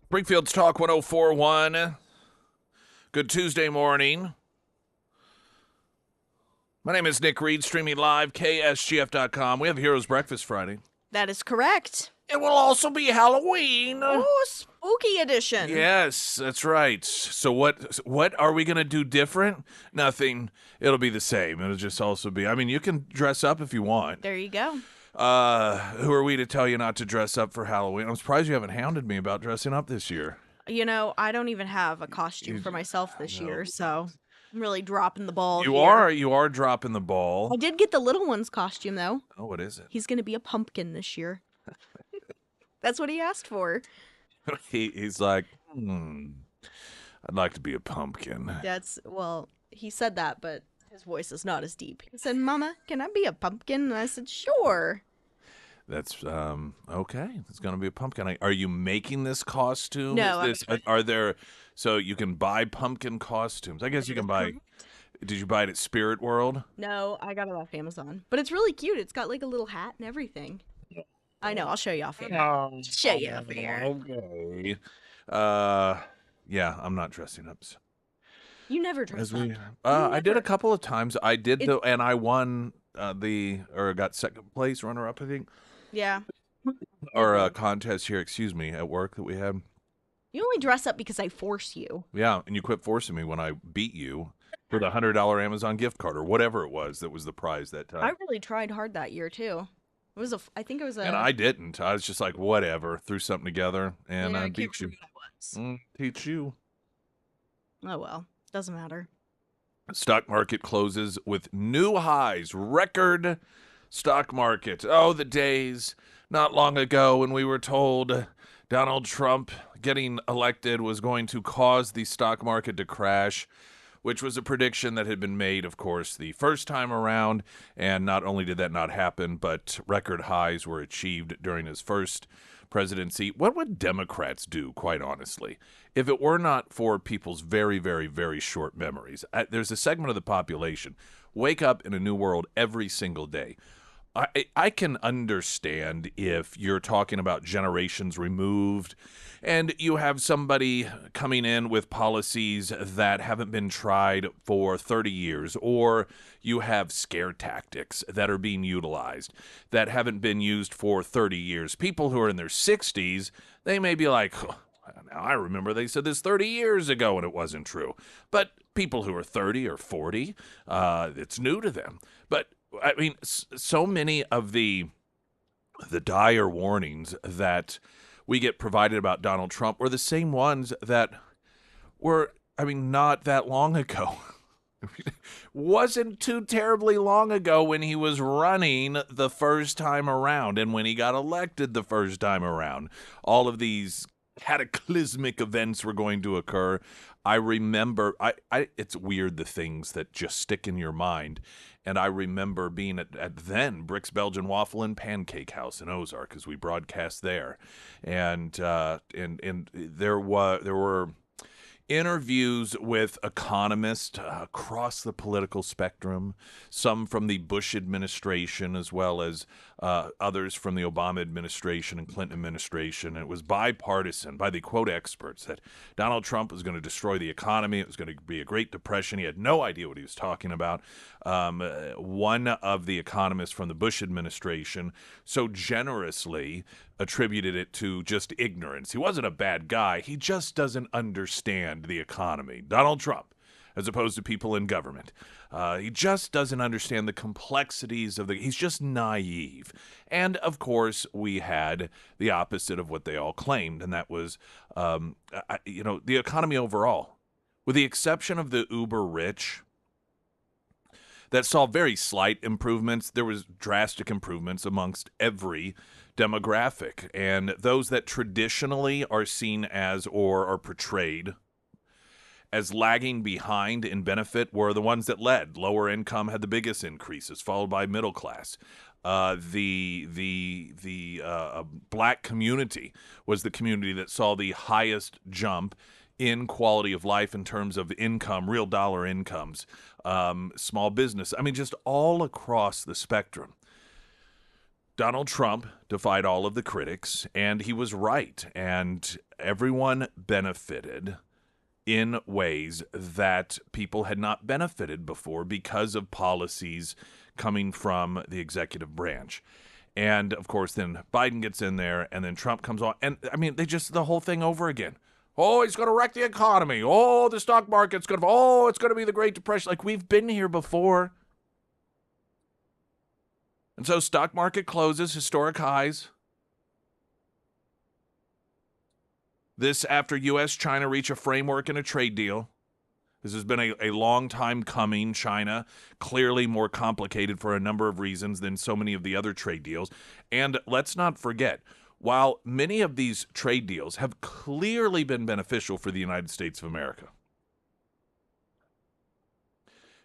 Springfield's Talk 1041. Good Tuesday morning. My name is Nick Reed, streaming live, KSGF.com. We have Heroes Breakfast Friday. That is correct. It will also be Halloween. Oh, spooky edition. Yes, that's right. So what are we going to do different? Nothing. It'll be the same. It'll just also be, you can dress up if you want. There you go. Who are we to tell you not to dress up for Halloween? I'm surprised you haven't hounded me about dressing up this year. I don't even have a costume for myself this year, so I'm really dropping the ball You here. you are dropping the ball. I did get the little one's costume, though. Oh, what is it? He's going to be a pumpkin this year. That's what he asked for. He's like, I'd like to be a pumpkin. He said that, but his voice is not as deep. He said, Mama, can I be a pumpkin? And I said, sure. That's okay. It's gonna be a pumpkin. Are you making this costume? No. Are there? So you can buy pumpkin costumes. I guess you can buy. Did you buy it at Spirit World? No, I got it off Amazon. But it's really cute. It's got like a little hat and everything. I know. I'll show you off here. Show you off here. Okay. Yeah, I'm not dressing up. You never dress up. I did a couple of times. I did though, and I won got second place, runner up, I think. Yeah. Or a contest here, at work that we had. You only dress up because I force you. Yeah, and you quit forcing me when I beat you for the $100 Amazon gift card or whatever it was that was the prize that time. I really tried hard that year too. I think it was a. And I didn't. I was just like, whatever, threw something together, and I can't beat you. remember what it was. Teach you. Oh well, doesn't matter. Stock market closes with new highs. Record stock market. Oh, the days not long ago when we were told Donald Trump getting elected was going to cause the stock market to crash, which was a prediction that had been made, of course, the first time around. And not only did that not happen, but record highs were achieved during his first presidency. What would Democrats do, quite honestly, if it were not for people's very, very, very short memories? There's a segment of the population wake up in a new world every single day. I can understand if you're talking about generations removed and you have somebody coming in with policies that haven't been tried for 30 years, or you have scare tactics that are being utilized that haven't been used for 30 years. People who are in their 60s, they may be like, oh, now I remember they said this 30 years ago and it wasn't true. But people who are 30 or 40, it's new to them. But so many of the dire warnings that we get provided about Donald Trump were the same ones that were, not that long ago. Wasn't too terribly long ago when he was running the first time around and when he got elected the first time around. All of these cataclysmic events were going to occur. I remember, it's weird the things that just stick in your mind. And I remember being at then Brick's Belgian Waffle and Pancake House in Ozark, because we broadcast there, and there were interviews with economists across the political spectrum, some from the Bush administration as well as others from the Obama administration and Clinton administration. And it was bipartisan by the quote experts that Donald Trump was going to destroy the economy. It was going to be a Great Depression. He had no idea what he was talking about. One of the economists from the Bush administration so generously attributed it to just ignorance. He wasn't a bad guy. He just doesn't understand the economy. Donald Trump, as opposed to people in government. He just doesn't understand the complexities he's just naive. And of course, we had the opposite of what they all claimed, and that was, the economy overall. With the exception of the uber rich, that saw very slight improvements. There was drastic improvements amongst every demographic. And those that traditionally are seen as or are portrayed as lagging behind in benefit were the ones that led. Lower income had the biggest increases, followed by middle class. The black community was the community that saw the highest jump in quality of life in terms of income, real dollar incomes, small business. Just all across the spectrum. Donald Trump defied all of the critics, and he was right. And everyone benefited in ways that people had not benefited before because of policies coming from the executive branch. And, of course, then Biden gets in there, and then Trump comes on. And, I mean, they just, the whole thing over again. Oh, he's going to wreck the economy. Oh, the stock market's going to, oh, it's going to be the Great Depression. Like, we've been here before. And so stock market closes, historic highs. This after U.S.-China reach a framework and a trade deal. This has been a long time coming. China, clearly more complicated for a number of reasons than so many of the other trade deals. And let's not forget, while many of these trade deals have clearly been beneficial for the United States of America,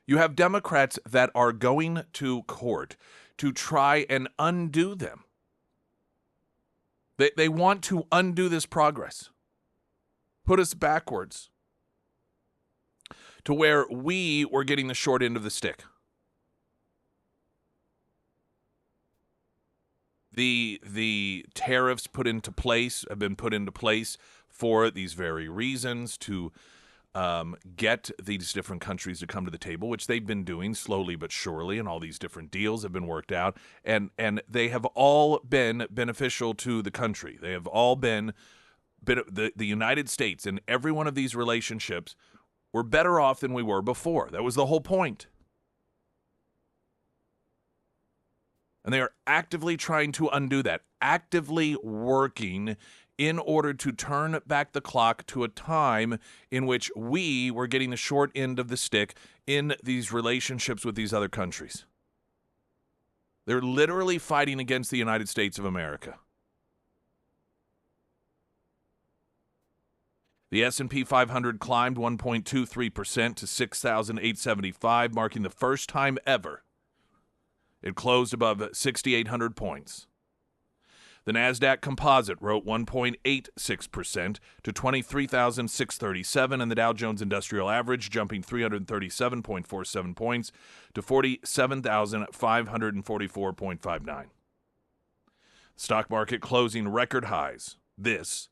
you have Democrats that are going to court to try and undo them. They want to undo this progress, put us backwards to where we were getting the short end of the stick. The tariffs have been put into place for these very reasons, to get these different countries to come to the table, which they've been doing slowly but surely, and all these different deals have been worked out, and they have all been beneficial to the country. They have all been the United States, in every one of these relationships, we're better off than we were before. That was the whole point. And they are actively trying to undo that, actively working in order to turn back the clock to a time in which we were getting the short end of the stick in these relationships with these other countries. They're literally fighting against the United States of America. The S&P 500 climbed 1.23% to 6,875, marking the first time ever it closed above 6,800 points. The NASDAQ Composite rose 1.86% to 23,637, and the Dow Jones Industrial Average jumping 337.47 points to 47,544.59. Stock market closing record highs. This,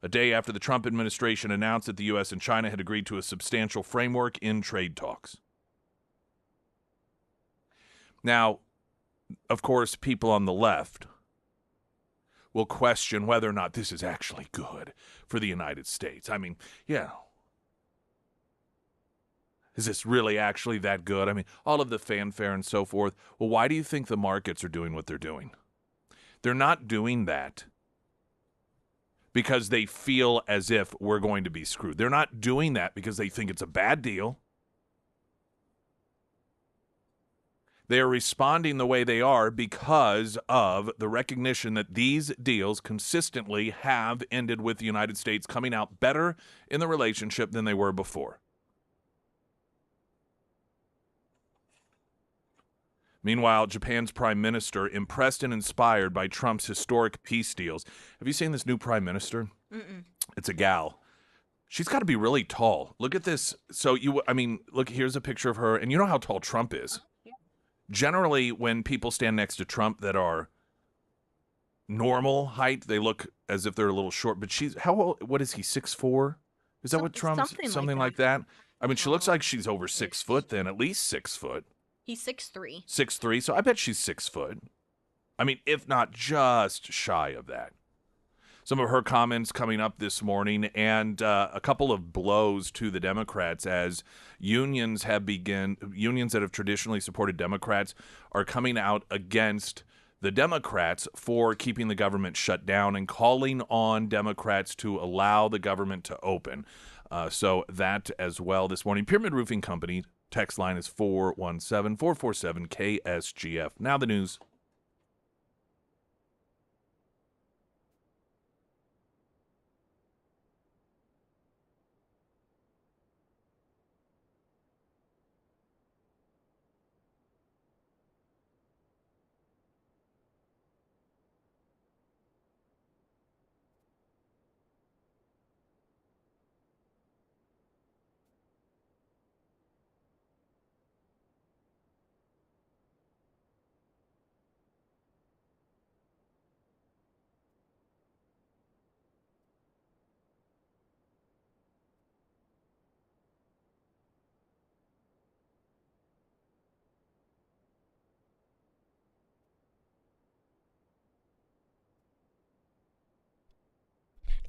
a day after the Trump administration announced that the U.S. and China had agreed to a substantial framework in trade talks. Now, of course, people on the left will question whether or not this is actually good for the United States. I mean, is this really actually that good? I mean, all of the fanfare and so forth. Well, why do you think the markets are doing what they're doing? They're not doing that because they feel as if we're going to be screwed. They're not doing that because they think it's a bad deal. They are responding the way they are because of the recognition that these deals consistently have ended with the United States coming out better in the relationship than they were before. Meanwhile, Japan's prime minister, impressed and inspired by Trump's historic peace deals. Have you seen this new prime minister? Mm-mm. It's a gal. She's got to be really tall. Look at this. Look, here's a picture of her, and you know how tall Trump is. Generally, when people stand next to Trump that are normal height, they look as if they're a little short. But she's, how old? What is he, 6'4"? Is that what Trump's? Something like that. I mean, she looks like she's over 6 foot then, at least 6 foot. He's 6'3". 6'3", so I bet she's 6 foot. I mean, if not just shy of that. Some of her comments coming up this morning, and a couple of blows to the Democrats as unions that have traditionally supported Democrats are coming out against the Democrats for keeping the government shut down and calling on Democrats to allow the government to open. So that as well this morning. Pyramid Roofing Company, text line is 417-447-KSGF. Now the news.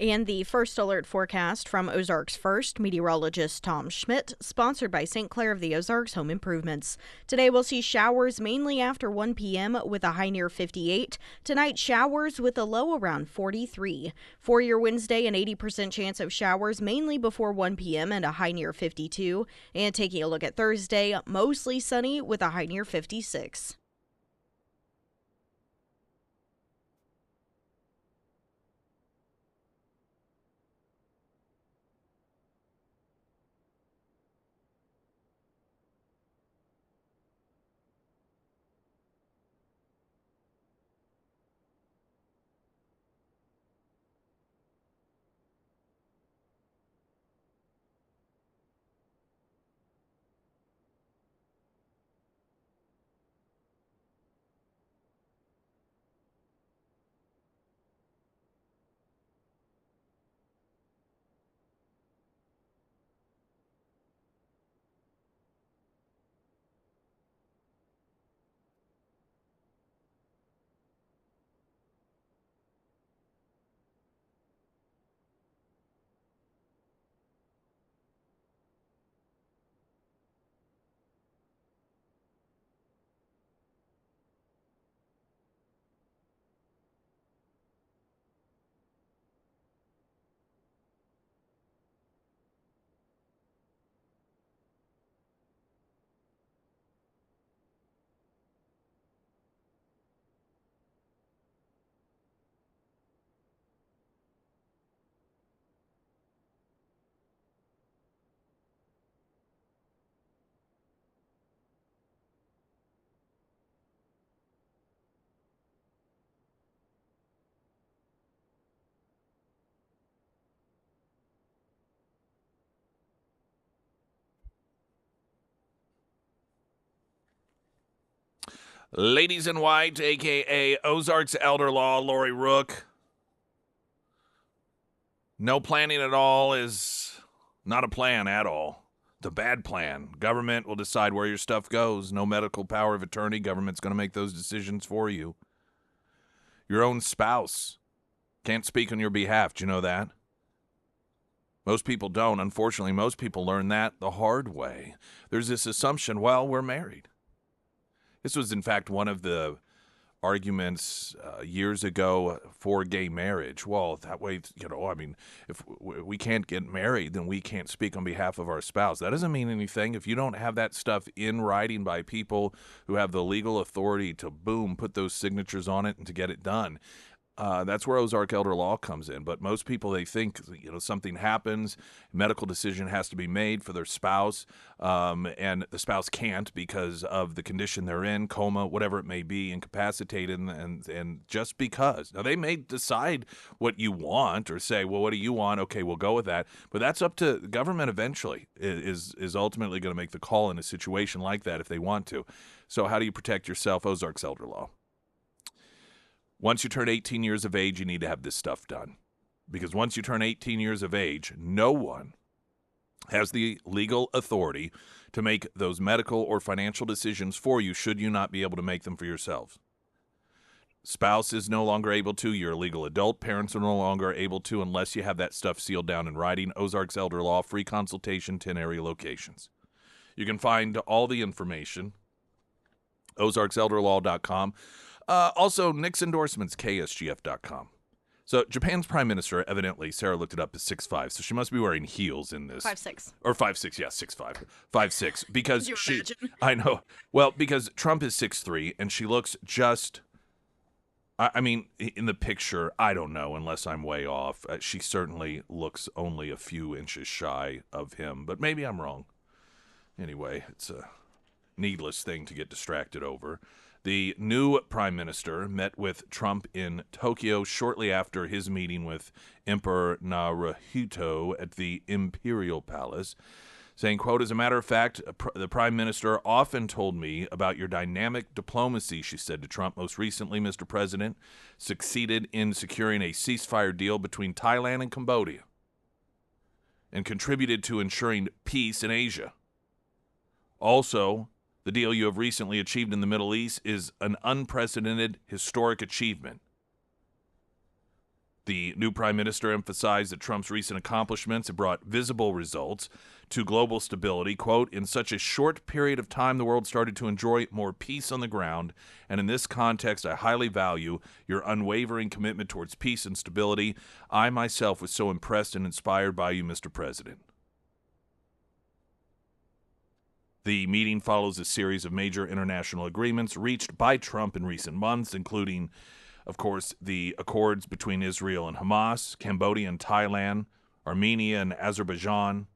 And the first alert forecast from Ozarks First, meteorologist Tom Schmidt, sponsored by St. Clair of the Ozarks Home Improvements. Today we'll see showers mainly after 1 p.m. with a high near 58. Tonight, showers with a low around 43. For your Wednesday, an 80% chance of showers mainly before 1 p.m. and a high near 52. And taking a look at Thursday, mostly sunny with a high near 56. Ladies in White, a.k.a. Ozarks Elder Law, Lori Rook. No planning at all is not a plan at all. It's a bad plan. Government will decide where your stuff goes. No medical power of attorney. Government's going to make those decisions for you. Your own spouse can't speak on your behalf. Do you know that? Most people don't. Unfortunately, most people learn that the hard way. There's this assumption, well, we're married. This was, in fact, one of the arguments years ago for gay marriage. Well, that way, if we can't get married, then we can't speak on behalf of our spouse. That doesn't mean anything. If you don't have that stuff in writing by people who have the legal authority to, boom, put those signatures on it and to get it done. That's where Ozark Elder Law comes in. But most people, they think, something happens, medical decision has to be made for their spouse, and the spouse can't because of the condition they're in, coma, whatever it may be, incapacitated, and just because. Now, they may decide what you want or say, well, what do you want? Okay, we'll go with that. But that's up to the government eventually is ultimately going to make the call in a situation like that if they want to. So how do you protect yourself? Ozark's Elder Law. Once you turn 18 years of age, you need to have this stuff done. Because once you turn 18 years of age, no one has the legal authority to make those medical or financial decisions for you should you not be able to make them for yourselves. Spouse is no longer able to. You're a legal adult. Parents are no longer able to unless you have that stuff sealed down in writing. Ozark's Elder Law, free consultation, 10 area locations. You can find all the information, ozarkselderlaw.com. Also, Nick's endorsements, KSGF.com. So Japan's prime minister, evidently, Sarah looked it up, is 6'5", so she must be wearing heels in this. 5'6". Or 5'6", yeah, 6'5". 5'6", because Could you she... imagine? I know. Well, because Trump is 6'3", and she looks just... I mean, in the picture, I don't know, unless I'm way off. She certainly looks only a few inches shy of him, but maybe I'm wrong. Anyway, it's a needless thing to get distracted over. The new prime minister met with Trump in Tokyo shortly after his meeting with Emperor Naruhito at the Imperial Palace, saying, quote, as a matter of fact, the prime minister often told me about your dynamic diplomacy, she said to Trump. Most recently, Mr. President succeeded in securing a ceasefire deal between Thailand and Cambodia and contributed to ensuring peace in Asia. Also, the deal you have recently achieved in the Middle East is an unprecedented historic achievement. The new prime minister emphasized that Trump's recent accomplishments have brought visible results to global stability. Quote, in such a short period of time, the world started to enjoy more peace on the ground. And in this context, I highly value your unwavering commitment towards peace and stability. I myself was so impressed and inspired by you, Mr. President. The meeting follows a series of major international agreements reached by Trump in recent months, including, of course, the accords between Israel and Hamas, Cambodia and Thailand, Armenia and Azerbaijan,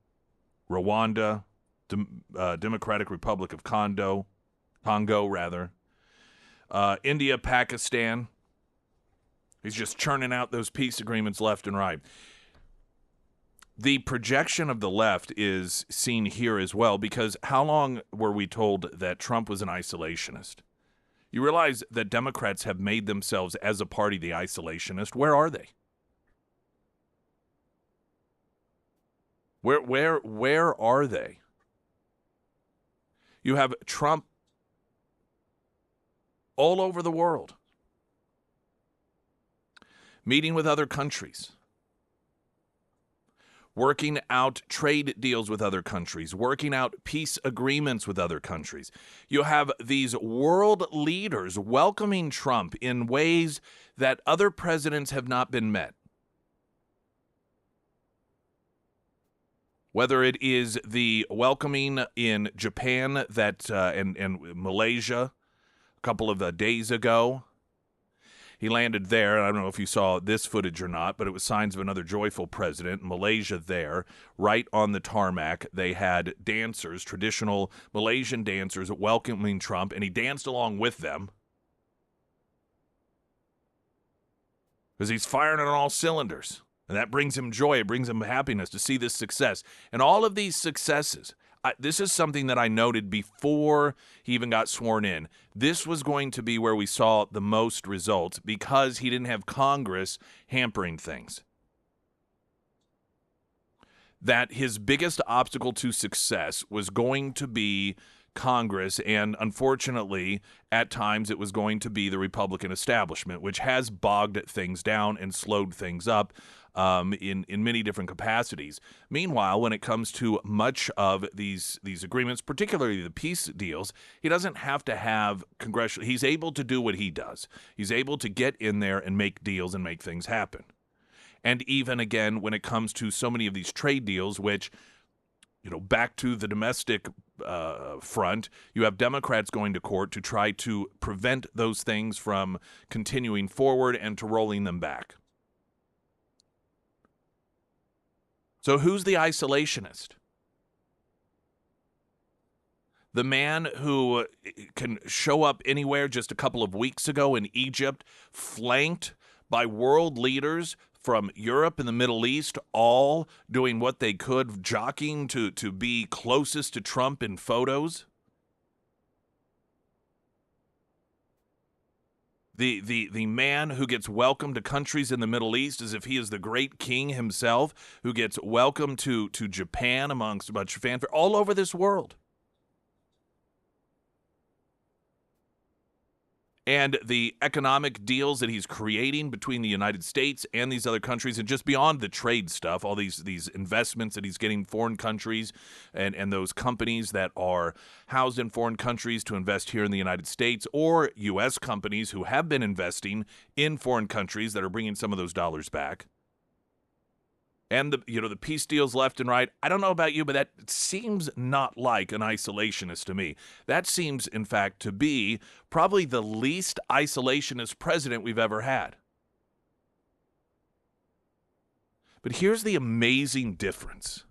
Rwanda, Democratic Republic of Congo, India, Pakistan. He's just churning out those peace agreements left and right. The projection of the left is seen here as well, because how long were we told that Trump was an isolationist? You realize that Democrats have made themselves as a party the isolationist. Where are they? Where are they? You have Trump all over the world, meeting with other countries, working out trade deals with other countries, working out peace agreements with other countries. You have these world leaders welcoming Trump in ways that other presidents have not been met. Whether it is the welcoming in Japan that and Malaysia a couple of days ago. He landed there. I don't know if you saw this footage or not, but it was signs of another joyful president. Malaysia there, right on the tarmac, they had dancers, traditional Malaysian dancers, welcoming Trump, and he danced along with them because he's firing on all cylinders. And that brings him joy. It brings him happiness to see this success. And all of these successes, this is something that I noted before he even got sworn in. This was going to be where we saw the most results because he didn't have Congress hampering things. That his biggest obstacle to success was going to be Congress, and unfortunately, at times it was going to be the Republican establishment, which has bogged things down and slowed things up in many different capacities. Meanwhile, when it comes to much of these agreements, particularly the peace deals, he doesn't have to have congressional. He's able to do what he does. He's able to get in there and make deals and make things happen. And even, again, when it comes to so many of these trade deals, which, back to the domestic front, you have Democrats going to court to try to prevent those things from continuing forward and to rolling them back. So who's the isolationist? The man who can show up anywhere. Just a couple of weeks ago in Egypt, flanked by world leaders from Europe and the Middle East, all doing what they could, jockeying to be closest to Trump in photos. The man who gets welcomed to countries in the Middle East as if he is the great king himself, who gets welcomed to Japan amongst a bunch of fanfare all over this world. And the economic deals that he's creating between the United States and these other countries, and just beyond the trade stuff, all these investments that he's getting foreign countries and those companies that are housed in foreign countries to invest here in the United States, or U.S. companies who have been investing in foreign countries that are bringing some of those dollars back. And the peace deals left and right. I don't know about you, but that seems not like an isolationist to me. That seems, in fact, to be probably the least isolationist president we've ever had. But here's the amazing difference.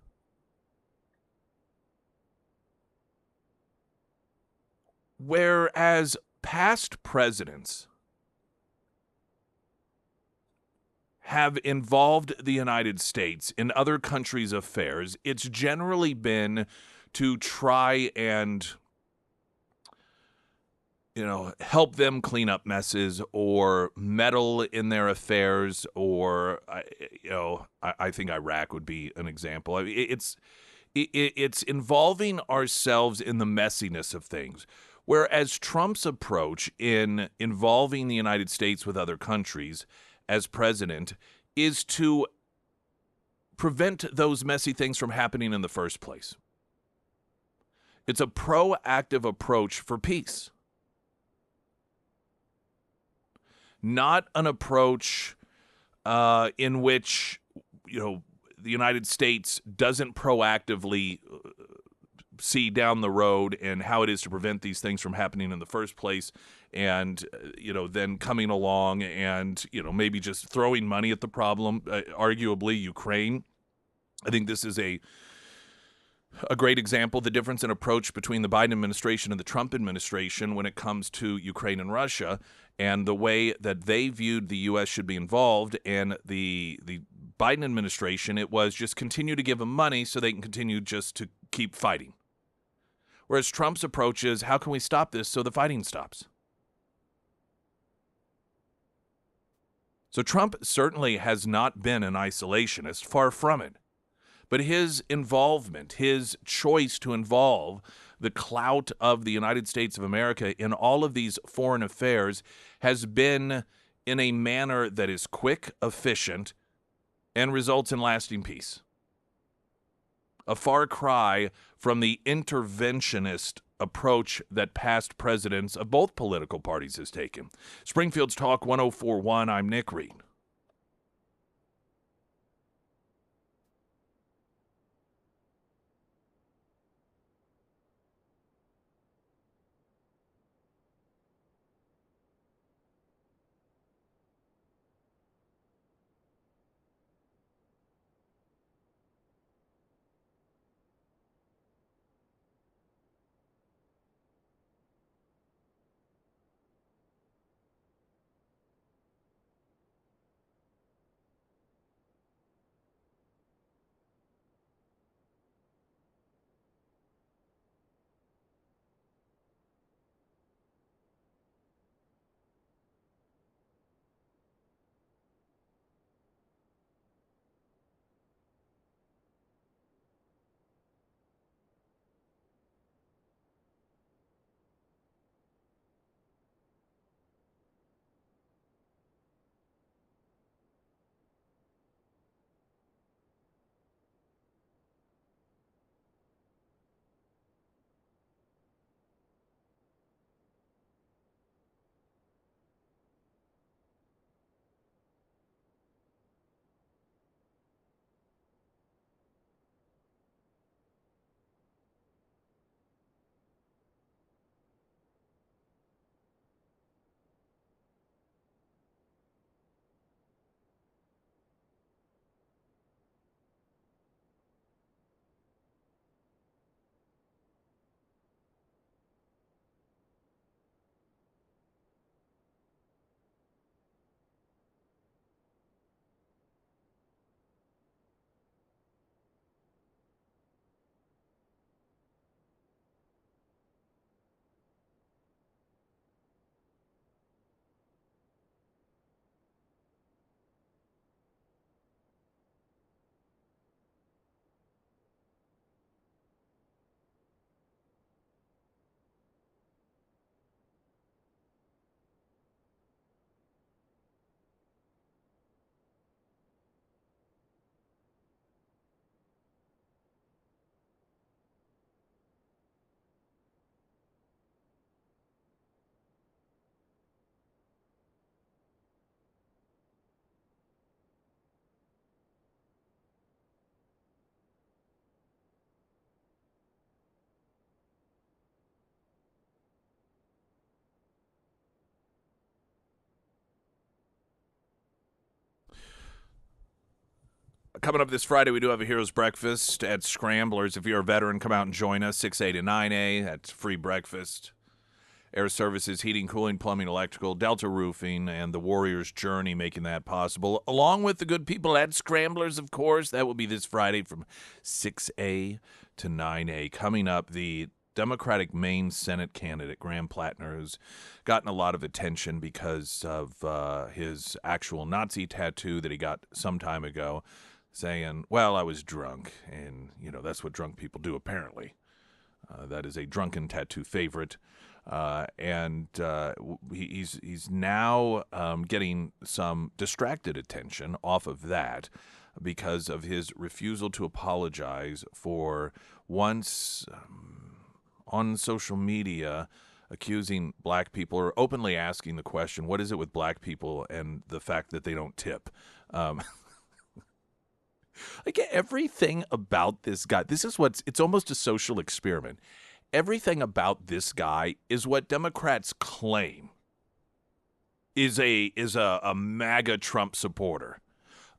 Whereas past presidents have involved the United States in other countries' affairs, it's generally been to try and, help them clean up messes or meddle in their affairs, or, I think Iraq would be an example. It's involving ourselves in the messiness of things. Whereas Trump's approach in involving the United States with other countries as president is to prevent those messy things from happening in the first place. It's a proactive approach for peace, not an approach in which, the United States doesn't proactively see down the road and how it is to prevent these things from happening in the first place, and then coming along and maybe just throwing money at the problem, arguably Ukraine. I think this is a great example, the difference in approach between the Biden administration and the Trump administration when it comes to Ukraine and Russia, and the way that they viewed the U.S. should be involved. And the Biden administration, it was just continue to give them money so they can continue just to keep fighting. Whereas Trump's approach is, how can we stop this so the fighting stops? So Trump certainly has not been an isolationist, far from it. But his involvement, his choice to involve the clout of the United States of America in all of these foreign affairs has been in a manner that is quick, efficient, and results in lasting peace. A far cry from the interventionist approach that past presidents of both political parties has taken. Springfield's Talk 1041, I'm Nick Reed. Coming up this Friday, we do have a Heroes Breakfast at Scramblers. If you're a veteran, come out and join us, 6A to 9A. That's free breakfast. Air Services, Heating, Cooling, Plumbing, Electrical, Delta Roofing, and the Warriors Journey making that possible, along with the good people at Scramblers, of course. That will be this Friday from 6A to 9A. Coming up, the Democratic Maine Senate candidate, Graham Plattner, who's gotten a lot of attention because of his actual Nazi tattoo that he got some time ago, saying, well, I was drunk, and, that's what drunk people do, apparently. That is a drunken tattoo favorite. He's now getting some distracted attention off of that because of his refusal to apologize for once on social media accusing black people or openly asking the question, what is it with black people and the fact that they don't tip? Um, like everything about this guy, it's almost a social experiment. Everything about this guy is what Democrats claim is a MAGA Trump supporter,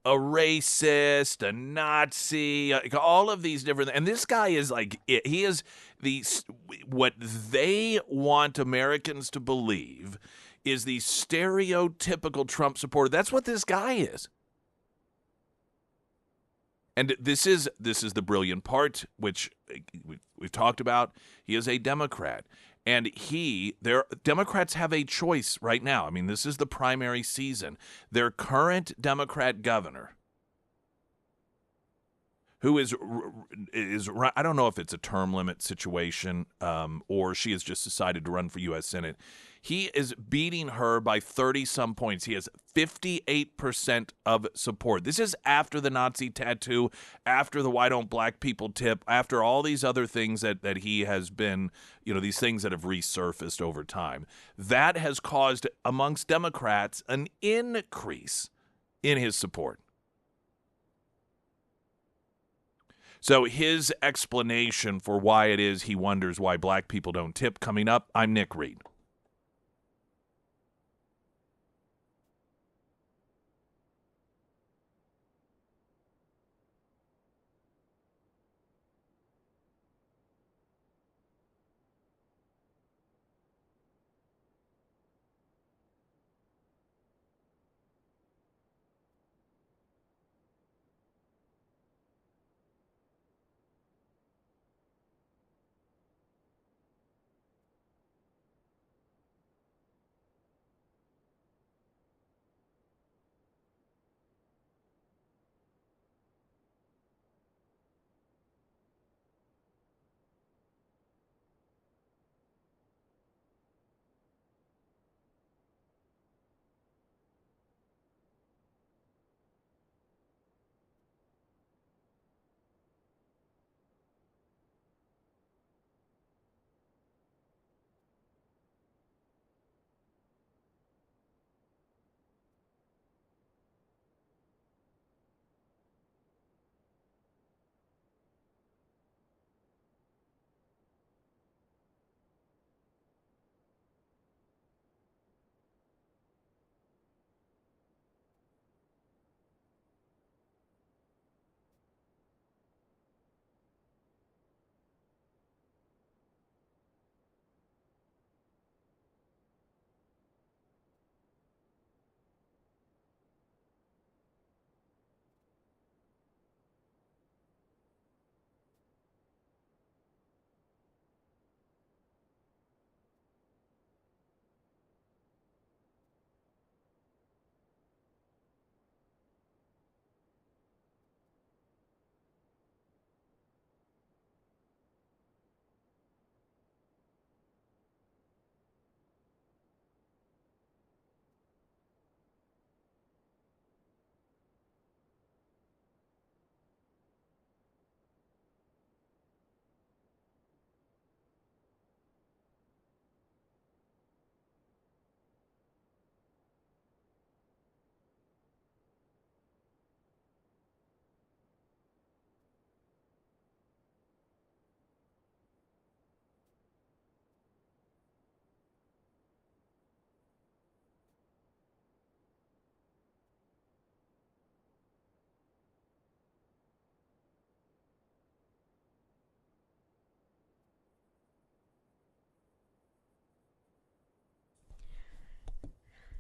a racist, a Nazi, all of these different. And this guy is like he is what they want Americans to believe is the stereotypical Trump supporter. That's what this guy is. And this is the brilliant part, which we've talked about. He is a Democrat. And Democrats have a choice right now. I mean, this is the primary season. Their current Democrat governor, who is I don't know if it's a term limit situation or she has just decided to run for U.S. Senate. He is beating her by 30-some points. He has 58% of support. This is after the Nazi tattoo, after the why don't black people tip, after all these other things that he has been, these things that have resurfaced over time. That has caused, amongst Democrats, an increase in his support. So his explanation for why it is he wonders why black people don't tip coming up. I'm Nick Reed.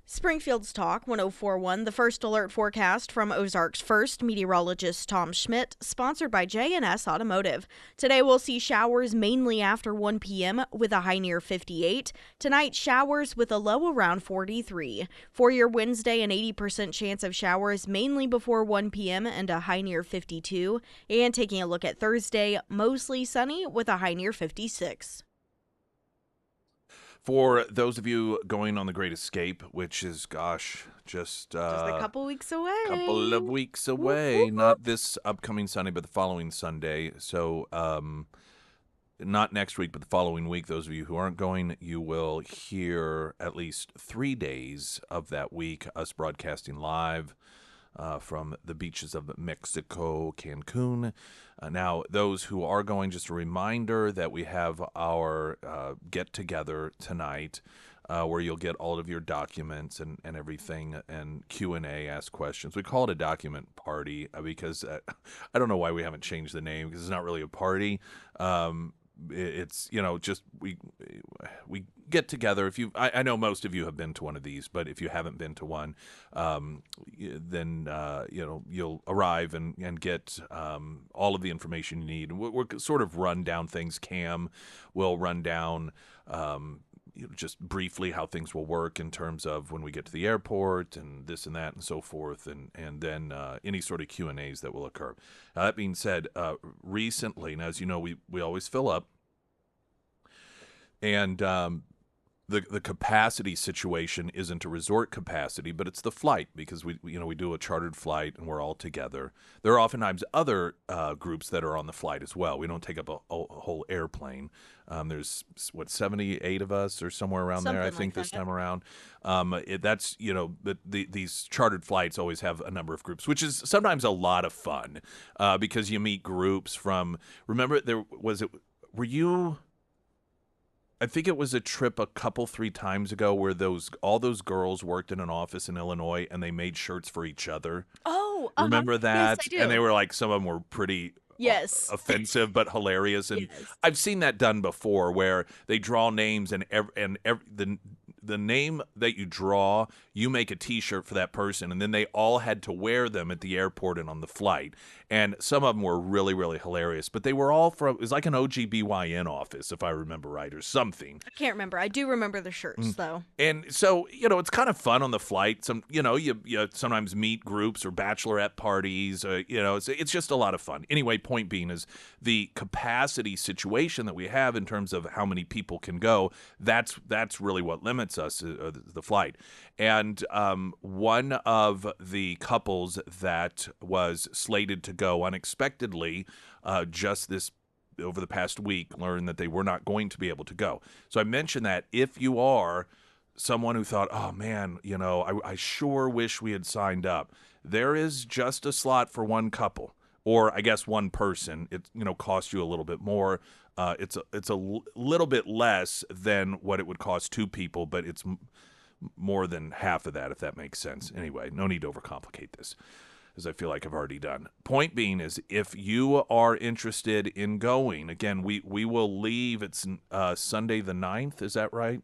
Springfield's Talk 1041, the first alert forecast from Ozarks First meteorologist Tom Schmidt, sponsored by J&S Automotive. Today we'll see showers mainly after 1 p.m. with a high near 58. Tonight, showers with a low around 43. For your Wednesday, an 80% chance of showers mainly before 1 p.m. and a high near 52. And taking a look at Thursday, mostly sunny with a high near 56. For those of you going on the Great Escape, which is, gosh, just Just a couple weeks away. couple of weeks Whoop, away. whoop, Not this upcoming Sunday, but the following Sunday. So, not next week, but the following week. Those of you who aren't going, you will hear at least 3 days of that week us broadcasting live from the beaches of Mexico, Cancun. Now, those who are going, just a reminder that we have our get-together tonight where you'll get all of your documents and everything, and Q&A, ask questions. We call it a document party because I don't know why we haven't changed the name, because it's not really a party. It's just we get together. If I know most of you have been to one of these, but if you haven't been to one, then you'll arrive and get all of the information you need. We're sort of run down things. Cam will run down just briefly how things will work in terms of when we get to the airport and this and that and so forth, and then any sort of Q&As that will occur. That being said, recently, and as you know, we always fill up, and the capacity situation isn't a resort capacity, but it's the flight, because we do a chartered flight and we're all together. There are oftentimes other groups that are on the flight as well. We don't take up a whole airplane. There's 78 of us or somewhere around there, I think, this time around. These chartered flights always have a number of groups, which is sometimes a lot of fun because you meet groups from. Remember, were you? I think it was a trip a couple, 3 times ago where all those girls worked in an office in Illinois and they made shirts for each other. Oh, remember that? Yes, I do. And they were like, some of them were pretty offensive but hilarious. And I've seen that done before where they draw names and the name that you draw, you make a T-shirt for that person, and then they all had to wear them at the airport and on the flight. And some of them were really, really hilarious. But they were all it was like an OGBYN office, if I remember right, or something. I can't remember. I do remember the shirts, though. And so, it's kind of fun on the flight. You sometimes meet groups or bachelorette parties. It's just a lot of fun. Anyway, point being is the capacity situation that we have in terms of how many people can go, that's really what limits us, the flight. And one of the couples that was slated to go unexpectedly just over the past week learned that they were not going to be able to go. So I mentioned that if you are someone who thought, oh man, I sure wish we had signed up, there is just a slot for one couple, or I guess one person. It costs you a little bit more. It's a little bit less than what it would cost 2 people, but it's more than half of that, if that makes sense. Anyway, no need to overcomplicate this, as I feel like I've already done. Point being is, if you are interested in going, again, we will leave. It's Sunday the 9th, is that right?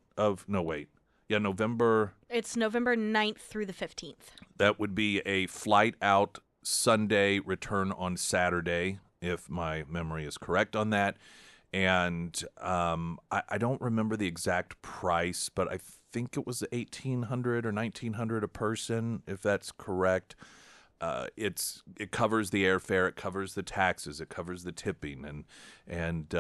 November. It's November 9th through the 15th. That would be a flight out Sunday, return on Saturday, if my memory is correct on that. And I don't remember the exact price, but I think it was $1,800 or $1,900 a person, if that's correct. It covers the airfare, it covers the taxes, it covers the tipping and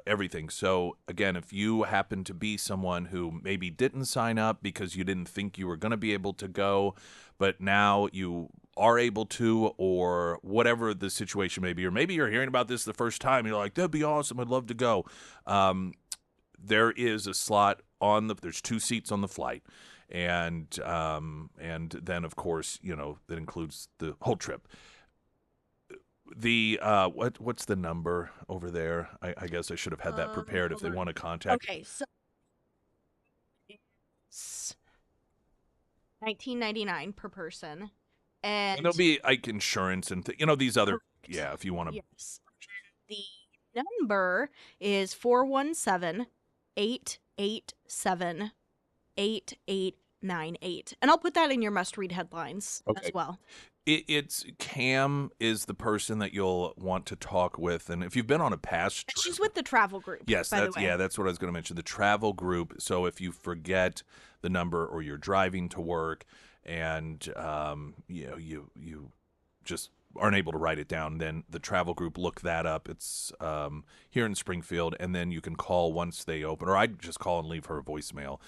everything. So again, if you happen to be someone who maybe didn't sign up because you didn't think you were going to be able to go, but now you are able to, or whatever the situation may be, or maybe you're hearing about this the first time, and you're like, that'd be awesome, I'd love to go. There is a slot there's 2 seats on the flight. And then, of course, that includes the whole trip. The what's the number over there? I guess I should have had that prepared if they want to contact. Okay, so it's $19.99 per person, and there'll be like insurance and these other. Yeah, if you want to. Yes. The number is 417-887-8898, and I'll put that in your must-read headlines as well. It's Cam is the person that you'll want to talk with, and if you've been on a past trip, she's with the travel group. Yes, that's what I was going to mention, the travel group. So if you forget the number or you're driving to work and you just aren't able to write it down, then the travel group, look that up. It's here in Springfield, and then you can call once they open, or I just call and leave her a voicemail.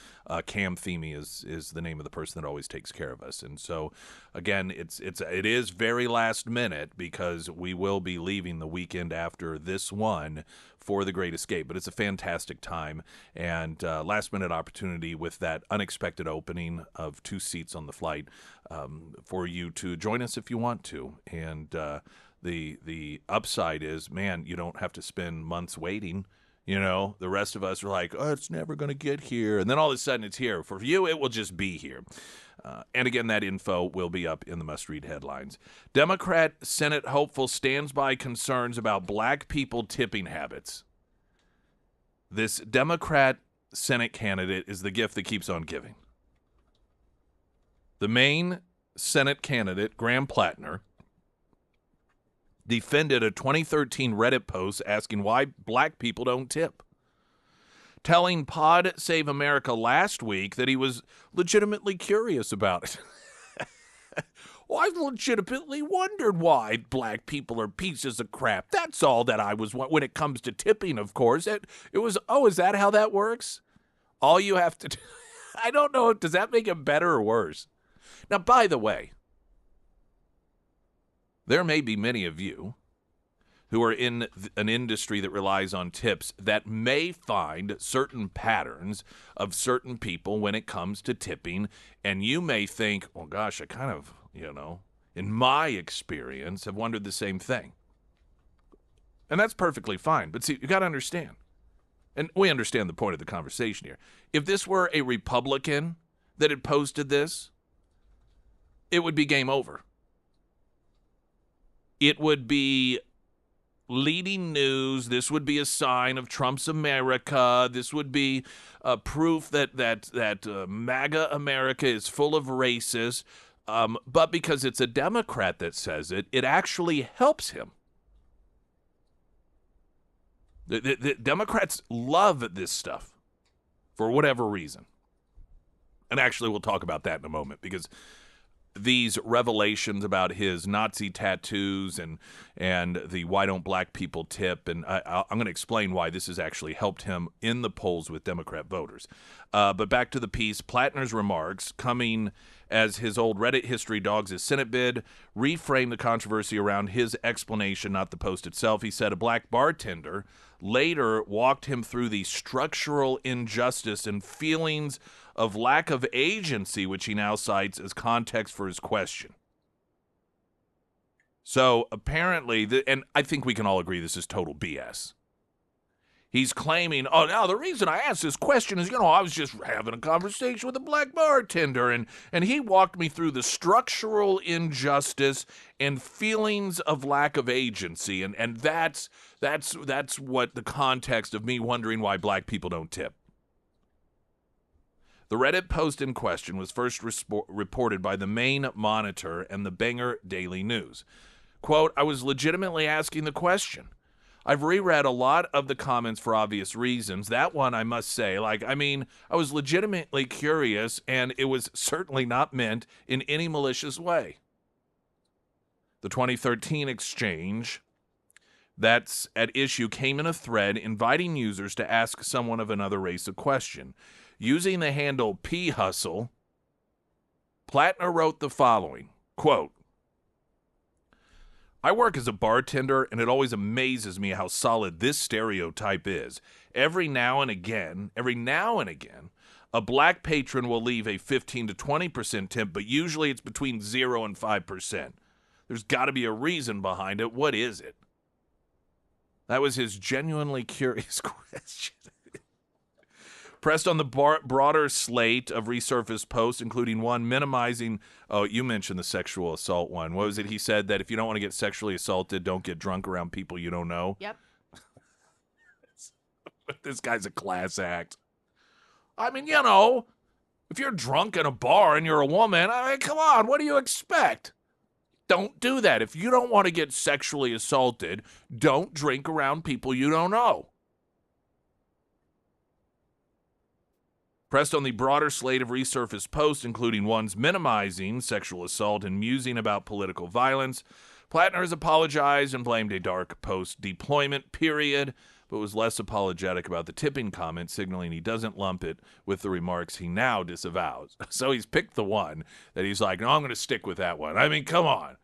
Cam Themey is the name of the person that always takes care of us. And so, again, it is very last minute because we will be leaving the weekend after this one for the Great Escape. But it's a fantastic time, and last minute opportunity with that unexpected opening of 2 seats on the flight for you to join us if you want to. And the upside is, man, you don't have to spend months waiting. You know, the rest of us are like, oh, it's never going to get here. And then all of a sudden it's here. For you, it will just be here. And again, that info will be up in the must-read headlines. Democrat Senate hopeful stands by concerns about black people tipping habits. This Democrat Senate candidate is the gift that keeps on giving. The Maine Senate candidate, Graham Plattner, defended a 2013 Reddit post asking why black people don't tip, telling Pod Save America last week that he was legitimately curious about it. Well, I've legitimately wondered why black people are pieces of crap. That's all that I was, when it comes to tipping, of course. It was, oh, is that how that works? All you have to do, I don't know, does that make it better or worse? Now, by the way, there may be many of you who are in an industry that relies on tips that may find certain patterns of certain people when it comes to tipping, and you may think, well, gosh, I kind of, in my experience, have wondered the same thing. And that's perfectly fine. But see, you got to understand, and we understand the point of the conversation here. If this were a Republican that had posted this, it would be game over. It would be leading news. This would be a sign of Trump's America. This would be proof that MAGA America is full of racists. But because it's a Democrat that says it, it actually helps him. The Democrats love this stuff for whatever reason. And actually, we'll talk about that in a moment, because these revelations about his Nazi tattoos and the why don't black people tip, and I'm going to explain why this has actually helped him in the polls with Democrat voters. But back to the piece, Plattner's remarks, coming as his old Reddit history dogs his Senate bid, reframed the controversy around his explanation, not the post itself. He said a black bartender later walked him through the structural injustice and feelings of lack of agency, which he now cites as context for his question. So apparently, and I think we can all agree this is total BS. He's claiming, oh, now the reason I asked this question is, I was just having a conversation with a black bartender, and he walked me through the structural injustice and feelings of lack of agency, and that's what the context of me wondering why black people don't tip. The Reddit post in question was first reported by the Maine Monitor and the Bangor Daily News. Quote, I was legitimately asking the question. I've reread a lot of the comments for obvious reasons. That one, I must say, I was legitimately curious, and it was certainly not meant in any malicious way. The 2013 exchange that's at issue came in a thread inviting users to ask someone of another race a question. Using the handle P-Hustle, Plattner wrote the following, quote, I work as a bartender, and it always amazes me how solid this stereotype is. Every now and again, a black patron will leave a 15 to 20% tip, but usually it's between 0 and 5%. There's got to be a reason behind it. What is it? That was his genuinely curious question. Pressed on the broader slate of resurfaced posts, including one minimizing, oh, you mentioned the sexual assault one. What was it? He said that if you don't want to get sexually assaulted, don't get drunk around people you don't know. Yep. This guy's a class act. If you're drunk in a bar and you're a woman, come on, what do you expect? Don't do that. If you don't want to get sexually assaulted, don't drink around people you don't know. Pressed on the broader slate of resurfaced posts, including ones minimizing sexual assault and musing about political violence, Plattner has apologized and blamed a dark post-deployment period, but was less apologetic about the tipping comment, signaling he doesn't lump it with the remarks he now disavows. So he's picked the one that he's like, no, I'm going to stick with that one. I mean, come on.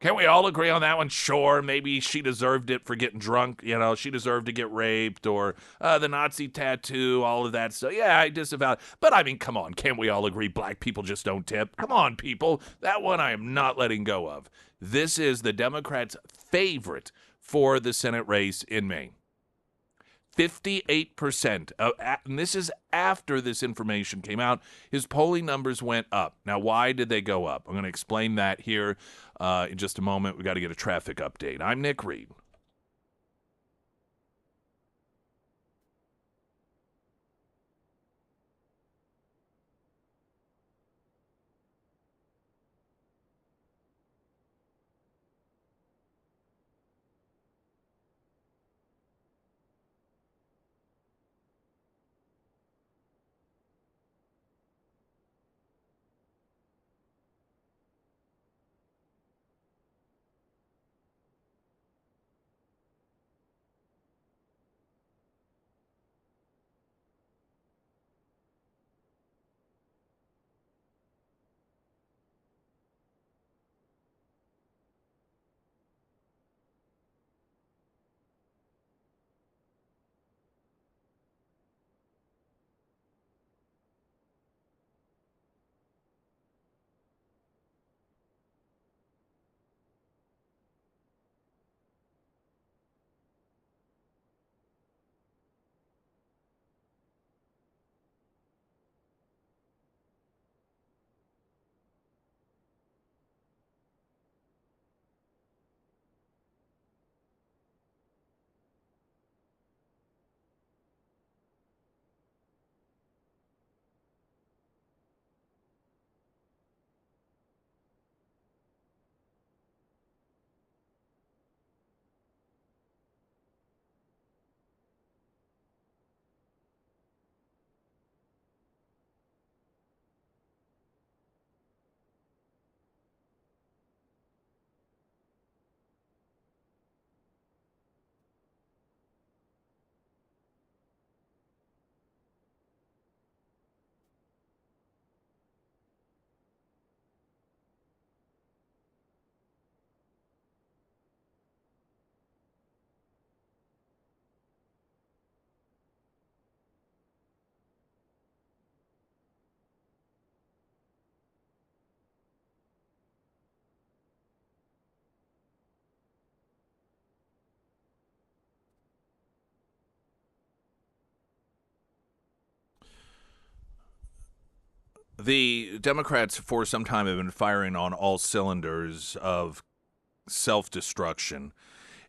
Can't we all agree on that one? Sure, maybe she deserved it for getting drunk. You know, she deserved to get raped, or the Nazi tattoo, all of that. So, yeah, I disavow. But, I mean, come on. Can't we all agree black people just don't tip? Come on, people. That one I am not letting go of. This is the Democrats' favorite for the Senate race in Maine. 58%, and this is after this information came out, his polling numbers went up. Now, why did they go up? I'm going to explain that here in just a moment. We got to get a traffic update. I'm Nick Reed. The Democrats for some time have been firing on all cylinders of self-destruction.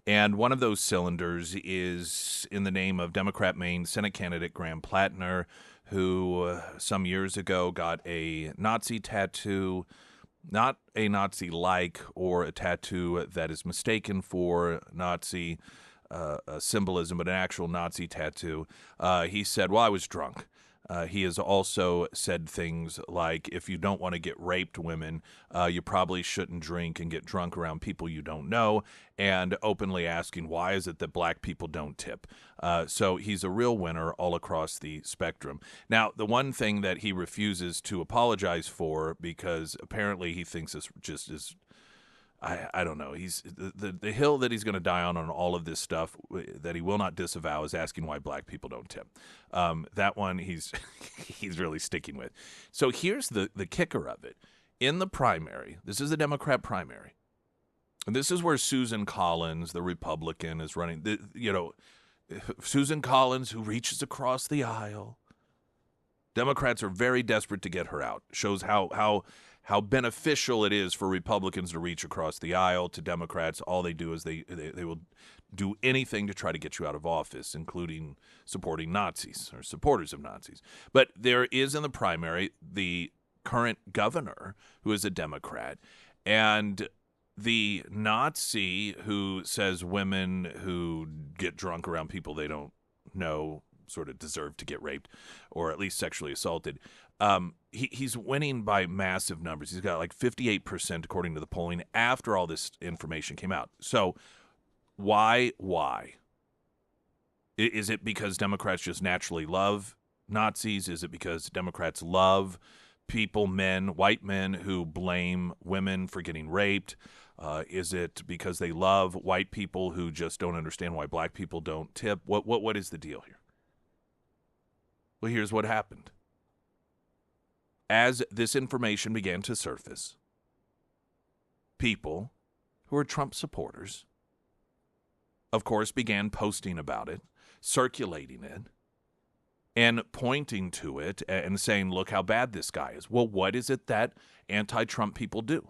And one of those cylinders is in the name of Democrat Maine Senate candidate Graham Plattner, who some years ago got a Nazi tattoo, not a Nazi-like or a tattoo that is mistaken for Nazi symbolism, but an actual Nazi tattoo. He said, well, I was drunk. He has also said things like, if you don't want to get raped, women, you probably shouldn't drink and get drunk around people you don't know, and openly asking, why is it that black people don't tip? So he's a real winner all across the spectrum. Now, the one thing that he refuses to apologize for, because apparently he thinks this just is, I don't know. He's the hill that he's going to die on all of this stuff that he will not disavow is asking why black people don't tip. That one he's he's really sticking with. So here's the kicker of it. In the primary, this is the Democrat primary, and this is where Susan Collins, the Republican, is running. Susan Collins, who reaches across the aisle. Democrats are very desperate to get her out. Shows how beneficial it is for Republicans to reach across the aisle to Democrats. All they do is they will do anything to try to get you out of office, including supporting Nazis or supporters of Nazis. But there is in the primary the current governor who is a Democrat, and the Nazi who says women who get drunk around people they don't know sort of deserve to get raped or at least sexually assaulted. He's winning by massive numbers. He's got like 58% according to the polling after all this information came out. So why? Is it because Democrats just naturally love Nazis? Is it because Democrats love people, white men who blame women for getting raped? Is it because they love white people who just don't understand why black people don't tip? What is the deal here? Well, here's what happened. As this information began to surface, people who are Trump supporters, of course, began posting about it, circulating it, and pointing to it and saying, look how bad this guy is. Well, what is it that anti-Trump people do?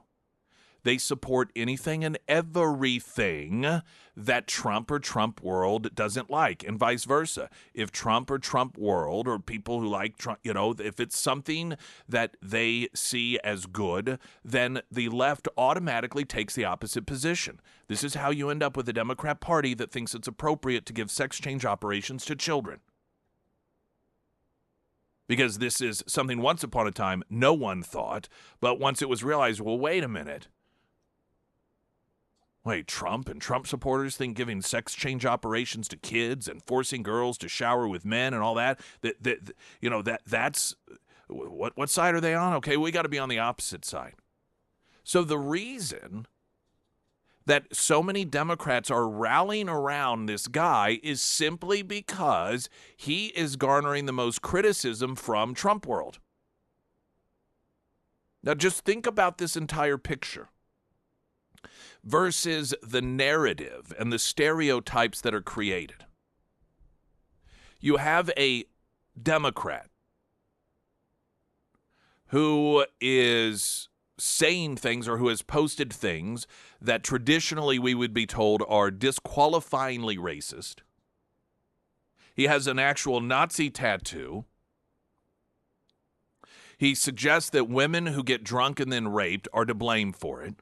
They support anything and everything that Trump or Trump world doesn't like, and vice versa. If Trump or Trump world or people who like Trump, if it's something that they see as good, then the left automatically takes the opposite position. This is how you end up with a Democrat Party that thinks it's appropriate to give sex change operations to children. Because this is something once upon a time no one thought, but once it was realized, well, wait a minute. Wait, Trump and Trump supporters think giving sex change operations to kids and forcing girls to shower with men and all that's what side are they on? Okay, we got to be on the opposite side. So the reason that so many Democrats are rallying around this guy is simply because he is garnering the most criticism from Trump world. Now just think about this entire picture versus the narrative and the stereotypes that are created. You have a Democrat who is saying things or who has posted things that traditionally we would be told are disqualifyingly racist. He has an actual Nazi tattoo. He suggests that women who get drunk and then raped are to blame for it.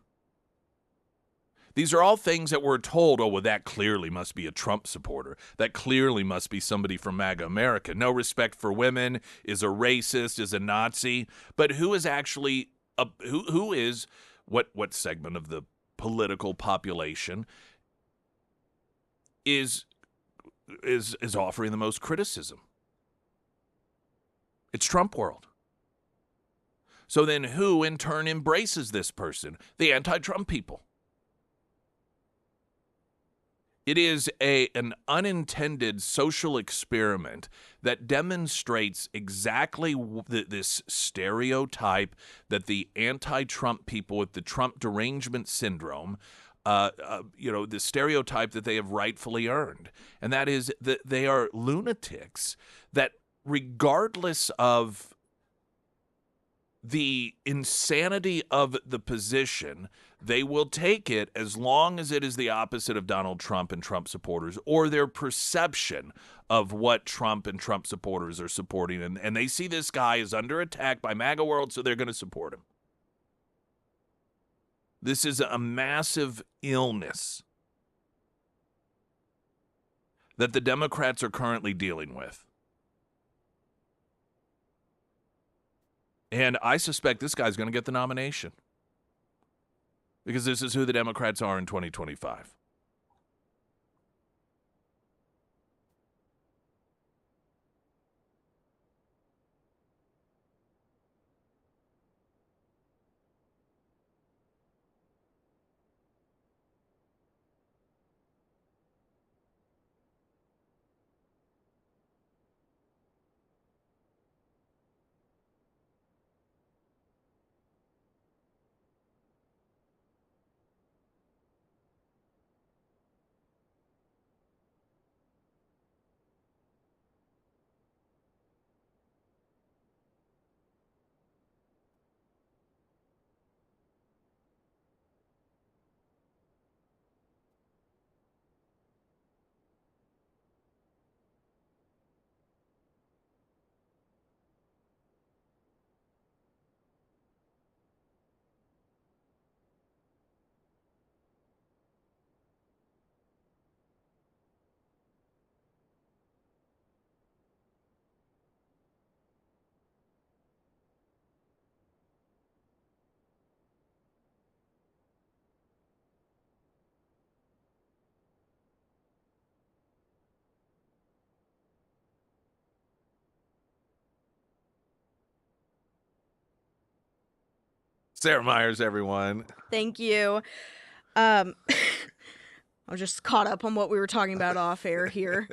These are all things that we're told, oh, well, that clearly must be a Trump supporter. That clearly must be somebody from MAGA America. No respect for women, is a racist, is a Nazi. But who is actually, who is, what segment of the political population is offering the most criticism? It's Trump world. So then who in turn embraces this person? The anti-Trump people. It is an unintended social experiment that demonstrates exactly this stereotype that the anti-Trump people with the Trump derangement syndrome, the stereotype that they have rightfully earned. And that is that they are lunatics that regardless of the insanity of the position, they will take it as long as it is the opposite of Donald Trump and Trump supporters or their perception of what Trump and Trump supporters are supporting. And they see this guy is under attack by MAGA world, so they're going to support him. This is a massive illness that the Democrats are currently dealing with. And I suspect this guy's going to get the nomination because this is who the Democrats are in 2025. Sarah Myers, everyone. Thank you. Um, I was just caught up on what we were talking about off air here.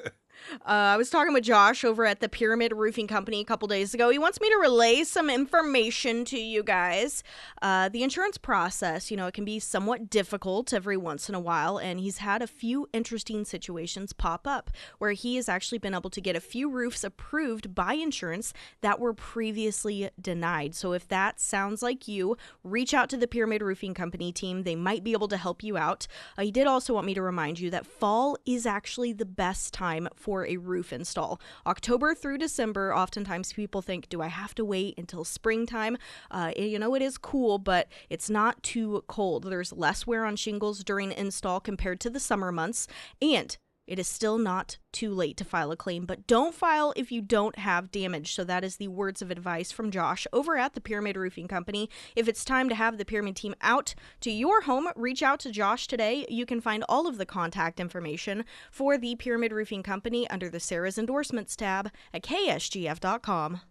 I was talking with Josh over at the Pyramid Roofing Company a couple days ago. He wants me to relay some information to you guys. The insurance process, it can be somewhat difficult every once in a while, and he's had a few interesting situations pop up where he has actually been able to get a few roofs approved by insurance that were previously denied. So if that sounds like you, reach out to the Pyramid Roofing Company team. They might be able to help you out. He did also want me to remind you that fall is actually the best time for a roof install. October through December, oftentimes people think, do I have to wait until springtime? It is cool, but it's not too cold. There's less wear on shingles during install compared to the summer months, and it is still not too late to file a claim, but don't file if you don't have damage. So that is the words of advice from Josh over at the Pyramid Roofing Company. If it's time to have the Pyramid team out to your home, reach out to Josh today. You can find all of the contact information for the Pyramid Roofing Company under the Sarah's Endorsements tab at ksgf.com.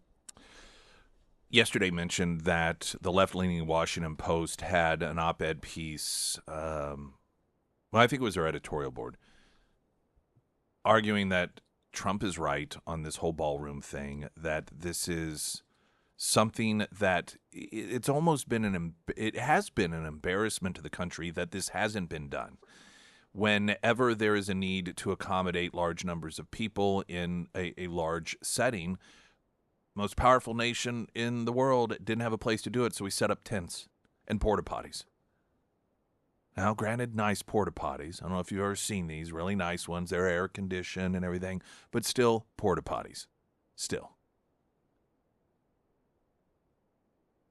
Yesterday mentioned that the left-leaning Washington Post had an op-ed piece, I think it was their editorial board, arguing that Trump is right on this whole ballroom thing, that this is something that it's almost been it has been an embarrassment to the country that this hasn't been done. Whenever there is a need to accommodate large numbers of people in a large setting, most powerful nation in the world didn't have a place to do it, so we set up tents and porta potties. Now, granted, nice porta potties. I don't know if you've ever seen these, really nice ones. They're air conditioned and everything, but still porta potties. Still.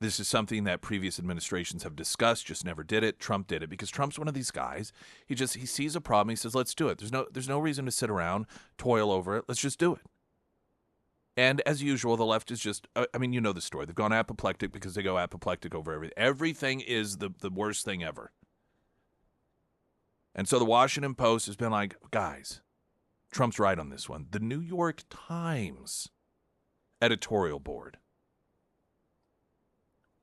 This is something that previous administrations have discussed, just never did it. Trump did it because Trump's one of these guys. He sees a problem. He says, let's do it. There's no reason to sit around, toil over it. Let's just do it. And as usual, the left is just, you know the story. They've gone apoplectic because they go apoplectic over everything. Everything is the worst thing ever. And so the Washington Post has been like, guys, Trump's right on this one. The New York Times editorial board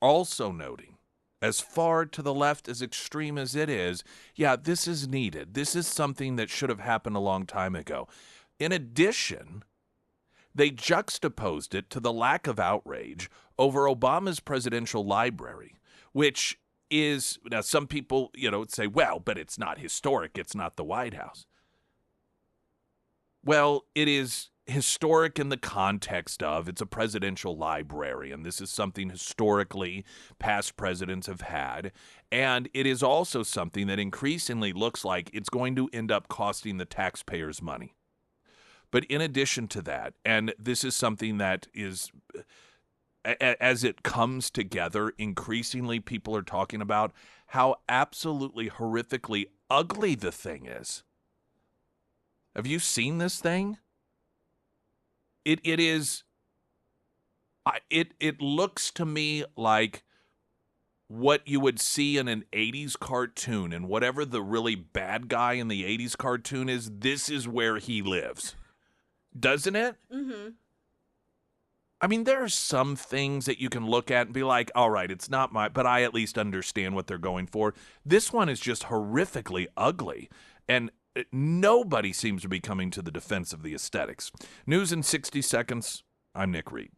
also noting, as far to the left, as extreme as it is, yeah, this is needed. This is something that should have happened a long time ago. In addition, they juxtaposed it to the lack of outrage over Obama's presidential library, which is, now some people, say, well, but it's not historic. It's not the White House. Well, it is historic in the context of it's a presidential library, and this is something historically past presidents have had. And it is also something that increasingly looks like it's going to end up costing the taxpayers money. But in addition to that, and this is something that is, as it comes together, increasingly people are talking about how absolutely horrifically ugly the thing is. Have you seen this thing? It is, it looks to me like what you would see in an 80s cartoon, and whatever the really bad guy in the 80s cartoon is, this is where he lives. Doesn't it? Mm-hmm. There are some things that you can look at and be like, all right, it's not but I at least understand what they're going for. This one is just horrifically ugly, and nobody seems to be coming to the defense of the aesthetics. News in 60 seconds. I'm Nick Reed.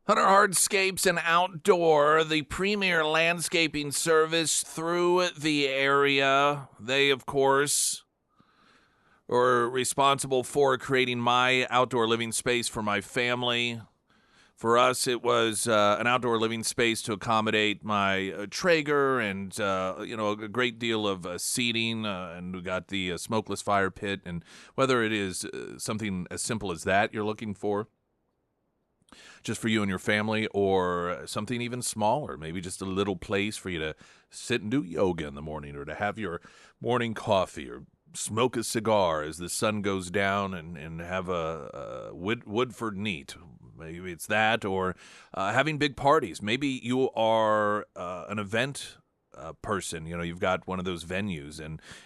Hunter Hardscapes and Outdoor, the premier landscaping service through the area. They, of course, are responsible for creating my outdoor living space for my family. For us, it was an outdoor living space to accommodate my Traeger and, a great deal of seating. And we got the smokeless fire pit. And whether it is something as simple as that you're looking for, just for you and your family, or something even smaller, maybe just a little place for you to sit and do yoga in the morning, or to have your morning coffee, or smoke a cigar as the sun goes down, and have a Woodford neat. Maybe it's that, or having big parties. Maybe you are an event person. You've got one of those venues,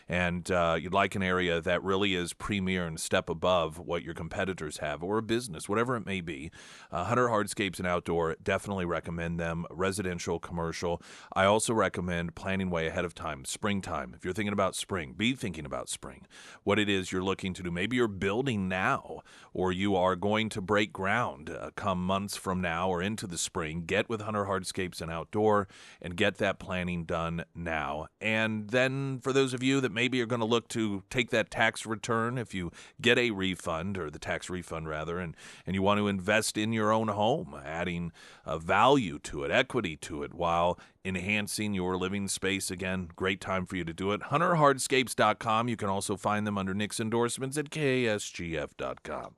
and you'd like an area that really is premier and step above what your competitors have, or a business, whatever it may be. Hunter Hardscapes and Outdoor, definitely recommend them. Residential, commercial. I also recommend planning way ahead of time. Springtime. If you're thinking about spring, be thinking about spring. What it is you're looking to do. Maybe you're building now, or you are going to break ground come months from now or into the spring. Get with Hunter Hardscapes and Outdoor and get that planning done now. And then for those of you that maybe are going to look to take that tax return, if you get a refund, or the tax refund rather, and you want to invest in your own home, adding value to it, equity to it, while enhancing your living space, again, great time for you to do it. HunterHardscapes.com. You can also find them under Nick's endorsements at KSGF.com.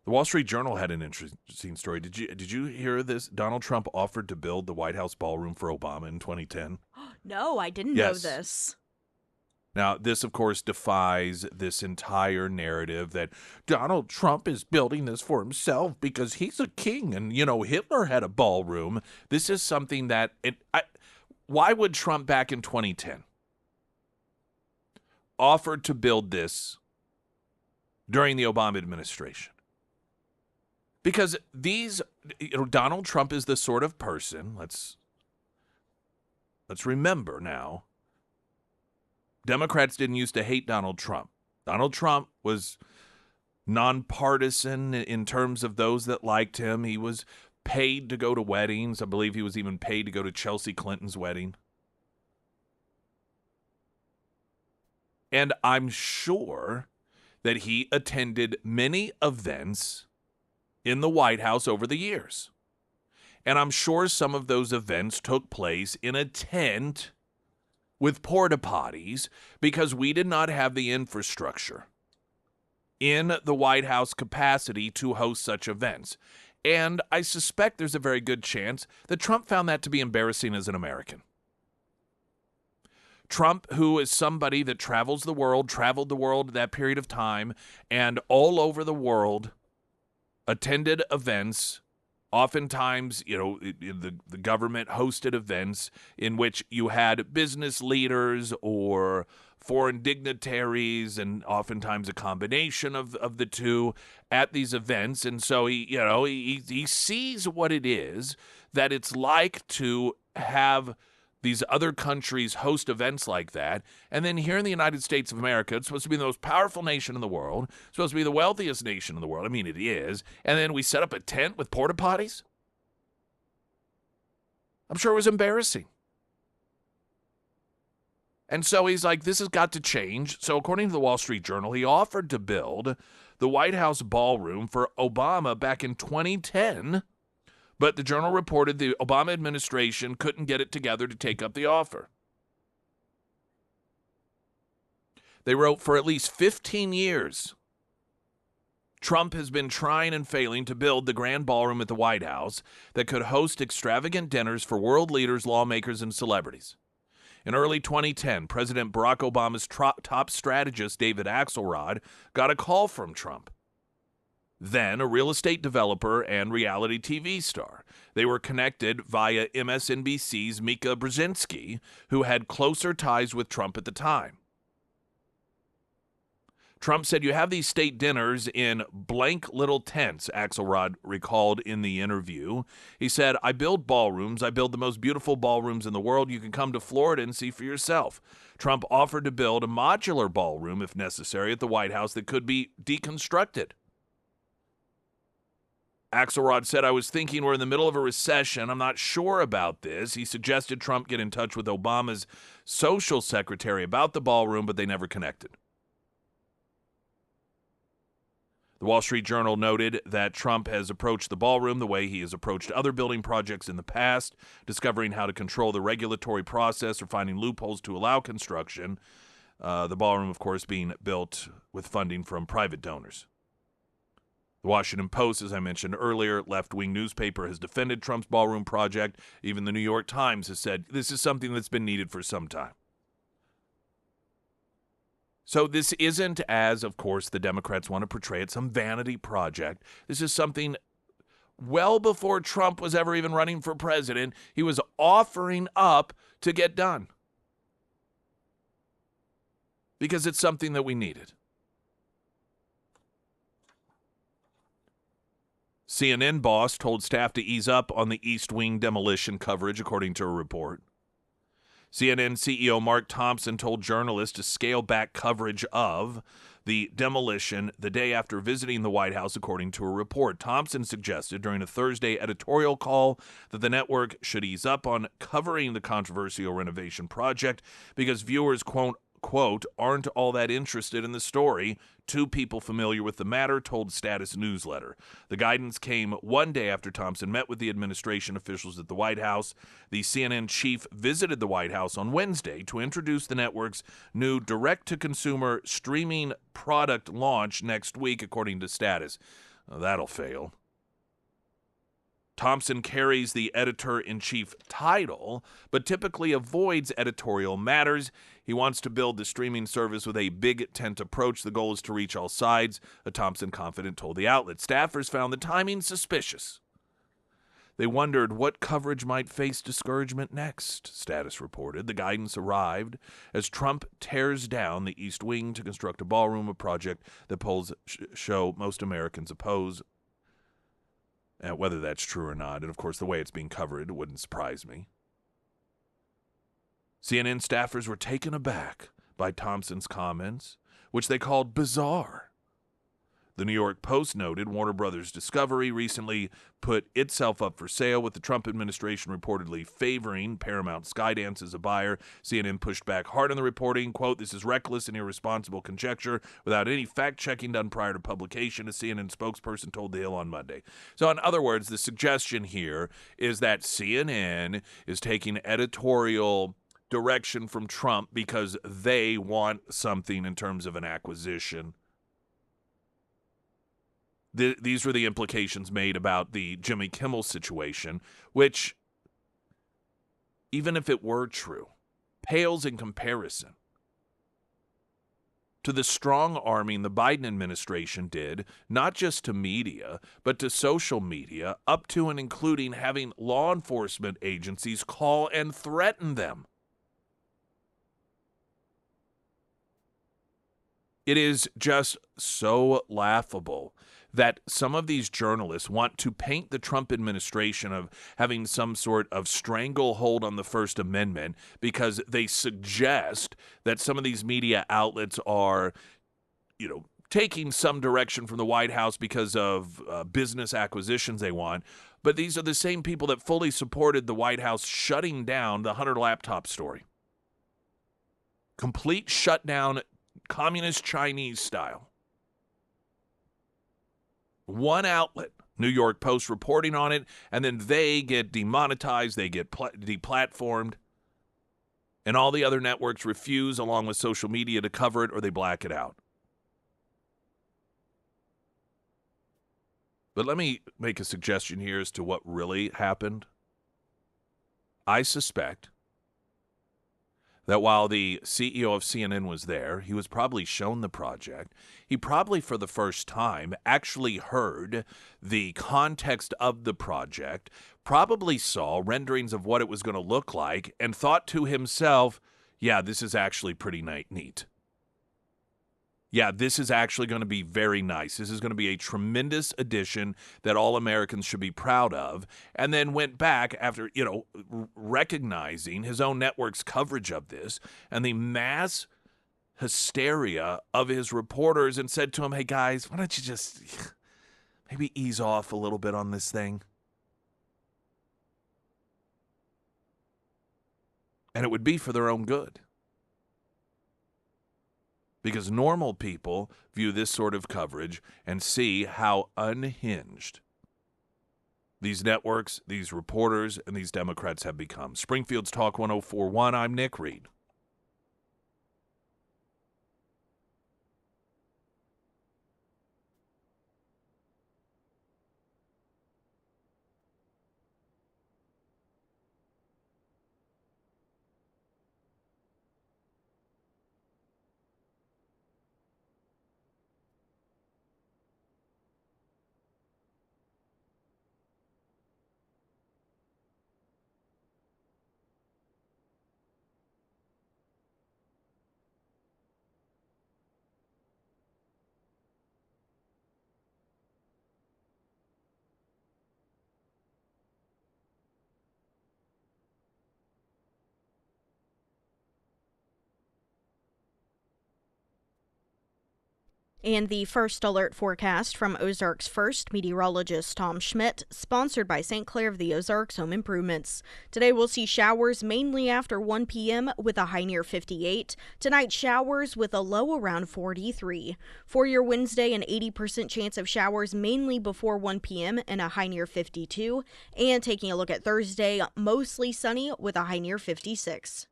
The Wall Street Journal had an interesting story. Did you hear this? Donald Trump offered to build the White House ballroom for Obama in 2010. No, I didn't know this. Now, this, of course, defies this entire narrative that Donald Trump is building this for himself because he's a king and, Hitler had a ballroom. This is something that why would Trump back in 2010 offer to build this during the Obama administration? Because Donald Trump is the sort of person, let's remember now, Democrats didn't used to hate Donald Trump. Donald Trump was nonpartisan in terms of those that liked him. He was paid to go to weddings. I believe he was even paid to go to Chelsea Clinton's wedding. And I'm sure that he attended many events in the White House over the years. And I'm sure some of those events took place in a tent with porta potties because we did not have the infrastructure in the White House capacity to host such events. And I suspect there's a very good chance that Trump found that to be embarrassing as an American. Trump, who is somebody that traveled the world at that period of time, and all over the world attended events. Oftentimes, the government hosted events in which you had business leaders or foreign dignitaries, and oftentimes a combination of the two at these events. And so he sees what it is that it's like to have these other countries host events like that. And then here in the United States of America, it's supposed to be the most powerful nation in the world, it's supposed to be the wealthiest nation in the world. I mean, it is. And then we set up a tent with porta potties. I'm sure it was embarrassing. And so he's like, this has got to change. So according to the Wall Street Journal, he offered to build the White House ballroom for Obama back in 2010. But the Journal reported the Obama administration couldn't get it together to take up the offer. They wrote, for at least 15 years, Trump has been trying and failing to build the grand ballroom at the White House that could host extravagant dinners for world leaders, lawmakers, and celebrities. In early 2010, President Barack Obama's top strategist, David Axelrod, got a call from Trump, then a real estate developer and reality TV star. They were connected via MSNBC's Mika Brzezinski, who had closer ties with Trump at the time. Trump said, you have these state dinners in blank little tents, Axelrod recalled in the interview. He said, I build ballrooms. I build the most beautiful ballrooms in the world. You can come to Florida and see for yourself. Trump offered to build a modular ballroom, if necessary, at the White House that could be deconstructed. Axelrod said, I was thinking we're in the middle of a recession. I'm not sure about this. He suggested Trump get in touch with Obama's social secretary about the ballroom, but they never connected. The Wall Street Journal noted that Trump has approached the ballroom the way he has approached other building projects in the past, discovering how to control the regulatory process or finding loopholes to allow construction. The ballroom, of course, being built with funding from private donors. The Washington Post, as I mentioned earlier, left-wing newspaper, has defended Trump's ballroom project. Even the New York Times has said this is something that's been needed for some time. So this isn't, as, of course, the Democrats want to portray it, some vanity project. This is something well before Trump was ever even running for president, he was offering up to get done. Because it's something that we needed. CNN boss told staff to ease up on the East Wing demolition coverage, according to a report. CNN CEO Mark Thompson told journalists to scale back coverage of the demolition the day after visiting the White House, according to a report. Thompson suggested during a Thursday editorial call that the network should ease up on covering the controversial renovation project because viewers, quote, aren't all that interested in the story, two people familiar with the matter told Status Newsletter. The guidance came one day after Thompson met with the administration officials at the White House. The CNN chief visited the White House on Wednesday to introduce the network's new direct-to-consumer streaming product launch next week, according to Status. That'll fail. Thompson carries the editor-in-chief title, but typically avoids editorial matters. He wants to build the streaming service with a big tent approach. The goal is to reach all sides, a Thompson confidant told the outlet. Staffers found the timing suspicious. They wondered what coverage might face discouragement next, Status reported. The guidance arrived as Trump tears down the East Wing to construct a ballroom, a project that polls show most Americans oppose. Whether that's true or not, and of course the way it's being covered wouldn't surprise me. CNN staffers were taken aback by Thompson's comments, which they called bizarre. The New York Post noted Warner Brothers Discovery recently put itself up for sale, with the Trump administration reportedly favoring Paramount Skydance as a buyer. CNN pushed back hard on the reporting. Quote, this is reckless and irresponsible conjecture without any fact-checking done prior to publication, a CNN spokesperson told The Hill on Monday. So in other words, the suggestion here is that CNN is taking editorial direction from Trump because they want something in terms of an acquisition. These were the implications made about the Jimmy Kimmel situation, which, even if it were true, pales in comparison to the strong arming the Biden administration did, not just to media, but to social media, up to and including having law enforcement agencies call and threaten them. It is just so laughable that some of these journalists want to paint the Trump administration of having some sort of stranglehold on the First Amendment because they suggest that some of these media outlets are, taking some direction from the White House because of business acquisitions they want. But these are the same people that fully supported the White House shutting down the Hunter laptop story. Complete shutdown, communist Chinese style. One outlet, New York Post, reporting on it, and then they get demonetized, they get deplatformed, and all the other networks refuse, along with social media, to cover it or they black it out. But let me make a suggestion here as to what really happened. I suspect that while the CEO of CNN was there, he was probably shown the project. He probably, for the first time, actually heard the context of the project, probably saw renderings of what it was going to look like, and thought to himself, yeah, this is actually pretty neat. Yeah, this is actually going to be very nice. This is going to be a tremendous addition that all Americans should be proud of. And then went back after, recognizing his own network's coverage of this and the mass hysteria of his reporters and said to him, hey, guys, why don't you just maybe ease off a little bit on this thing. And it would be for their own good. Because normal people view this sort of coverage and see how unhinged these networks, these reporters, and these Democrats have become. Springfield's Talk 1041, I'm Nick Reed. And the first alert forecast from Ozarks First meteorologist Tom Schmidt, sponsored by St. Clair of the Ozarks Home Improvements. Today we'll see showers mainly after 1 p.m. with a high near 58. Tonight, showers with a low around 43. For your Wednesday, an 80% chance of showers mainly before 1 p.m. and a high near 52. And taking a look at Thursday, mostly sunny with a high near 56.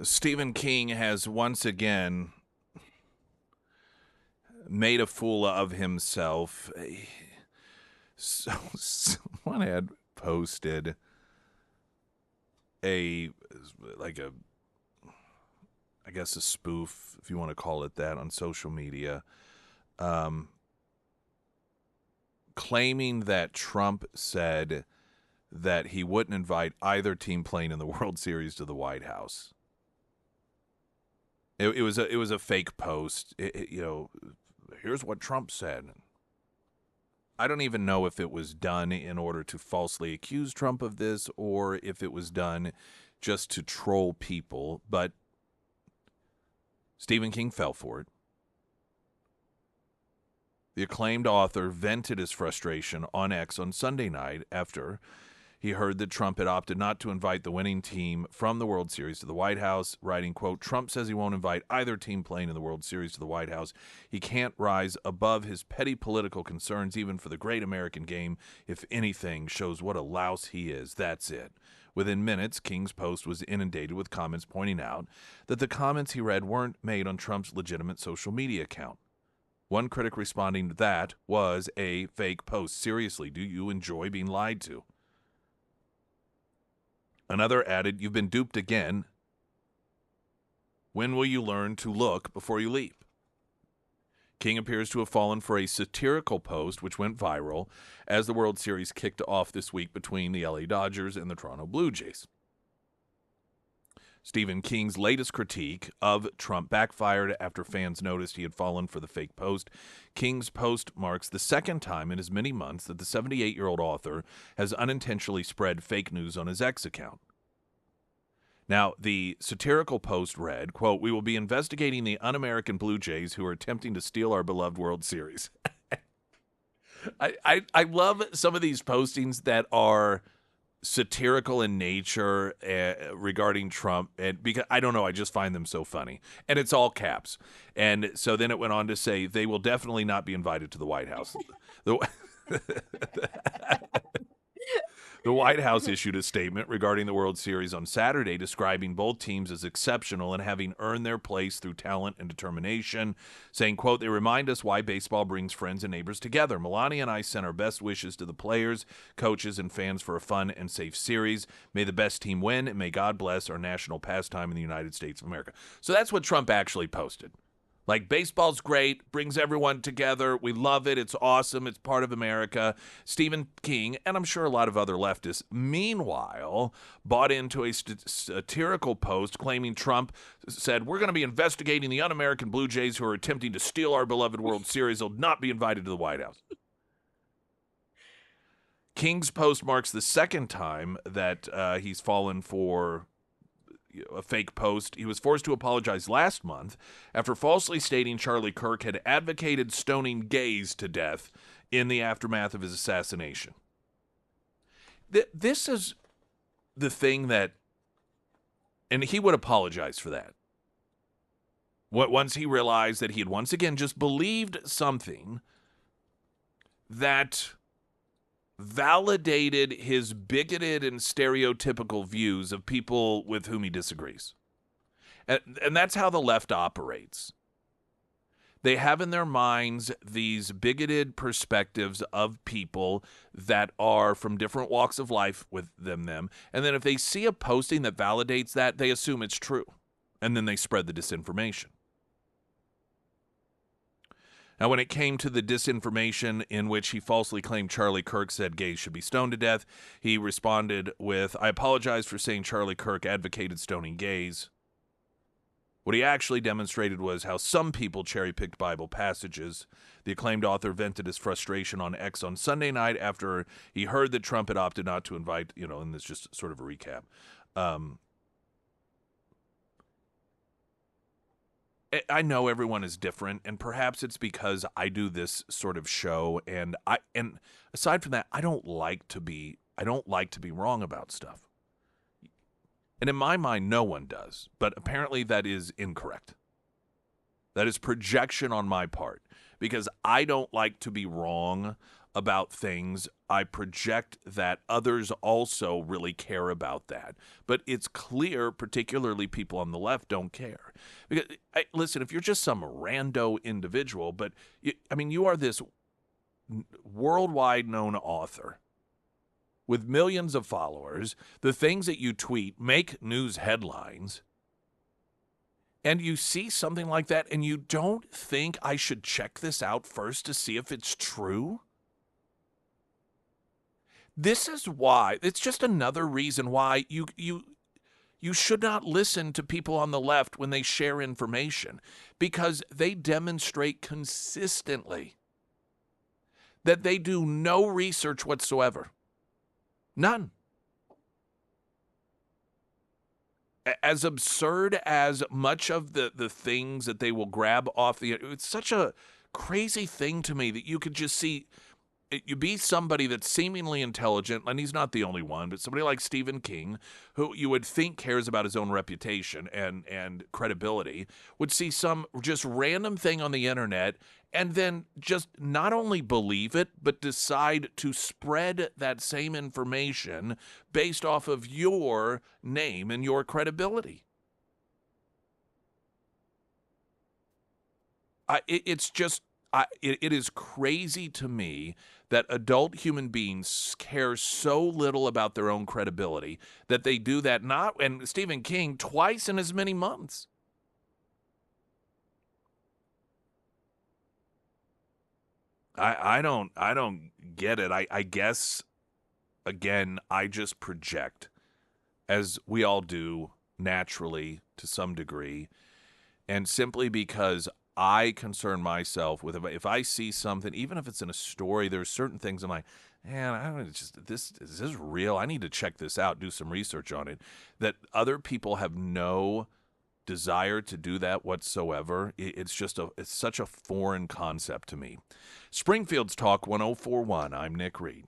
Stephen King has once again made a fool of himself. So someone had posted a I guess a spoof, if you want to call it that, on social media, claiming that Trump said that he wouldn't invite either team playing in the World Series to the White House. It was a fake post. Here's what Trump said. I don't even know if it was done in order to falsely accuse Trump of this or if it was done just to troll people, but Stephen King fell for it. The acclaimed author vented his frustration on X on Sunday night after he heard that Trump had opted not to invite the winning team from the World Series to the White House, writing, quote, "Trump says he won't invite either team playing in the World Series to the White House. He can't rise above his petty political concerns, even for the great American game. If anything, shows what a louse he is. That's it." Within minutes, King's post was inundated with comments pointing out that the comments he read weren't made on Trump's legitimate social media account. One critic responding to that was a fake post. Seriously, do you enjoy being lied to? Another added, "You've been duped again. When will you learn to look before you leap?" King appears to have fallen for a satirical post which went viral as the World Series kicked off this week between the LA Dodgers and the Toronto Blue Jays. Stephen King's latest critique of Trump backfired after fans noticed he had fallen for the fake post. King's post marks the second time in as many months that the 78-year-old author has unintentionally spread fake news on his X account. Now, the satirical post read, quote, "We will be investigating the un-American Blue Jays who are attempting to steal our beloved World Series." I love some of these postings that are satirical in nature regarding Trump, and because I don't know, I just find them so funny, and it's all caps. And so then it went on to say they will definitely not be invited to the White House. The White House issued a statement regarding the World Series on Saturday, describing both teams as exceptional and having earned their place through talent and determination, saying, quote, "They remind us why baseball brings friends and neighbors together. Melania and I send our best wishes to the players, coaches, and fans for a fun and safe series. May the best team win, and may God bless our national pastime in the United States of America." So that's what Trump actually posted. Like, baseball's great, brings everyone together. We love it. It's awesome. It's part of America. Stephen King, and I'm sure a lot of other leftists, meanwhile, bought into a satirical post claiming Trump said, "We're going to be investigating the un-American Blue Jays who are attempting to steal our beloved World Series. They'll not be invited to the White House." King's post marks the second time that he's fallen for a fake post. He was forced to apologize last month after falsely stating Charlie Kirk had advocated stoning gays to death in the aftermath of his assassination. This is the thing that, and he would apologize for that. Once he realized that he had once again just believed something that validated his bigoted and stereotypical views of people with whom he disagrees. And that's how the left operates. They have in their minds these bigoted perspectives of people that are from different walks of life with them. And then if they see a posting that validates that, they assume it's true. And then they spread the disinformation. Now, when it came to the disinformation in which he falsely claimed Charlie Kirk said gays should be stoned to death, he responded with, "I apologize for saying Charlie Kirk advocated stoning gays." What he actually demonstrated was how some people cherry-picked Bible passages. The acclaimed author vented his frustration on X on Sunday night after he heard that Trump had opted not to invite, and this is just sort of a recap. I know everyone is different, and perhaps it's because I do this sort of show, and aside from that, I don't like to be wrong about stuff. And in my mind, no one does, but apparently that is incorrect. That is projection on my part, because I don't like to be wrong about things. I project that others also really care about that. But it's clear, particularly people on the left, don't care. Because, listen, if you're just some rando individual, but, you are this worldwide known author with millions of followers. The things that you tweet make news headlines. And you see something like that, and you don't think I should check this out first to see if it's true? This is why, it's just another reason why you should not listen to people on the left when they share information, because they demonstrate consistently that they do no research whatsoever. None. as absurd as much of the things that they will grab off it's such a crazy thing to me that you could just see you be somebody that's seemingly intelligent, and he's not the only one, but somebody like Stephen King, who you would think cares about his own reputation and credibility, would see some just random thing on the internet and then just not only believe it, but decide to spread that same information based off of your name and your credibility. It's just, it is crazy to me that adult human beings care so little about their own credibility that they do that. And Stephen King twice in as many months. I don't get it. I guess again, I just project, as we all do naturally to some degree, and simply because I concern myself with if I see something, even if it's in a story, there's certain things I'm like, man, I don't just this is this real? I need to check this out, do some research on it. That other people have no desire to do that whatsoever. It's such a foreign concept to me. Springfield's Talk 1041. I'm Nick Reed.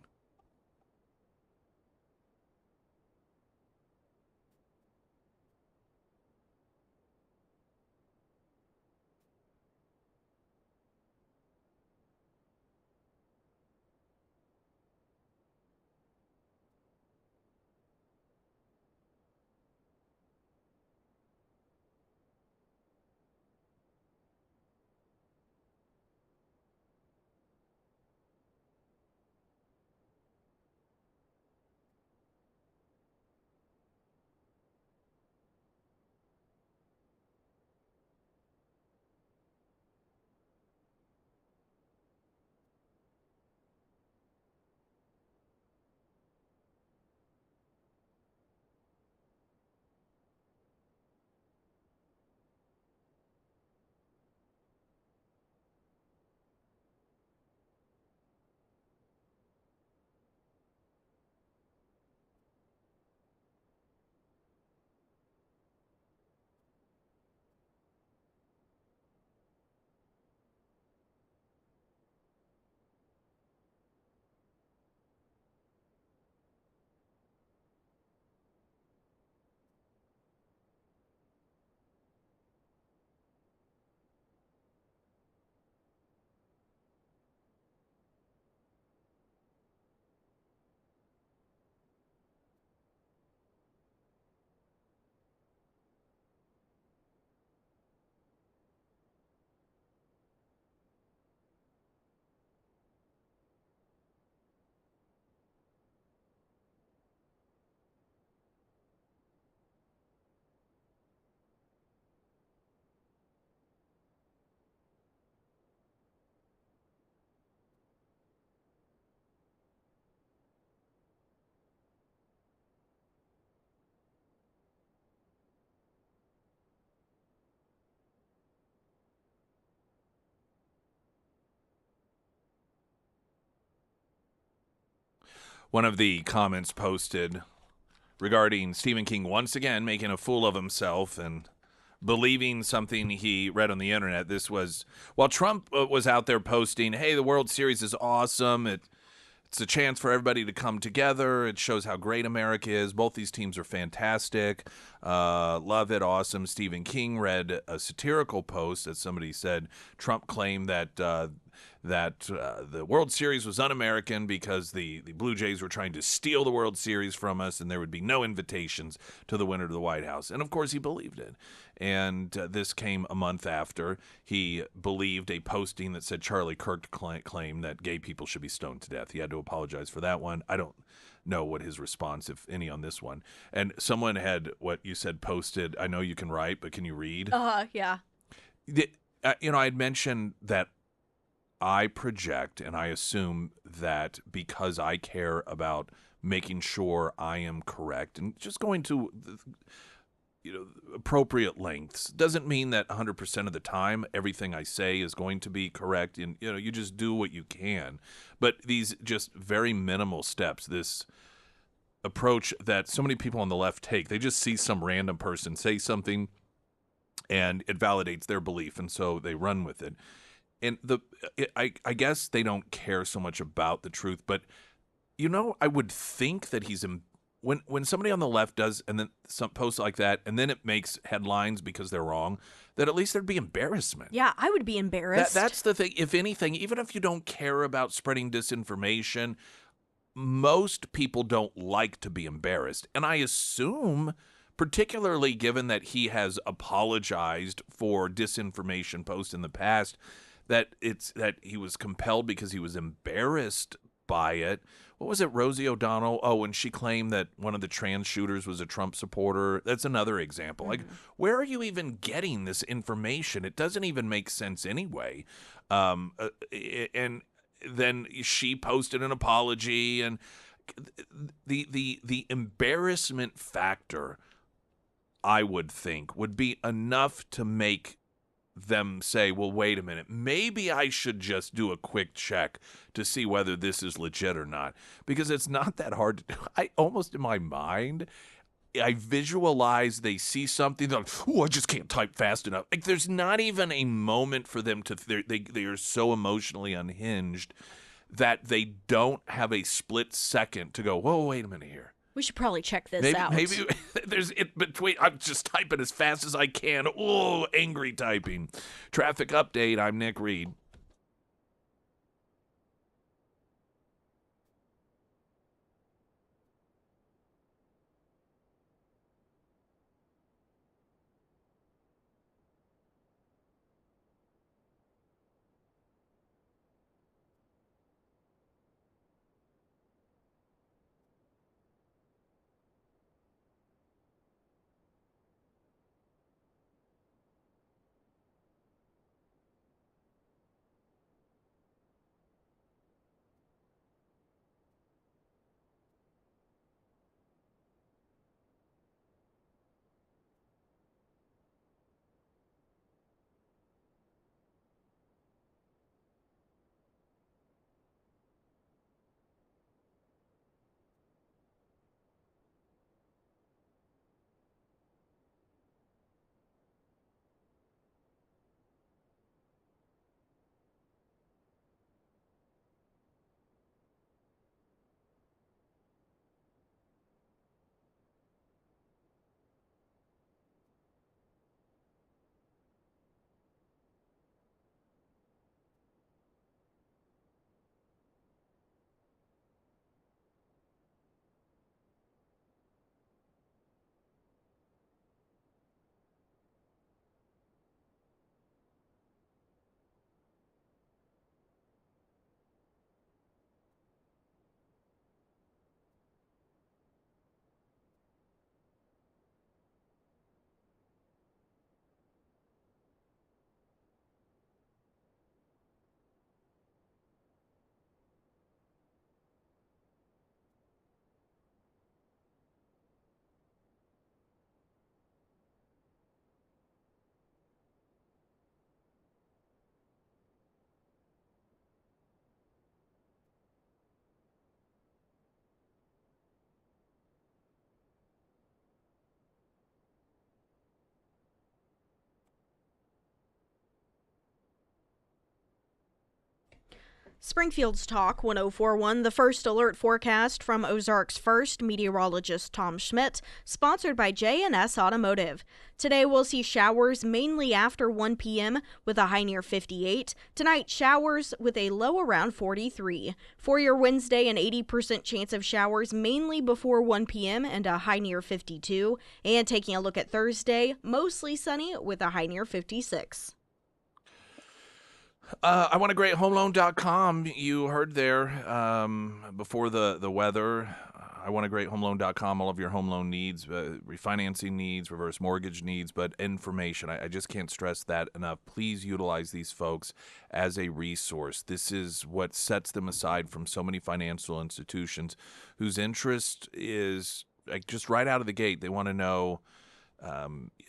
One of the comments posted regarding Stephen King once again making a fool of himself and believing something he read on the internet. This was while Trump was out there posting, hey, the World Series is awesome. It's a chance for everybody to come together. It shows how great America is. Both these teams are fantastic. Love it. Awesome. Stephen King read a satirical post that somebody said Trump claimed that the World Series was un-American because the Blue Jays were trying to steal the World Series from us and there would be no invitations to the winner to the White House. And, of course, he believed it. And this came a month after he believed a posting that said Charlie Kirk claimed that gay people should be stoned to death. He had to apologize for that one. I don't know what his response, if any, on this one. And someone had what you said posted. I know you can write, but can you read? Yeah. I had mentioned that I project and I assume that because I care about making sure I am correct and just going to appropriate lengths doesn't mean that 100% of the time everything I say is going to be correct, and you just do what you can. But these just very minimal steps, this approach that so many people on the left take. They just see some random person say something and it validates their belief, and so they run with it. And I guess they don't care so much about the truth, but I would think that when somebody on the left does and then some posts like that, and then it makes headlines because they're wrong, that at least there'd be embarrassment. Yeah, I would be embarrassed. That's the thing. If anything, even if you don't care about spreading disinformation, most people don't like to be embarrassed. And I assume, particularly given that he has apologized for disinformation posts in the past, that he was compelled because he was embarrassed by it. What was it, Rosie O'Donnell? Oh, when she claimed that one of the trans shooters was a Trump supporter. That's another example. Like, where are you even getting this information? It doesn't even make sense anyway. And then she posted an apology, and the embarrassment factor, I would think, would be enough to make them say, well, wait a minute, maybe I should just do a quick check to see whether this is legit or not, because it's not that hard to do. I almost, in my mind, I visualize they see something, they're like, oh, I just can't type fast enough. Like, there's not even a moment for them to, they are so emotionally unhinged that they don't have a split second to go, whoa, wait a minute here. We should probably check this out. Maybe there's it between. I'm just typing as fast as I can. Oh, angry typing. Traffic update. I'm Nick Reed. Springfield's Talk 1041, the first alert forecast from Ozarks First meteorologist Tom Schmidt, sponsored by J&S Automotive. Today we'll see showers mainly after 1 p.m. with a high near 58. Tonight, showers with a low around 43. For your Wednesday, an 80% chance of showers mainly before 1 p.m. and a high near 52. And taking a look at Thursday, mostly sunny with a high near 56. I want a great homeloan.com. You heard there before the weather. I want a great homeloan.com. All of your home loan needs, refinancing needs, reverse mortgage needs, but information. I just can't stress that enough. Please utilize these folks as a resource. This is what sets them aside from so many financial institutions whose interest is like just right out of the gate. They want to know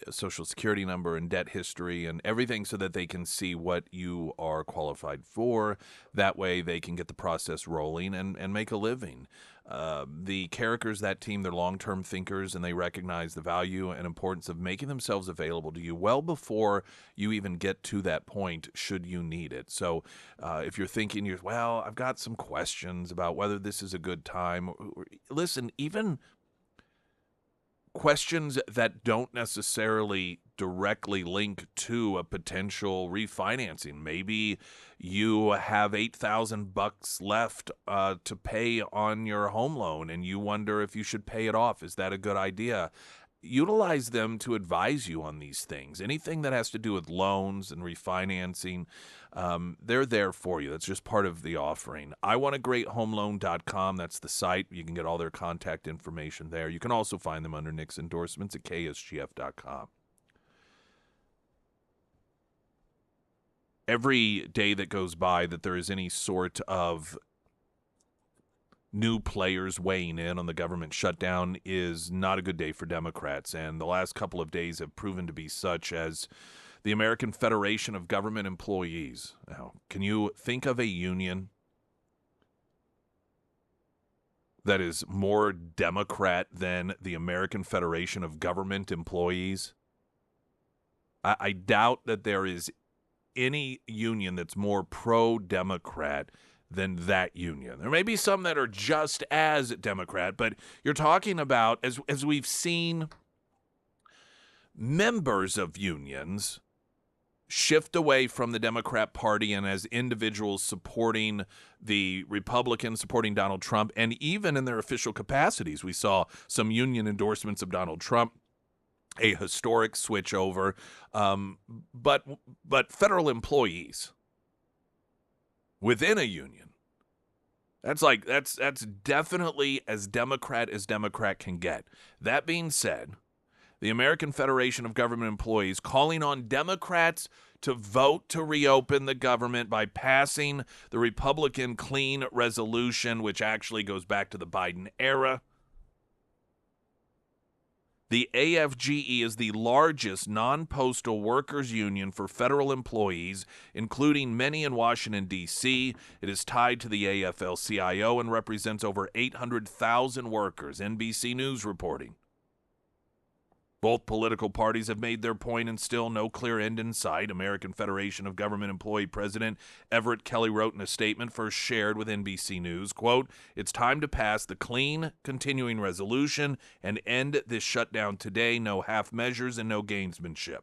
social security number and debt history and everything so that they can see what you are qualified for. That way they can get the process rolling and make a living. The Carrickers, that team, they're long-term thinkers, and they recognize the value and importance of making themselves available to you well before you even get to that point should you need it. So if you're thinking, well, I've got some questions about whether this is a good time. Listen, even questions that don't necessarily directly link to a potential refinancing. Maybe you have $8,000 left to pay on your home loan, and you wonder if you should pay it off. Is that a good idea? Utilize them to advise you on these things. Anything that has to do with loans and refinancing, they're there for you. That's just part of the offering. iwantagreathomeloan.com. That's the site. You can get all their contact information there. You can also find them under Nick's endorsements at KSGF.com. Every day that goes by that there is any sort of new players weighing in on the government shutdown is not a good day for Democrats, and the last couple of days have proven to be such as the American Federation of Government Employees. Now, can you think of a union that is more Democrat than the American Federation of Government Employees? I doubt that there is any union that's more pro-Democrat than that union. There may be some that are just as Democrat, but you're talking about, as we've seen members of unions shift away from the Democrat Party and as individuals supporting the Republicans, supporting Donald Trump, and even in their official capacities. We saw some union endorsements of Donald Trump, a historic switch over, but federal employees within a union, that's definitely as Democrat can get. That being said, the American Federation of Government Employees calling on Democrats to vote to reopen the government by passing the Republican clean resolution, which actually goes back to the Biden era. The AFGE is the largest non-postal workers union for federal employees, including many in Washington, D.C. It is tied to the AFL-CIO and represents over 800,000 workers, NBC News reporting. Both political parties have made their point and still no clear end in sight. American Federation of Government Employee President Everett Kelly wrote in a statement first shared with NBC News, quote, "It's time to pass the clean continuing resolution and end this shutdown today. No half measures and no gamesmanship."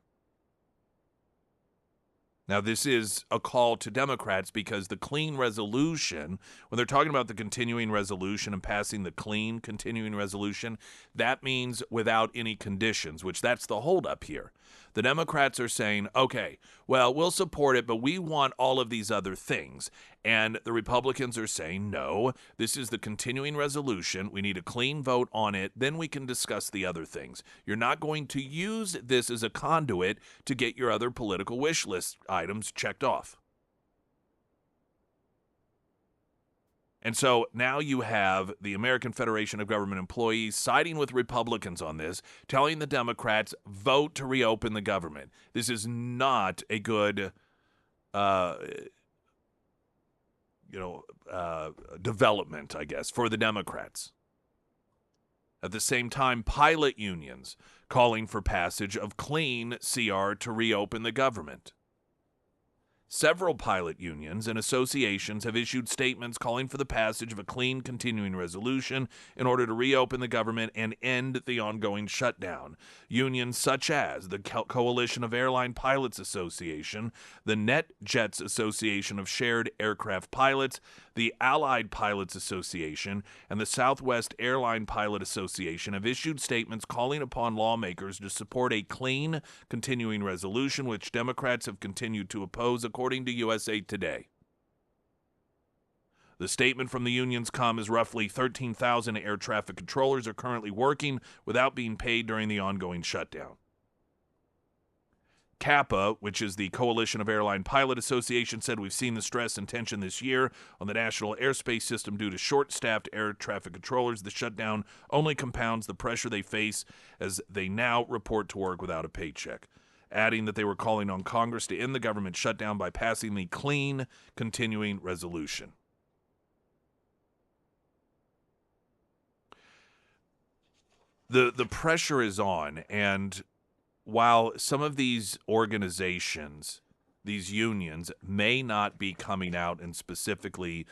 Now, this is a call to Democrats because the clean resolution, when they're talking about the continuing resolution and passing the clean continuing resolution, that means without any conditions, which that's the holdup here. The Democrats are saying, okay, well, we'll support it, but we want all of these other things. And the Republicans are saying, no, this is the continuing resolution. We need a clean vote on it. Then we can discuss the other things. You're not going to use this as a conduit to get your other political wish list items checked off. And so now you have the American Federation of Government Employees siding with Republicans on this, telling the Democrats, vote to reopen the government. This is not a good development, I guess, for the Democrats. At the same time, pilot unions calling for passage of clean CR to reopen the government. Several pilot unions and associations have issued statements calling for the passage of a clean continuing resolution in order to reopen the government and end the ongoing shutdown. Unions such as the Coalition of Airline Pilots Association, the NetJets Association of Shared Aircraft Pilots, the Allied Pilots Association, and the Southwest Airline Pilot Association have issued statements calling upon lawmakers to support a clean continuing resolution, which Democrats have continued to oppose, according to USA Today. The statement from the unions come as roughly 13,000 air traffic controllers are currently working without being paid during the ongoing shutdown. CAPA, which is the Coalition of Airline Pilot Association, said we've seen the stress and tension this year on the national airspace system due to short-staffed air traffic controllers. The shutdown only compounds the pressure they face as they now report to work without a paycheck, adding that they were calling on Congress to end the government shutdown by passing the clean continuing resolution. The pressure is on, and while some of these organizations, these unions, may not be coming out and specifically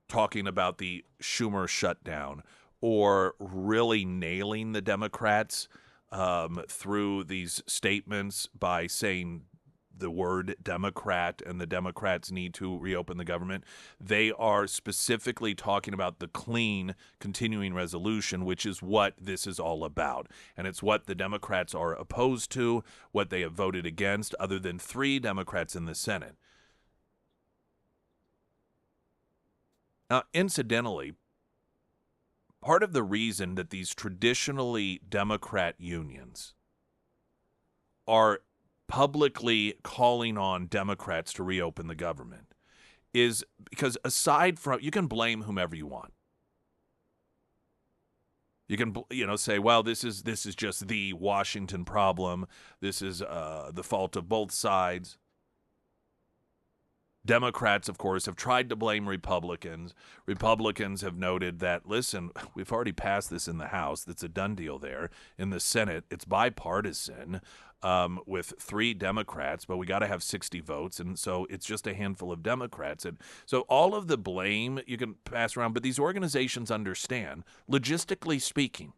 talking about the Schumer shutdown or really nailing the Democrats through these statements by saying the word Democrat and the Democrats need to reopen the government, they are specifically talking about the clean continuing resolution, which is what this is all about. And it's what the Democrats are opposed to, what they have voted against, other than 3 Democrats in the Senate. Now, incidentally, part of the reason that these traditionally Democrat unions are publicly calling on Democrats to reopen the government is because, aside from, you can blame whomever you want. You can, say, well, this is just the Washington problem. This is the fault of both sides. Democrats, of course, have tried to blame Republicans. Republicans have noted that, listen, we've already passed this in the House. That's a done deal there. In the Senate, it's bipartisan with 3 Democrats, but we got to have 60 votes, and so it's just a handful of Democrats. And so all of the blame you can pass around, but these organizations understand, logistically speaking,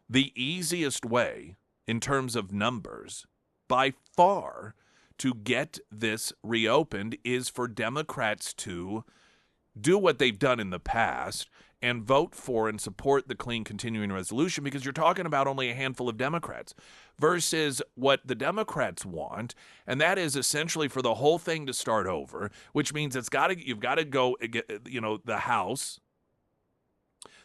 the easiest way in terms of numbers, by far, to get this reopened is for Democrats to do what they've done in the past and vote for and support the clean continuing resolution, because you're talking about only a handful of Democrats versus what the Democrats want, and that is essentially for the whole thing to start over, which means you've got to go, the House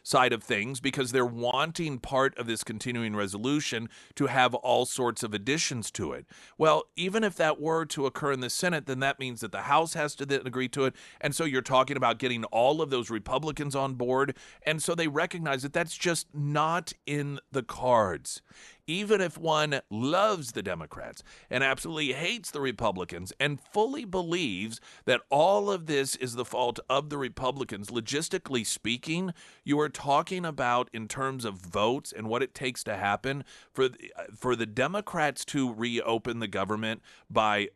side of things, because they're wanting part of this continuing resolution to have all sorts of additions to it. Well, even if that were to occur in the Senate, then that means that the House has to then agree to it. And so you're talking about getting all of those Republicans on board. And so they recognize that that's just not in the cards. Even if one loves the Democrats and absolutely hates the Republicans and fully believes that all of this is the fault of the Republicans, logistically speaking, you are talking about, in terms of votes and what it takes to happen, for the Democrats to reopen the government by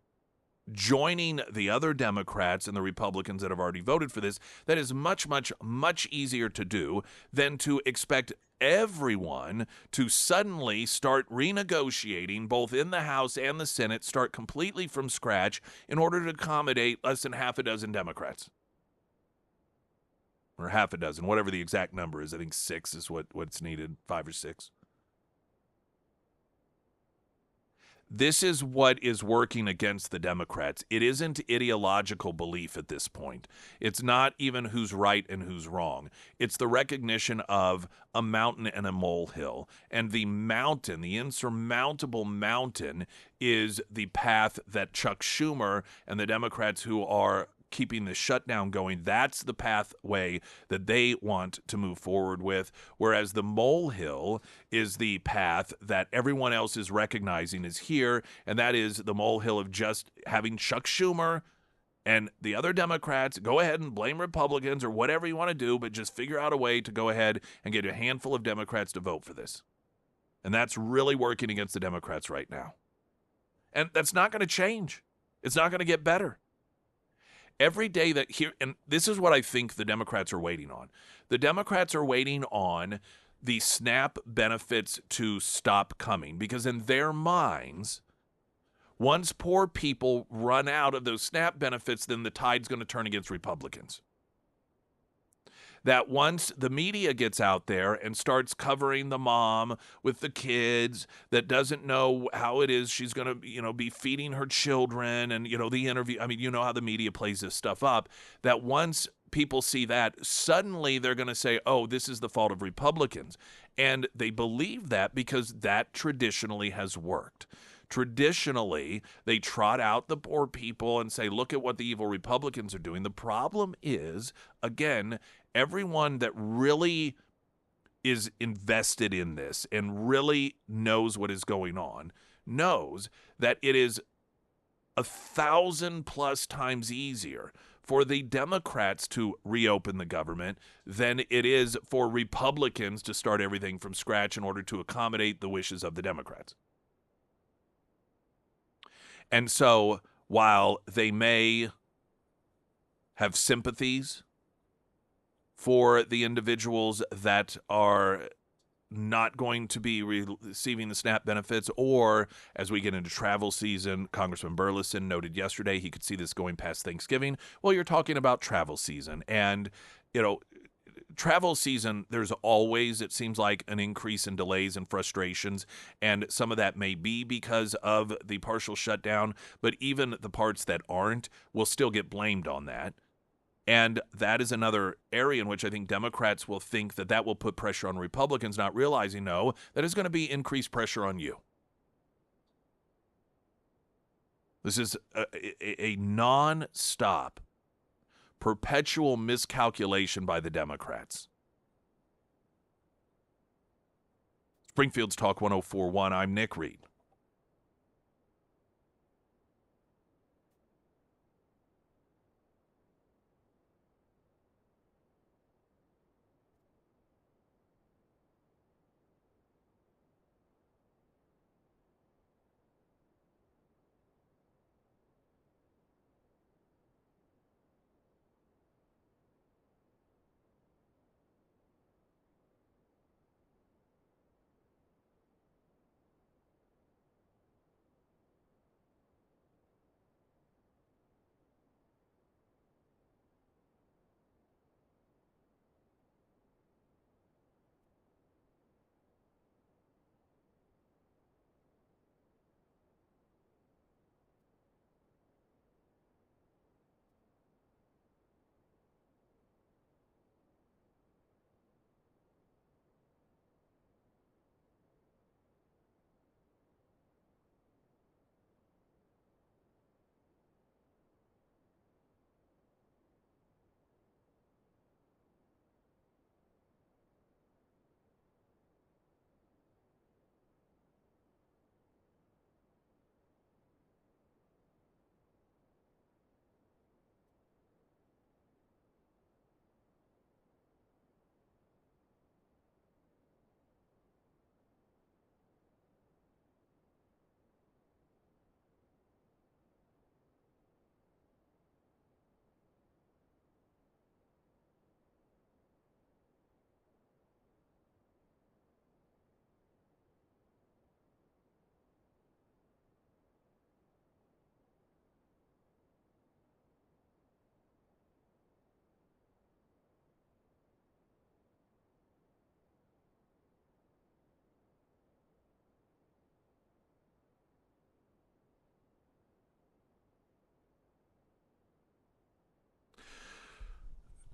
joining the other Democrats and the Republicans that have already voted for this, that is much, much, much easier to do than to expect everyone to suddenly start renegotiating, both in the House and the Senate, start completely from scratch in order to accommodate less than half a dozen Democrats. Or half a dozen, whatever the exact number is. I think 6 is what's needed, 5 or 6. This is what is working against the Democrats. It isn't ideological belief at this point. It's not even who's right and who's wrong. It's the recognition of a mountain and a molehill. And the mountain, the insurmountable mountain, is the path that Chuck Schumer and the Democrats who are keeping the shutdown going, that's the pathway that they want to move forward with, whereas the molehill is the path that everyone else is recognizing is here, and that is the molehill of just having Chuck Schumer and the other Democrats go ahead and blame Republicans or whatever you want to do, but just figure out a way to go ahead and get a handful of Democrats to vote for this. And that's really working against the Democrats right now. And that's not going to change. It's not going to get better. Every day that here, and this is what I think the Democrats are waiting on. The Democrats are waiting on the SNAP benefits to stop coming, because in their minds, once poor people run out of those SNAP benefits, then the tide's going to turn against Republicans. That once the media gets out there and starts covering the mom with the kids that doesn't know how it is she's going to, be feeding her children and, the interview, how the media plays this stuff up, that once people see that, suddenly they're going to say, oh, this is the fault of Republicans. And they believe that because that traditionally has worked. Traditionally, they trot out the poor people and say, look at what the evil Republicans are doing. The problem is, again, everyone that really is invested in this and really knows what is going on knows that it is 1,000+ times easier for the Democrats to reopen the government than it is for Republicans to start everything from scratch in order to accommodate the wishes of the Democrats. And so while they may have sympathies for the individuals that are not going to be receiving the SNAP benefits, or as we get into travel season, Congressman Burleson noted yesterday he could see this going past Thanksgiving. Well, you're talking about travel season. And, travel season, there's always, it seems like, an increase in delays and frustrations, and some of that may be because of the partial shutdown, but even the parts that aren't will still get blamed on that. And that is another area in which I think Democrats will think that that will put pressure on Republicans, not realizing, no, that is going to be increased pressure on you. This is a non-stop, perpetual miscalculation by the Democrats. Springfield's Talk 104.1, I'm Nick Reed.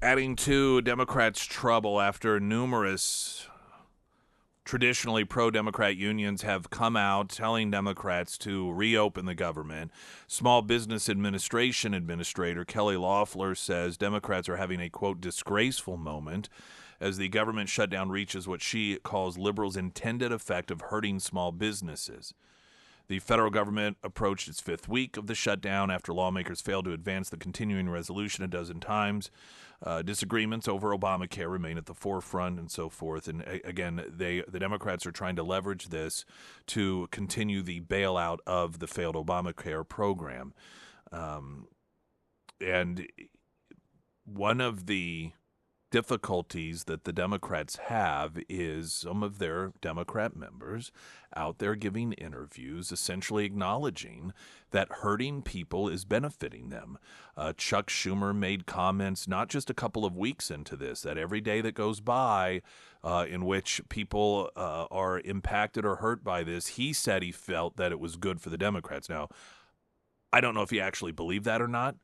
Adding to Democrats' trouble after numerous traditionally pro-Democrat unions have come out telling Democrats to reopen the government. Small Business Administration Administrator Kelly Loeffler says Democrats are having a, quote, disgraceful moment as the government shutdown reaches what she calls liberals' intended effect of hurting small businesses. The federal government approached its fifth week of the shutdown after lawmakers failed to advance the continuing resolution a dozen times. Disagreements over Obamacare remain at the forefront and so forth. And again, the Democrats are trying to leverage this to continue the bailout of the failed Obamacare program. And one of the difficulties that the Democrats have is some of their Democrat members out there giving interviews essentially acknowledging that hurting people is benefiting them. Chuck Schumer made comments not just a couple of weeks into this, that every day that goes by in which people are impacted or hurt by this, he said he felt that it was good for the Democrats. Now, I don't know if he actually believed that or not,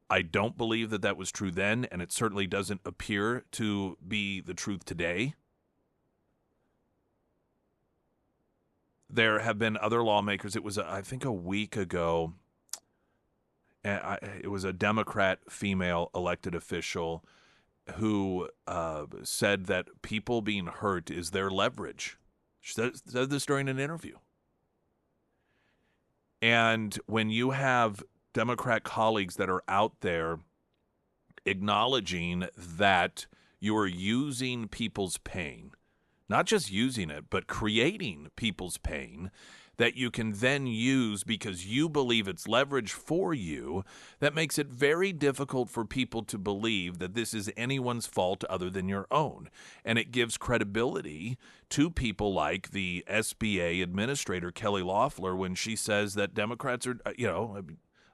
I don't believe that that was true then, and it certainly doesn't appear to be the truth today. There have been other lawmakers. It was, I think, a week ago. It was a Democrat female elected official who said that people being hurt is their leverage. She said this during an interview. And when you have Democrat colleagues that are out there acknowledging that you are using people's pain, not just using it, but creating people's pain that you can then use because you believe it's leverage for you, that makes it very difficult for people to believe that this is anyone's fault other than your own. And it gives credibility to people like the SBA administrator, Kelly Loeffler, when she says that Democrats are,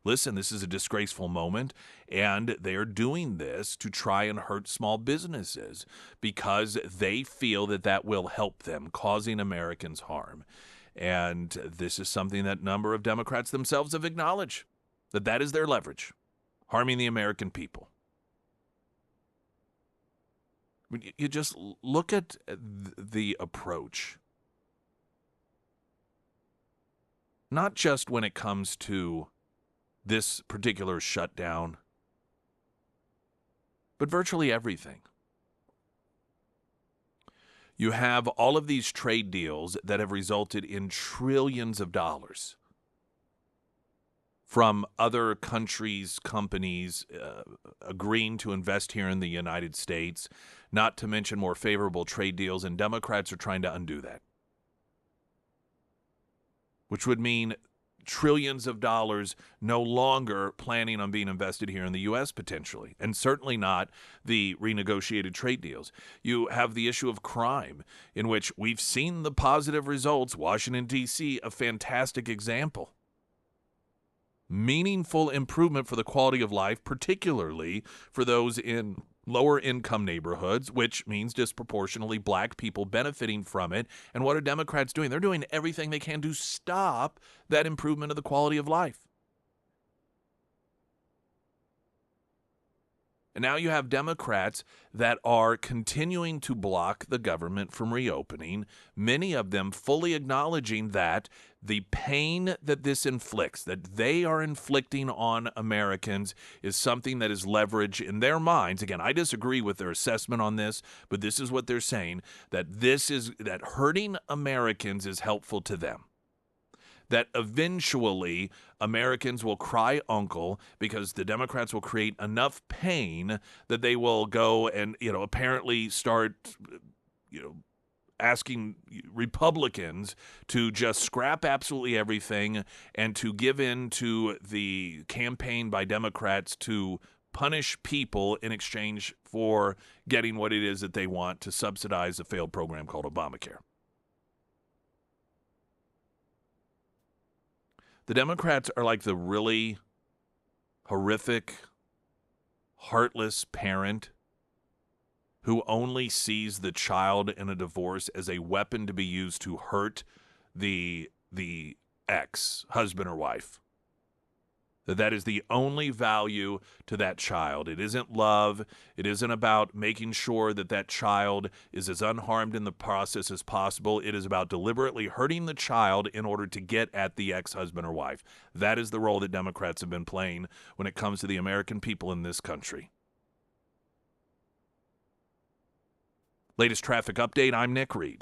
listen, this is a disgraceful moment, and they're doing this to try and hurt small businesses because they feel that that will help them, causing Americans harm. And this is something that a number of Democrats themselves have acknowledged, that that is their leverage, harming the American people. You just look at the approach, not just when it comes to this particular shutdown, but virtually everything. You have all of these trade deals that have resulted in trillions of dollars from other countries' companies agreeing to invest here in the United States, not to mention more favorable trade deals, and Democrats are trying to undo that, which would mean trillions of dollars no longer planning on being invested here in the U.S. potentially, and certainly not the renegotiated trade deals. You have the issue of crime, in which we've seen the positive results. Washington, D.C., a fantastic example. Meaningful improvement for the quality of life, particularly for those in lower income neighborhoods, which means disproportionately black people benefiting from it. And what are Democrats doing? They're doing everything they can to stop that improvement of the quality of life. And now you have Democrats that are continuing to block the government from reopening, many of them fully acknowledging that the pain that this inflicts, that they are inflicting on Americans, is something that is leverage in their minds. Again, I disagree with their assessment on this, but this is what they're saying, that hurting Americans is helpful to them. That eventually Americans will cry uncle because the Democrats will create enough pain that they will go and, apparently start, asking Republicans to just scrap absolutely everything and to give in to the campaign by Democrats to punish people in exchange for getting what it is that they want to subsidize a failed program called Obamacare. The Democrats are like the really horrific, heartless parent who only sees the child in a divorce as a weapon to be used to hurt the ex, husband or wife. That is the only value to that child. It isn't love. It isn't about making sure that that child is as unharmed in the process as possible. It is about deliberately hurting the child in order to get at the ex-husband or wife. That is the role that Democrats have been playing when it comes to the American people in this country. Latest traffic update, I'm Nick Reed.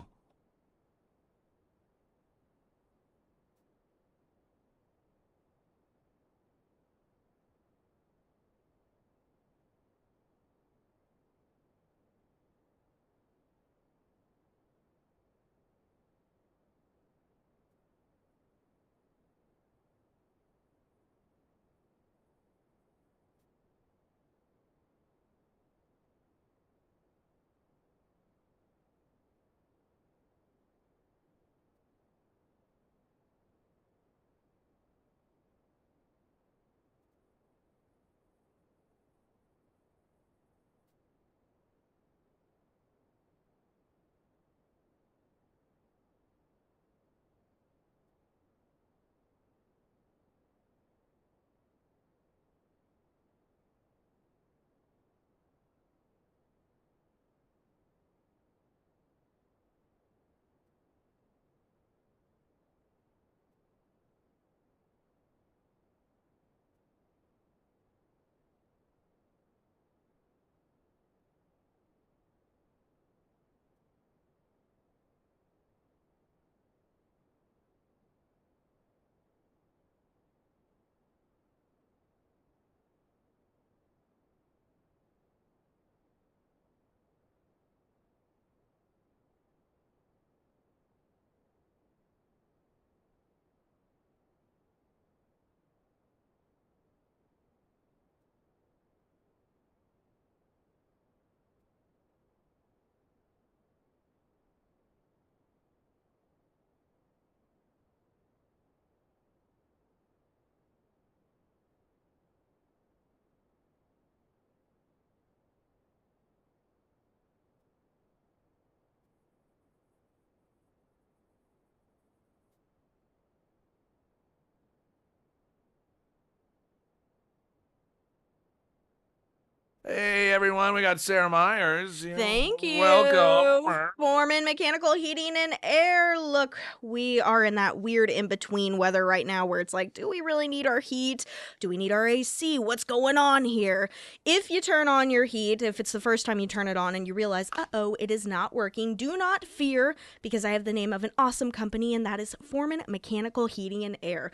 Hey everyone, we got Sarah Myers. Thank Welcome. you. Foreman Mechanical Heating and Air. Look, we are in that weird in between weather right now where it's like, do we really need our heat? Do we need our AC? What's going on here? If you turn on your heat, if it's the first time you turn it on and you realize, it is not working, do not fear because I have the name of an awesome company, and that is Foreman Mechanical Heating and Air.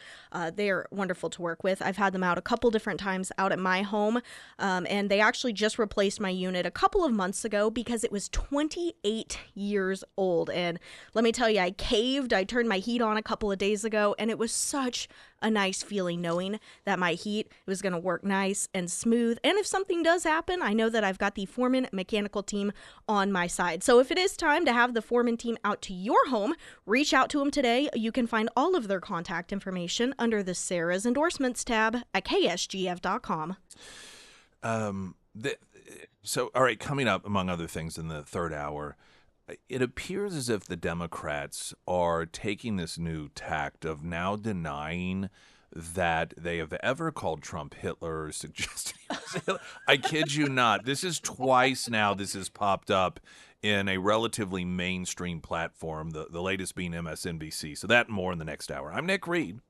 They're wonderful to work with. I've had them out a couple different times out at my home, and they actually just replaced my unit a couple of months ago because it was 28 years old. And let me tell you, I caved. I turned my heat on a couple of days ago, and it was such a nice feeling knowing that my heat was going to work nice and smooth. And if something does happen, I know that I've got the Foreman Mechanical team on my side. So if it is time to have the Foreman team out to your home, reach out to them today. You can find all of their contact information under the Sarah's Endorsements tab at ksgf.com. Um, the, all right, coming up, among other things, in the third hour, it appears as if the Democrats are taking this new tact of now denying that they have ever called Trump Hitler or suggested he was Hitler. I kid you not. This is twice now this has popped up in a relatively mainstream platform, the latest being MSNBC. So that and more in the next hour. I'm Nick Reed.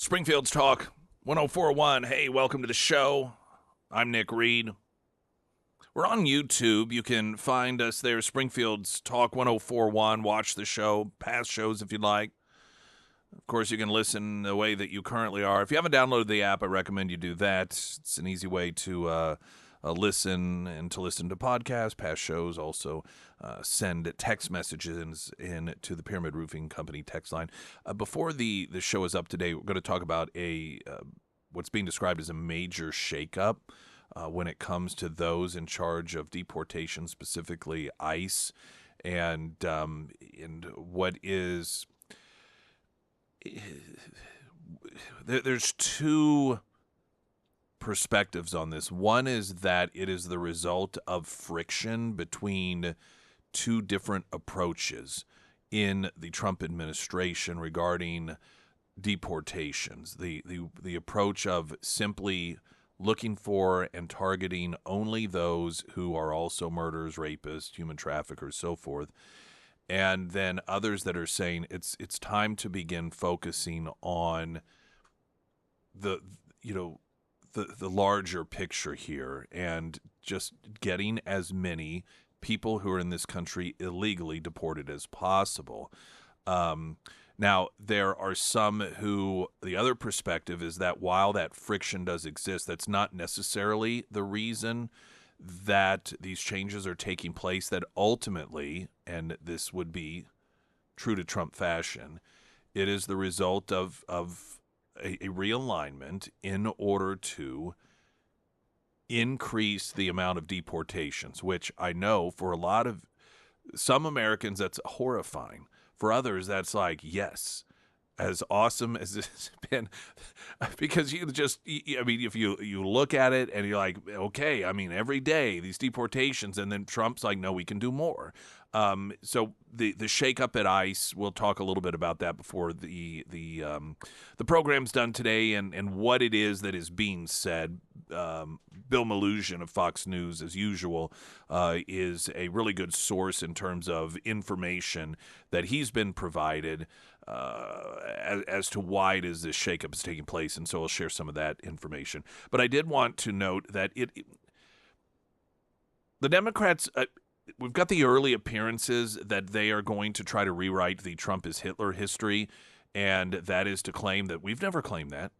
Springfield's Talk 1041. Hey, welcome to the show. I'm Nick Reed. We're on YouTube. You can find us there, Springfield's Talk 1041. Watch the show, past shows if you'd like. Of course, you can listen the way that you currently are. If you haven't downloaded the app, I recommend you do that. It's an easy way to listen and to listen to podcasts, past shows. Also, send text messages in to the Pyramid Roofing Company text line. Before the show is up today, we're going to talk about what's being described as a major shakeup when it comes to those in charge of deportation, specifically ICE, and what is. There's two perspectives on this. One is that it is the result of friction between two different approaches in the Trump administration regarding deportations. The approach of simply looking for and targeting only those who are also murderers, rapists, human traffickers, so forth. And then others that are saying it's time to begin focusing on the larger picture here and just getting as many people who are in this country illegally deported as possible. Now, there are some who, the other perspective is that while that friction does exist, that's not necessarily the reason that these changes are taking place, that ultimately, and this would be true to Trump fashion, it is the result of a realignment in order to increase the amount of deportations, which I know for a lot of some Americans, that's horrifying. For others, that's like, yes, as awesome as this has been, because if you look at it and you're like, okay, I mean, every day these deportations, and then Trump's like, no, we can do more. So the shakeup at ICE, we'll talk a little bit about that before the program's done today, and what it is that is being said. Bill Maloogian of Fox News, as usual, is a really good source in terms of information that he's been provided as to why it is this shakeup is taking place, and so I'll share some of that information. But I did want to note that the Democrats, we've got the early appearances that they are going to try to rewrite the Trump is Hitler history, and that is to claim that we've never claimed that.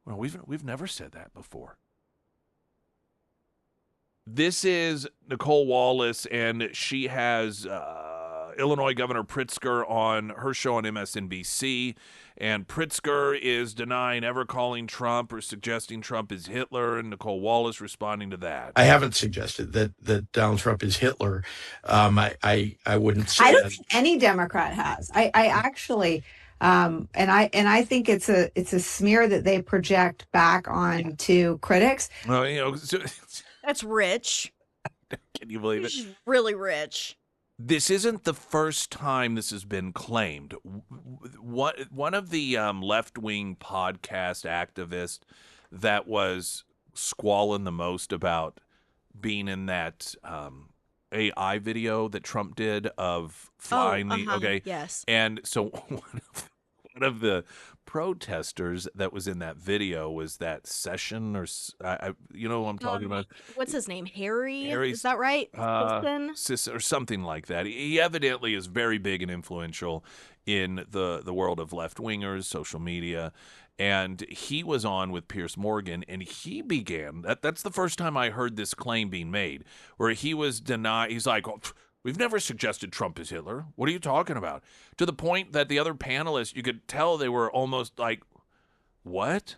Well, we've never said that before. This is Nicole Wallace, and she has Illinois Governor Pritzker on her show on MSNBC, and Pritzker is denying ever calling Trump or suggesting Trump is Hitler, and Nicole Wallace responding to that. I haven't suggested that Donald Trump is Hitler. I wouldn't say I don't that. think any Democrat has. I actually, and I think it's a smear that they project back on to critics. Well, That's rich. Can you believe it? She's really rich. This isn't the first time this has been claimed. One of the left-wing podcast activists that was squalling the most about being in that AI video that Trump did of flying Yes. And so one of the protesters that was in that video was that Session, or you know what I'm talking about? What's his name? Harry? Harry's- Is that right? Or something like that. He evidently is very big and influential in the world of left-wingers, social media, and he was on with Piers Morgan, and he began, that's the first time I heard this claim being made, where he was denied. He's like, oh, we've never suggested Trump is Hitler. What are you talking about? To the point that the other panelists, you could tell they were almost like, what?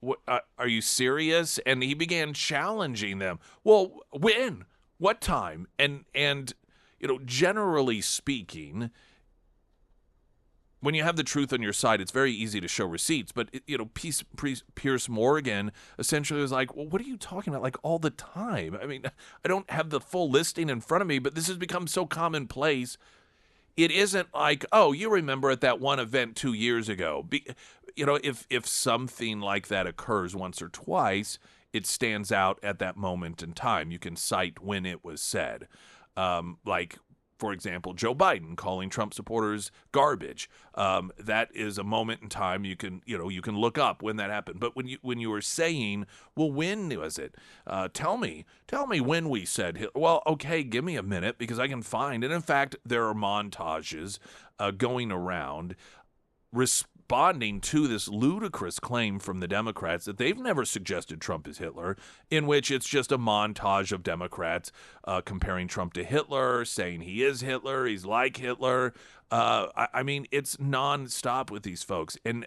What, are you serious? And he began challenging them. Well, when? What time? And generally speaking, when you have the truth on your side, it's very easy to show receipts. But, Piers Morgan essentially was like, well, what are you talking about? Like, all the time. I mean, I don't have the full listing in front of me, but this has become so commonplace. It isn't like, oh, you remember at that one event 2 years ago. If something like that occurs once or twice, it stands out at that moment in time. You can cite when it was said. Like for example, Joe Biden calling Trump supporters garbage. That is a moment in time you can look up when that happened. But when you were saying, well, when was it? Tell me when we said. Well, okay, give me a minute because I can find. And in fact, there are montages going around responding to this ludicrous claim from the Democrats that they've never suggested Trump is Hitler, in which it's just a montage of Democrats comparing Trump to Hitler, saying he is Hitler, he's like Hitler. I mean, it's nonstop with these folks. And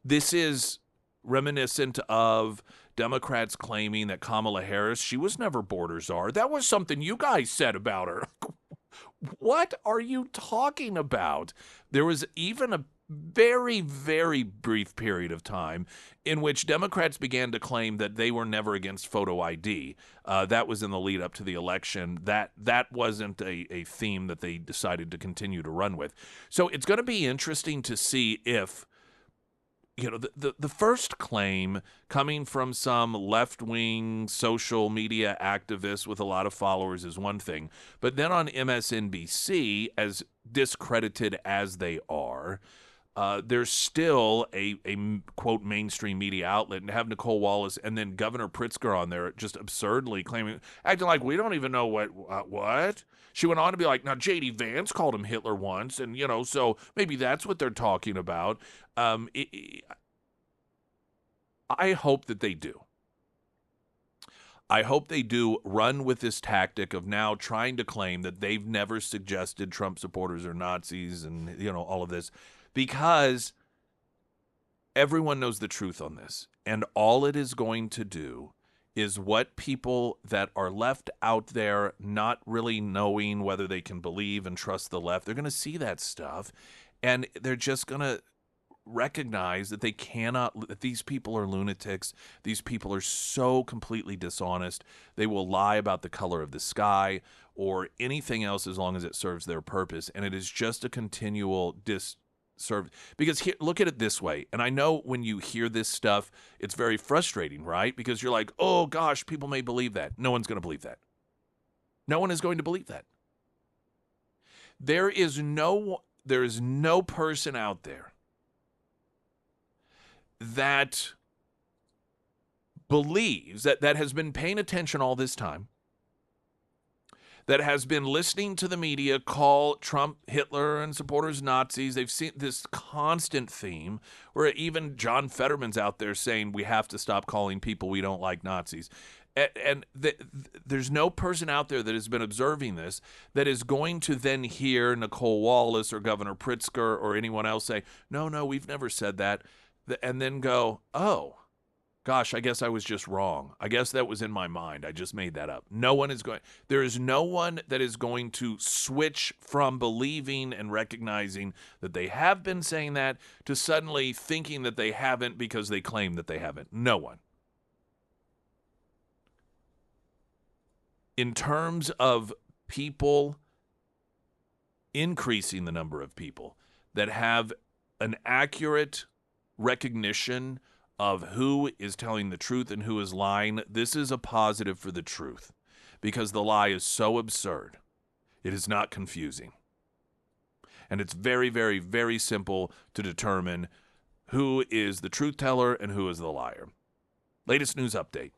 this is reminiscent of Democrats claiming that Kamala Harris, she was never border czar. That was something you guys said about her. What are you talking about? There was even a very, very brief period of time in which Democrats began to claim that they were never against photo ID. That was in the lead up to the election. That wasn't a theme that they decided to continue to run with. So it's going to be interesting to see if, the first claim coming from some left-wing social media activist with a lot of followers is one thing. But then on MSNBC, as discredited as they are, there's still a quote mainstream media outlet, and have Nicole Wallace and then Governor Pritzker on there just absurdly claiming, acting like we don't even know what. She went on to be like, now J.D. Vance called him Hitler once, and so maybe that's what they're talking about. I hope that they do. I hope they do run with this tactic of now trying to claim that they've never suggested Trump supporters are Nazis and all of this, because everyone knows the truth on this. And all it is going to do is what people that are left out there not really knowing whether they can believe and trust the left, they're going to see that stuff, and they're just going to recognize that that these people are lunatics. These people are so completely dishonest. They will lie about the color of the sky or anything else as long as it serves their purpose. And it is just a continual because here, look at it this way. And I know when you hear this stuff, it's very frustrating, right? Because you're like, oh gosh, people may believe that. No one's going to believe that. No one is going to believe that. There is no person out there that believes that has been paying attention all this time, that has been listening to the media call Trump Hitler and supporters Nazis. They've seen this constant theme where even John Fetterman's out there saying we have to stop calling people we don't like Nazis. And there's no person out there that has been observing this that is going to then hear Nicole Wallace or Governor Pritzker or anyone else say, no, we've never said that, and then go, oh, gosh, I guess I was just wrong. I guess that was in my mind. I just made that up. There is no one that is going to switch from believing and recognizing that they have been saying that to suddenly thinking that they haven't because they claim that they haven't. No one. In terms of people, increasing the number of people that have an accurate recognition of who is telling the truth and who is lying, this is a positive for the truth, because the lie is so absurd. It is not confusing. And it's very, very, very simple to determine who is the truth teller and who is the liar. Latest news update.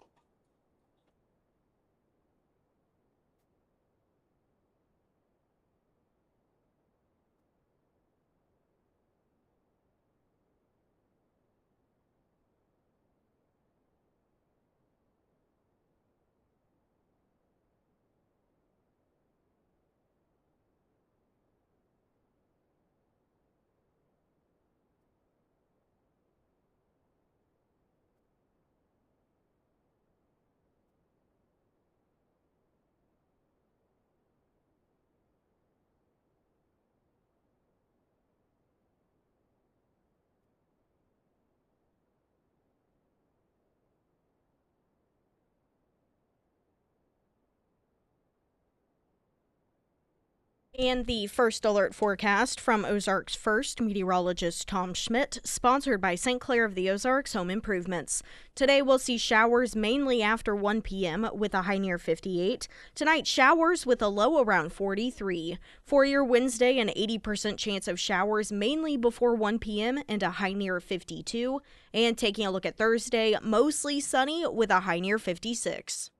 And the first alert forecast from Ozarks First meteorologist Tom Schmidt, sponsored by St. Clair of the Ozarks Home Improvements. Today we'll see showers mainly after 1 p.m. with a high near 58. Tonight, showers with a low around 43. For your Wednesday, an 80% chance of showers mainly before 1 p.m. and a high near 52. And taking a look at Thursday, mostly sunny with a high near 56.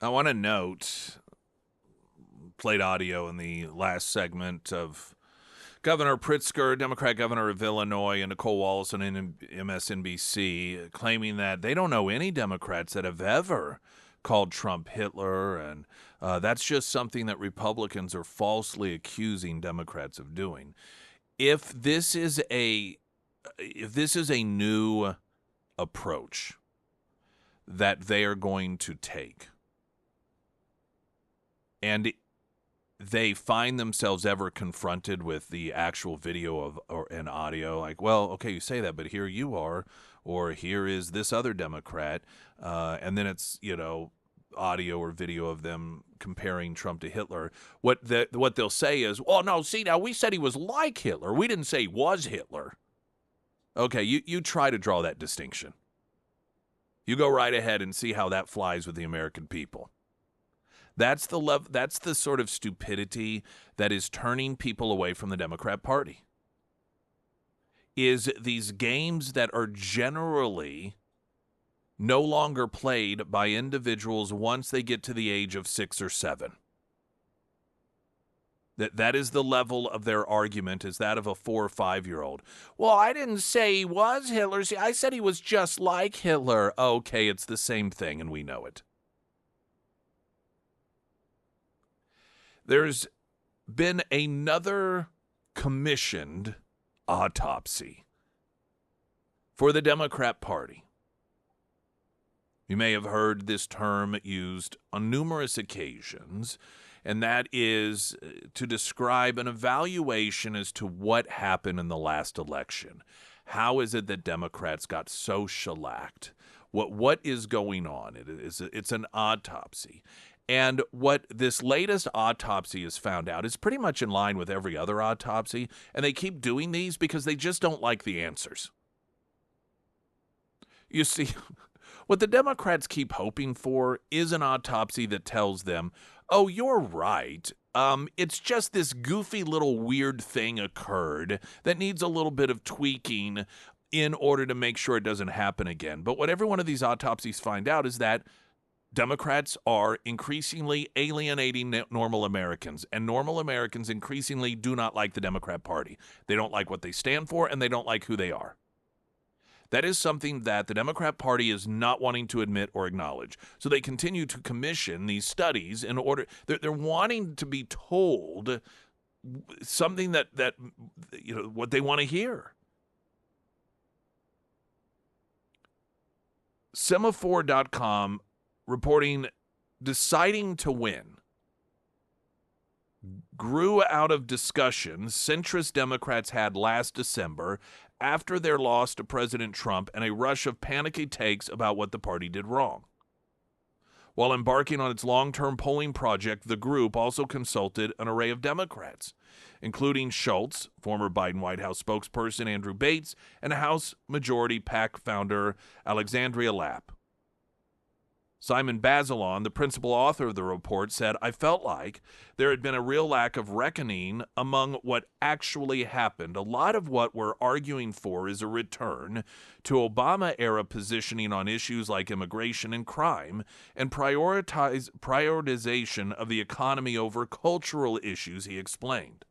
I want to note, played audio in the last segment of Governor Pritzker, Democrat governor of Illinois, and Nicole Wallace on MSNBC, claiming that they don't know any Democrats that have ever called Trump Hitler, and that's just something that Republicans are falsely accusing Democrats of doing. If this is a new approach that they are going to take, and they find themselves ever confronted with the actual video of or an audio, like, well, okay, you say that, but here you are, or here is this other Democrat, and then it's, audio or video of them comparing Trump to Hitler. What they'll say is, well, no, see, now we said he was like Hitler. We didn't say he was Hitler. Okay, you try to draw that distinction. You go right ahead and see how that flies with the American people. That's the sort of stupidity that is turning people away from the Democrat Party. Is these games that are generally no longer played by individuals once they get to the age of 6 or 7. That is the level of their argument, is that of a 4 or 5-year-old. Well, I didn't say he was Hitler. See, I said he was just like Hitler. Okay, it's the same thing, and we know it. There's been another commissioned autopsy for the Democrat Party. You may have heard this term used on numerous occasions, and that is to describe an evaluation as to what happened in the last election. How is it that Democrats got so shellacked? what is going on. It's an autopsy. And what this latest autopsy has found out is pretty much in line with every other autopsy, and they keep doing these because they just don't like the answers. You see, what the Democrats keep hoping for is an autopsy that tells them, oh, you're right. It's just this goofy little weird thing occurred that needs a little bit of tweaking in order to make sure it doesn't happen again. But what every one of these autopsies find out is that Democrats are increasingly alienating normal Americans, and normal Americans increasingly do not like the Democrat Party. They don't like what they stand for, and they don't like who they are. That is something that the Democrat Party is not wanting to admit or acknowledge. So they continue to commission these studies in order, they're wanting to be told something that what they want to hear. Semaphore.com reporting deciding to win grew out of discussions centrist Democrats had last December after their loss to President Trump and a rush of panicky takes about what the party did wrong. While embarking on its long-term polling project, the group also consulted an array of Democrats, including Schultz, former Biden White House spokesperson Andrew Bates, and House Majority PAC founder Alexandria Lapp. Simon Bazelon, the principal author of the report, said, I felt like there had been a real lack of reckoning among what actually happened. A lot of what we're arguing for is a return to Obama-era positioning on issues like immigration and crime and prioritization of the economy over cultural issues, he explained.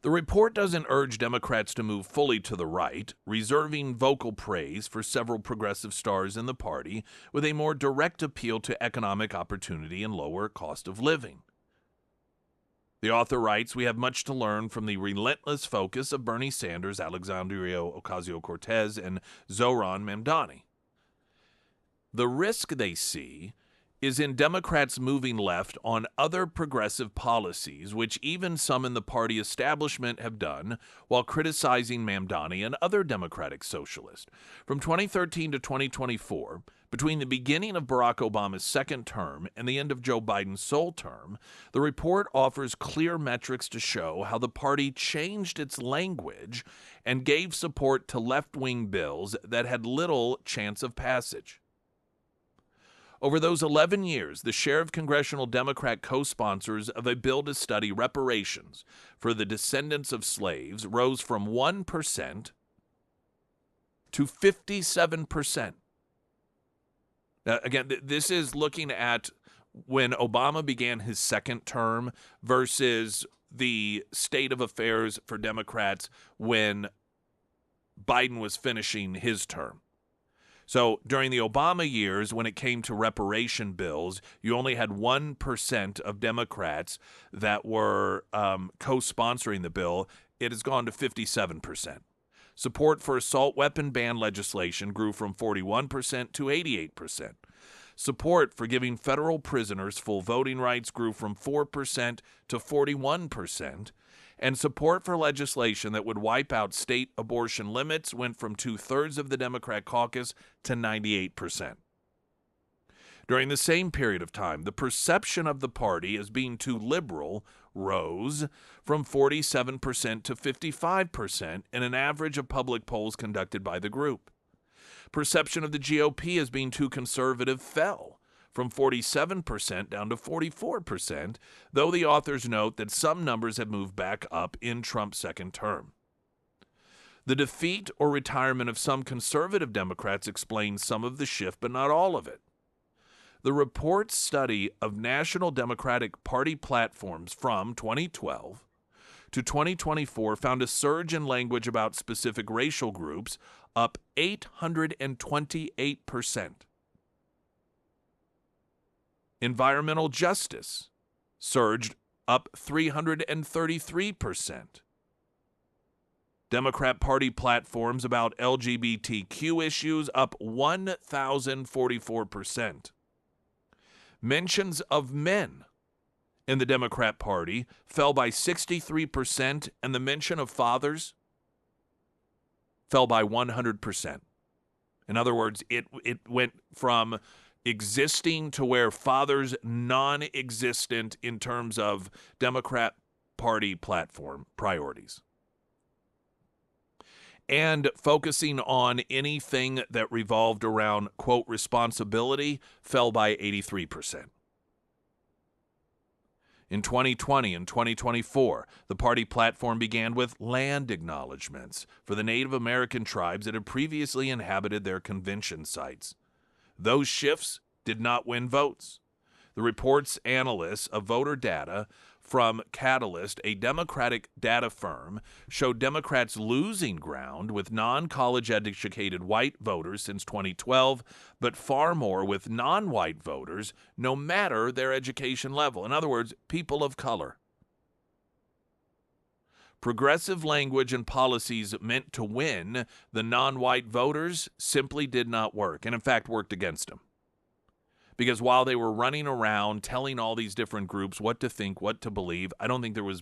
The report doesn't urge Democrats to move fully to the right, reserving vocal praise for several progressive stars in the party with a more direct appeal to economic opportunity and lower cost of living. The author writes, we have much to learn from the relentless focus of Bernie Sanders, Alexandria Ocasio-Cortez, and Zohran Mamdani. The risk they see is in Democrats moving left on other progressive policies, which even some in the party establishment have done, while criticizing Mamdani and other Democratic socialists. From 2013 to 2024, between the beginning of Barack Obama's second term and the end of Joe Biden's sole term, the report offers clear metrics to show how the party changed its language and gave support to left-wing bills that had little chance of passage. Over those 11 years, the share of congressional Democrat co-sponsors of a bill to study reparations for the descendants of slaves rose from 1% to 57%. Now, again, this is looking at when Obama began his second term versus the state of affairs for Democrats when Biden was finishing his term. So during the Obama years, when it came to reparation bills, you only had 1% of Democrats that were co-sponsoring the bill. It has gone to 57%. Support for assault weapon ban legislation grew from 41% to 88%. Support for giving federal prisoners full voting rights grew from 4% to 41%. And support for legislation that would wipe out state abortion limits went from 2/3 of the Democrat caucus to 98%. During the same period of time, the perception of the party as being too liberal rose from 47% to 55% in an average of public polls conducted by the group. Perception of the GOP as being too conservative fell from 47% down to 44%, though the authors note that some numbers have moved back up in Trump's second term. The defeat or retirement of some conservative Democrats explains some of the shift, but not all of it. The report's study of national Democratic Party platforms from 2012 to 2024 found a surge in language about specific racial groups, up 828%. Environmental justice surged up 333%. Democrat Party platforms about LGBTQ issues up 1,044%. Mentions of men in the Democrat Party fell by 63%, and the mention of fathers fell by 100%. In other words, it went from existing to where fathers non-existent in terms of Democrat Party platform priorities. And focusing on anything that revolved around, quote, responsibility fell by 83%. In 2020 and 2024, the party platform began with land acknowledgments for the Native American tribes that had previously inhabited their convention sites. Those shifts did not win votes. The report's analysts of voter data from Catalyst, a Democratic data firm, showed Democrats losing ground with non-college educated white voters since 2012, but far more with non-white voters, no matter their education level. In other words, people of color. Progressive language and policies meant to win the non-white voters simply did not work, and in fact worked against them. Because while they were running around telling all these different groups what to think, what to believe, I don't think there was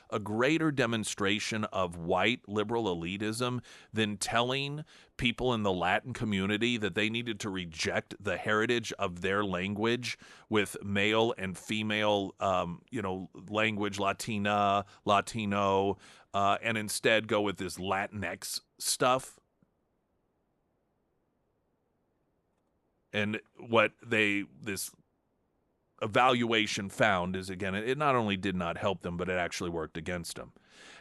a greater demonstration of white liberal elitism than telling people in the Latin community that they needed to reject the heritage of their language with male and female, language, Latina, Latino, and instead go with this Latinx stuff. And what this evaluation found is, again, it not only did not help them, but it actually worked against them.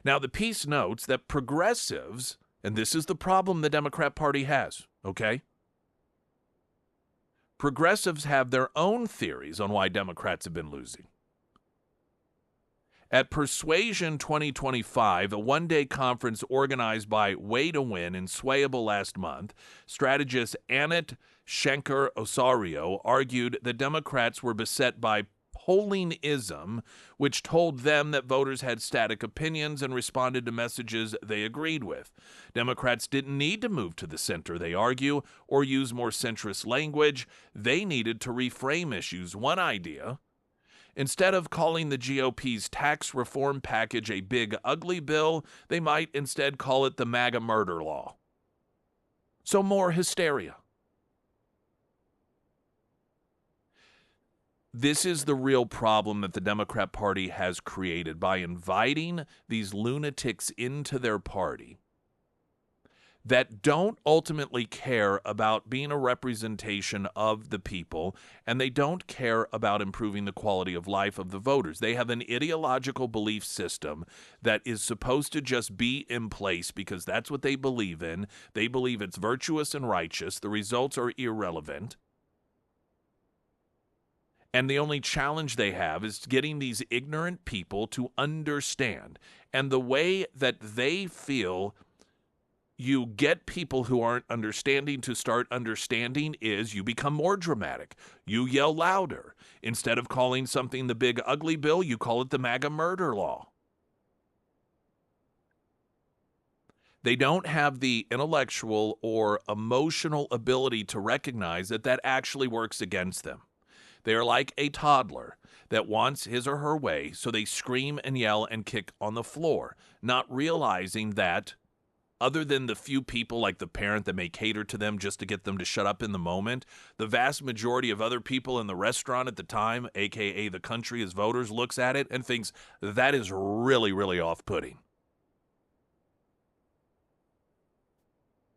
Now, the piece notes that progressives, and this is the problem the Democrat Party has, okay? Progressives have their own theories on why Democrats have been losing. At Persuasion 2025, a one-day conference organized by Way to Win in Swayable last month, strategist Annette Schenker-Osorio argued that Democrats were beset by polling-ism, which told them that voters had static opinions and responded to messages they agreed with. Democrats didn't need to move to the center, they argue, or use more centrist language. They needed to reframe issues. One idea: instead of calling the GOP's tax reform package a big, ugly bill, they might instead call it the MAGA murder law. So more hysteria. This is the real problem that the Democrat Party has created by inviting these lunatics into their party that don't ultimately care about being a representation of the people, and they don't care about improving the quality of life of the voters. They have an ideological belief system that is supposed to just be in place because that's what they believe in. They believe it's virtuous and righteous. The results are irrelevant. And the only challenge they have is getting these ignorant people to understand. And the way that they feel you get people who aren't understanding to start understanding is you become more dramatic. You yell louder. Instead of calling something the big ugly bill, you call it the MAGA murder law. They don't have the intellectual or emotional ability to recognize that that actually works against them. They are like a toddler that wants his or her way, so they scream and yell and kick on the floor, not realizing that other than the few people like the parent that may cater to them just to get them to shut up in the moment, the vast majority of other people in the restaurant at the time, aka the country as voters, looks at it and thinks that is really, really off-putting.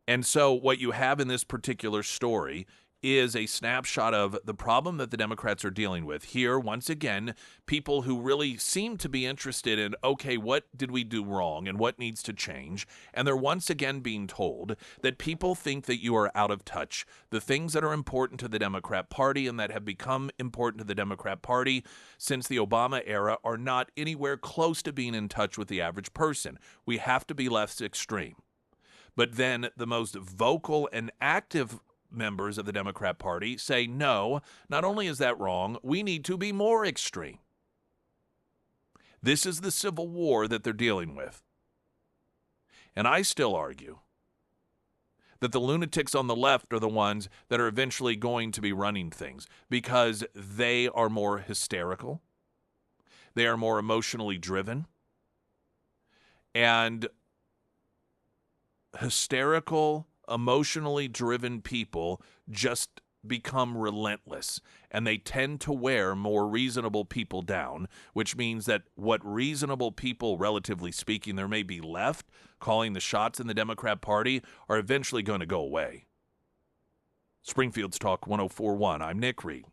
And so what you have in this particular story is a snapshot of the problem that the Democrats are dealing with. Here, once again, people who really seem to be interested in, okay, what did we do wrong and what needs to change? And they're once again being told that people think that you are out of touch. The things that are important to the Democrat Party and that have become important to the Democrat Party since the Obama era are not anywhere close to being in touch with the average person. We have to be less extreme. But then the most vocal and active members of the Democrat Party say, no, not only is that wrong, we need to be more extreme. This is the civil war that they're dealing with. And I still argue that the lunatics on the left are the ones that are eventually going to be running things because they are more hysterical, they are more emotionally driven, and hysterical, emotionally driven people just become relentless, and they tend to wear more reasonable people down, which means that what reasonable people, relatively speaking, there may be left calling the shots in the Democrat Party are eventually going to go away. Springfield's Talk 104.1. I'm Nick Reed.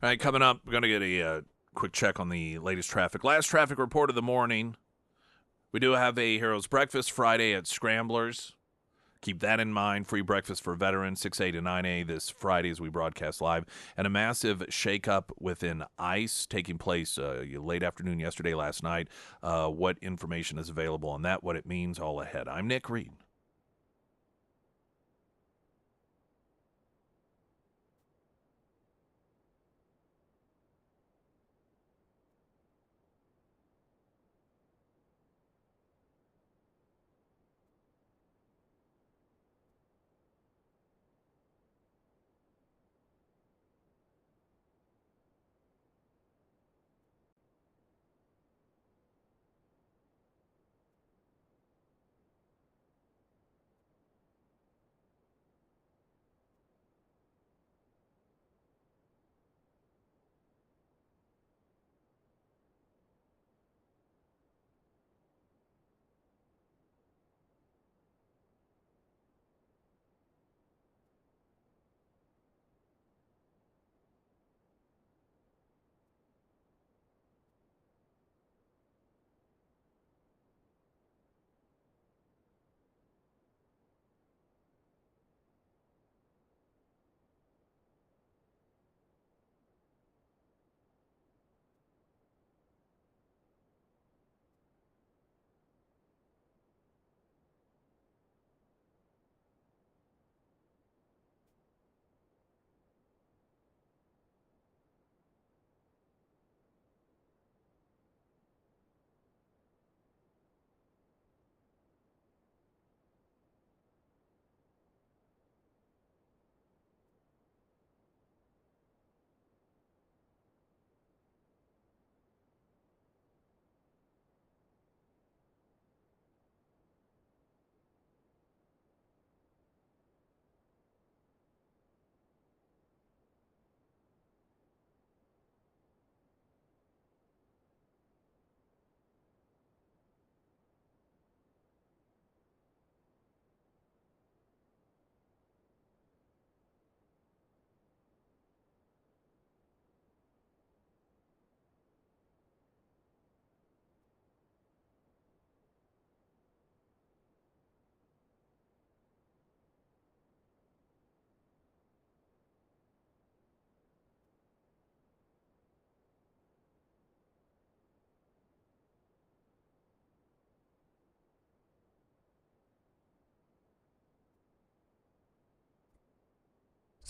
All right, coming up, we're going to get a quick check on the latest traffic. Last traffic report of the morning. We do have a Heroes Breakfast Friday at Scramblers. Keep that in mind. Free breakfast for veterans, 6A to 9A this Friday as we broadcast live. And a massive shakeup within ICE taking place late afternoon yesterday, last night. What information is available on that, what it means, all ahead. I'm Nick Reed.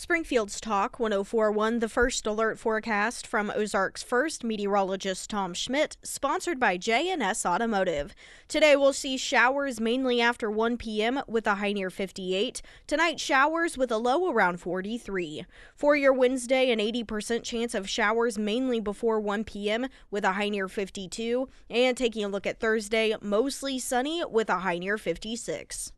Springfield's Talk 1041, the first alert forecast from Ozarks First meteorologist Tom Schmidt, sponsored by J&S Automotive. Today we'll see showers mainly after 1 p.m. with a high near 58. Tonight, showers with a low around 43. For your Wednesday, an 80% chance of showers mainly before 1 p.m. with a high near 52. And taking a look at Thursday, mostly sunny with a high near 56.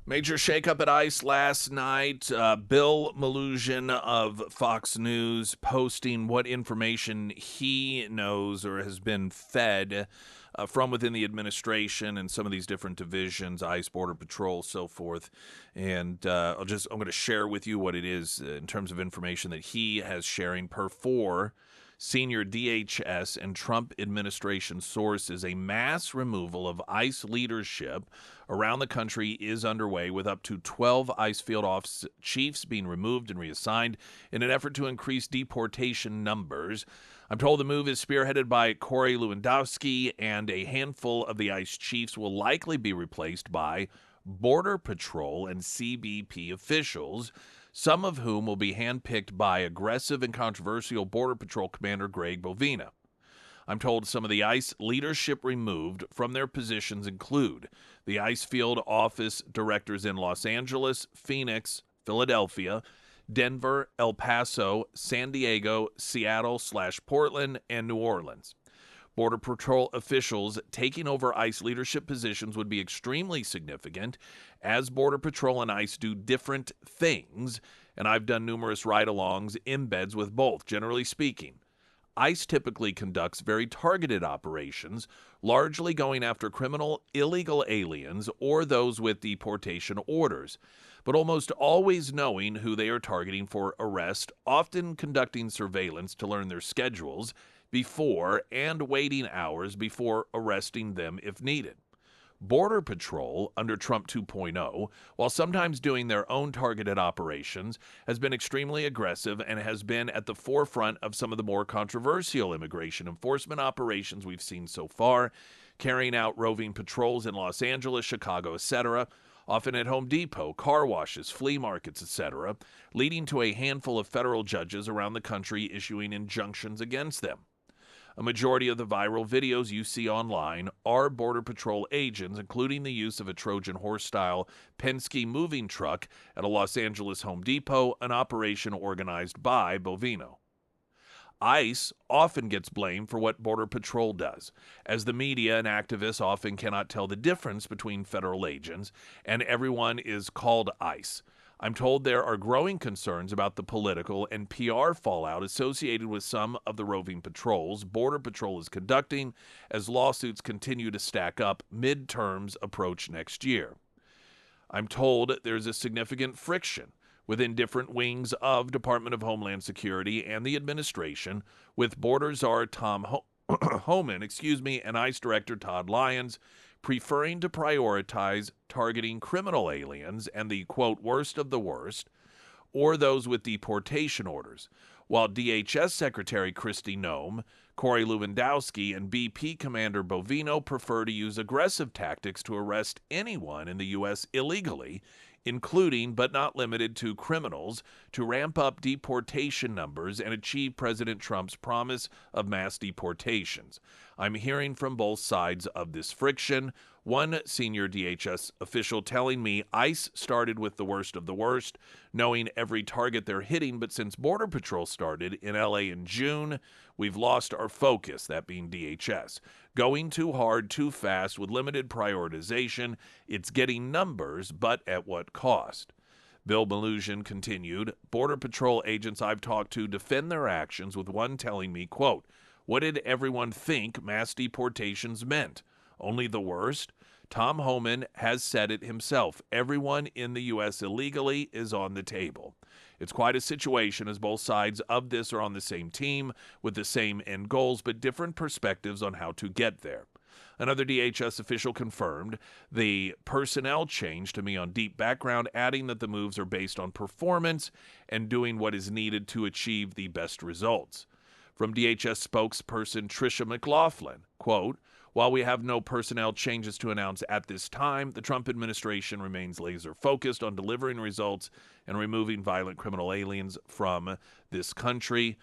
Major shakeup at ICE last night. Bill Malugin of Fox News posting what information he knows or has been fed from within the administration and some of these different divisions, ICE, Border Patrol, so forth. And I'm going to share with you what it is in terms of information that he has sharing per 4 senior DHS and Trump administration sources. A mass removal of ICE leadership around the country is underway, with up to 12 ICE field office chiefs being removed and reassigned in an effort to increase deportation numbers. I'm told the move is spearheaded by Corey Lewandowski, and a handful of the ICE chiefs will likely be replaced by Border Patrol and CBP officials, some of whom will be handpicked by aggressive and controversial Border Patrol Commander Greg Bovina. I'm told some of the ICE leadership removed from their positions include the ICE field office directors in Los Angeles, Phoenix, Philadelphia, Denver, El Paso, San Diego, Seattle/Portland, and New Orleans. Border Patrol officials taking over ICE leadership positions would be extremely significant, as Border Patrol and ICE do different things, and I've done numerous ride-alongs, embeds with both. Generally speaking, ICE typically conducts very targeted operations, largely going after criminal illegal aliens or those with deportation orders, but almost always knowing who they are targeting for arrest, often conducting surveillance to learn their schedules before and waiting hours before arresting them if needed. Border Patrol, under Trump 2.0, while sometimes doing their own targeted operations, has been extremely aggressive and has been at the forefront of some of the more controversial immigration enforcement operations we've seen so far, carrying out roving patrols in Los Angeles, Chicago, etc., often at Home Depot, car washes, flea markets, etc., leading to a handful of federal judges around the country issuing injunctions against them. A majority of the viral videos you see online are Border Patrol agents, including the use of a Trojan horse-style Penske moving truck at a Los Angeles Home Depot, an operation organized by Bovino. ICE often gets blamed for what Border Patrol does, as the media and activists often cannot tell the difference between federal agents, and everyone is called ICE. I'm told there are growing concerns about the political and PR fallout associated with some of the roving patrols Border Patrol is conducting as lawsuits continue to stack up midterms approach next year. I'm told there's a significant friction within different wings of Department of Homeland Security and the administration, with Border Czar Tom Homan, and ICE Director Todd Lyons preferring to prioritize targeting criminal aliens and the, quote, worst of the worst, or those with deportation orders, while DHS Secretary Kristi Noem, Corey Lewandowski, and BP Commander Bovino prefer to use aggressive tactics to arrest anyone in the U.S. illegally, including but not limited to criminals, to ramp up deportation numbers and achieve President Trump's promise of mass deportations. I'm hearing from both sides of this friction. One senior DHS official telling me ICE started with the worst of the worst, knowing every target they're hitting, but since Border Patrol started in L.A. in June, we've lost our focus, that being DHS. Going too hard, too fast, with limited prioritization, it's getting numbers, but at what cost? Bill Malugin continued, Border Patrol agents I've talked to defend their actions, with one telling me, quote, what did everyone think mass deportations meant? Only the worst? Tom Homan has said it himself. Everyone in the U.S. illegally is on the table. It's quite a situation, as both sides of this are on the same team with the same end goals, but different perspectives on how to get there. Another DHS official confirmed the personnel change to me on deep background, adding that the moves are based on performance and doing what is needed to achieve the best results. From DHS spokesperson Tricia McLaughlin, quote, While we have no personnel changes to announce at this time, the Trump administration remains laser focused on delivering results and removing violent criminal aliens from this country.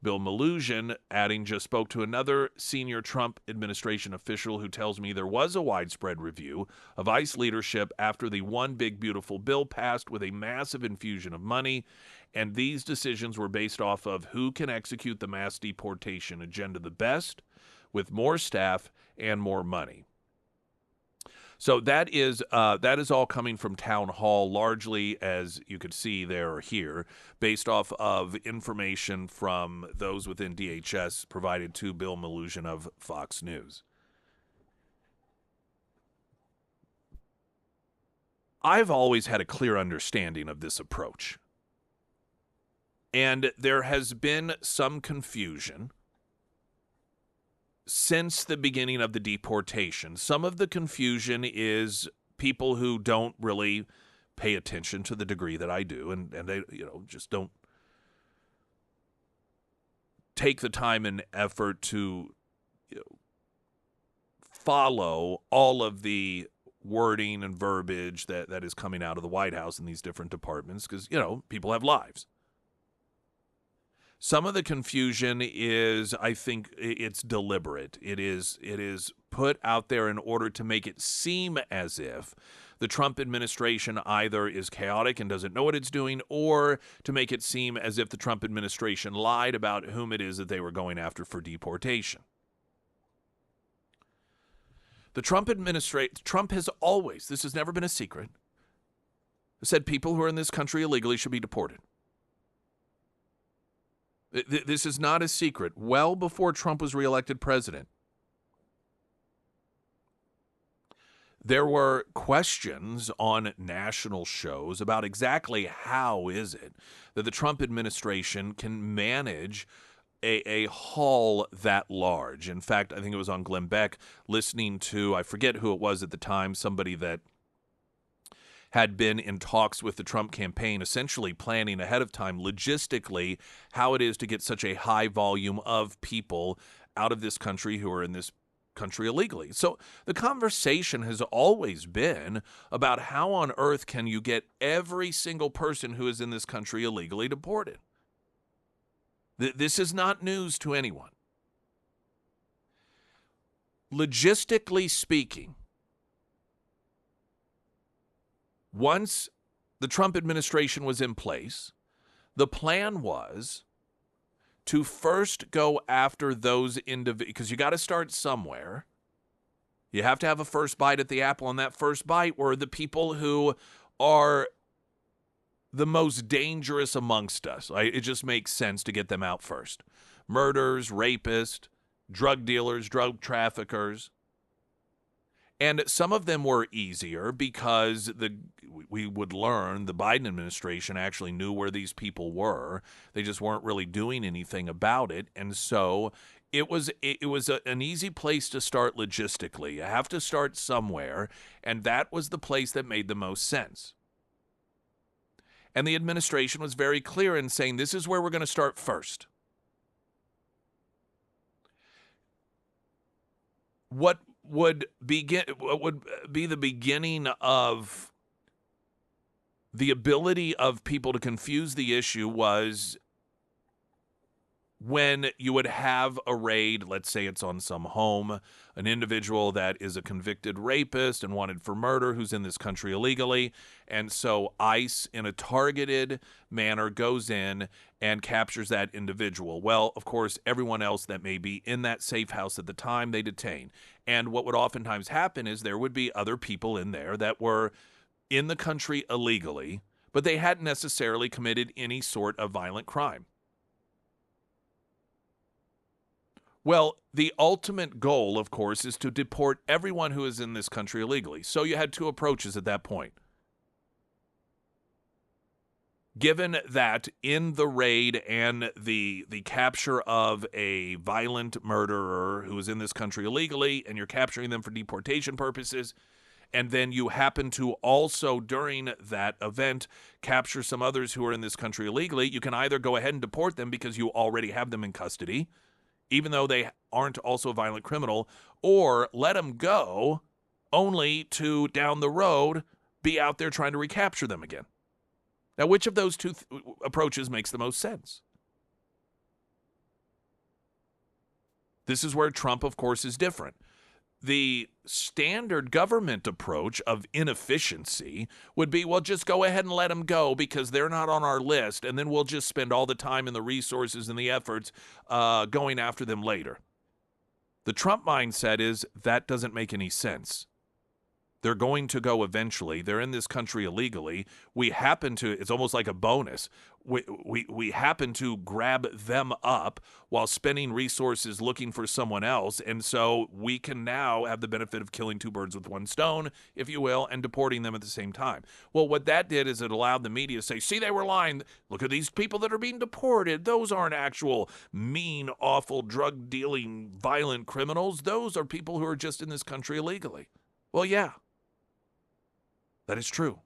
Bill Melugin, adding, just spoke to another senior Trump administration official who tells me there was a widespread review of ICE leadership after the One Big Beautiful Bill passed with a massive infusion of money, and these decisions were based off of who can execute the mass deportation agenda the best, with more staff and more money. So that is all coming from Town Hall, largely, as you could see there or here, based off of information from those within DHS provided to Bill Melugin of Fox News. I've always had a clear understanding of this approach. And there has been some confusion since the beginning of the deportation. Some of the confusion is people who don't really pay attention to the degree that I do, and they just don't take the time and effort to follow all of the wording and verbiage that is coming out of the White House in these different departments, because people have lives. Some of the confusion is, I think, it's deliberate. It is put out there in order to make it seem as if the Trump administration either is chaotic and doesn't know what it's doing, or to make it seem as if the Trump administration lied about whom it is that they were going after for deportation. The Trump has always, this has never been a secret, said people who are in this country illegally should be deported. This is not a secret. Well before Trump was reelected president, there were questions on national shows about exactly how is it that the Trump administration can manage a haul that large. In fact, I think it was on Glenn Beck listening to, I forget who it was at the time, somebody that had been in talks with the Trump campaign, essentially planning ahead of time logistically how it is to get such a high volume of people out of this country who are in this country illegally. So the conversation has always been about how on earth can you get every single person who is in this country illegally deported. This is not news to anyone. Logistically speaking, once the Trump administration was in place, the plan was to first go after those individuals, because you got to start somewhere. You have to have a first bite at the apple, and that first bite were the people who are the most dangerous amongst us. It just makes sense to get them out first. Murderers, rapists, drug dealers, drug traffickers. And some of them were easier because we would learn the Biden administration actually knew where these people were. They just weren't really doing anything about it. And so it was an easy place to start logistically. You have to start somewhere, and that was the place that made the most sense. And the administration was very clear in saying this is where we're going to start first. What would be the beginning of the ability of people to confuse the issue was when you would have a raid, let's say it's on some home, an individual that is a convicted rapist and wanted for murder who's in this country illegally, and so ICE in a targeted manner goes in and captures that individual. Well, of course, everyone else that may be in that safe house at the time, they detain. And what would oftentimes happen is there would be other people in there that were in the country illegally, but they hadn't necessarily committed any sort of violent crime. Well, the ultimate goal, of course, is to deport everyone who is in this country illegally. So you had two approaches at that point. Given that in the raid and the capture of a violent murderer who is in this country illegally, and you're capturing them for deportation purposes, and then you happen to also, during that event, capture some others who are in this country illegally, you can either go ahead and deport them because you already have them in custody, even though they aren't also a violent criminal, or let them go only to down the road be out there trying to recapture them again. Now, which of those two approaches makes the most sense? This is where Trump, of course, is different. The standard government approach of inefficiency would be, well, just go ahead and let them go because they're not on our list, and then we'll just spend all the time and the resources and the efforts going after them later. The Trump mindset is that doesn't make any sense. They're going to go eventually. They're in this country illegally. We happen to, it's almost like a bonus. We happen to grab them up while spending resources looking for someone else. And so we can now have the benefit of killing two birds with one stone, if you will, and deporting them at the same time. Well, what that did is it allowed the media to say, see, they were lying. Look at these people that are being deported. Those aren't actual mean, awful, drug-dealing, violent criminals. Those are people who are just in this country illegally. Well, yeah. That is true.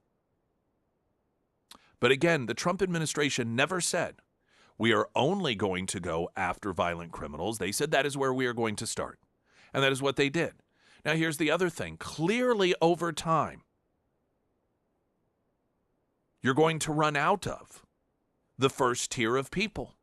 But again, the Trump administration never said, we are only going to go after violent criminals. They said that is where we are going to start. And that is what they did. Now, here's the other thing. Clearly, over time, you're going to run out of the first tier of people.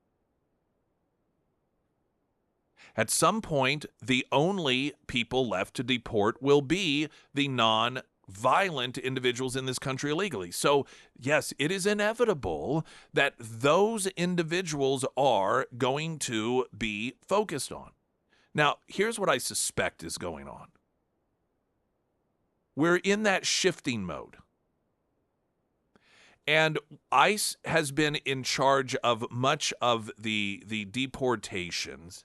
At some point, the only people left to deport will be the non-violent individuals in this country illegally. So, yes, it is inevitable that those individuals are going to be focused on. Now, here's what I suspect is going on. We're in that shifting mode. And ICE has been in charge of much of the deportations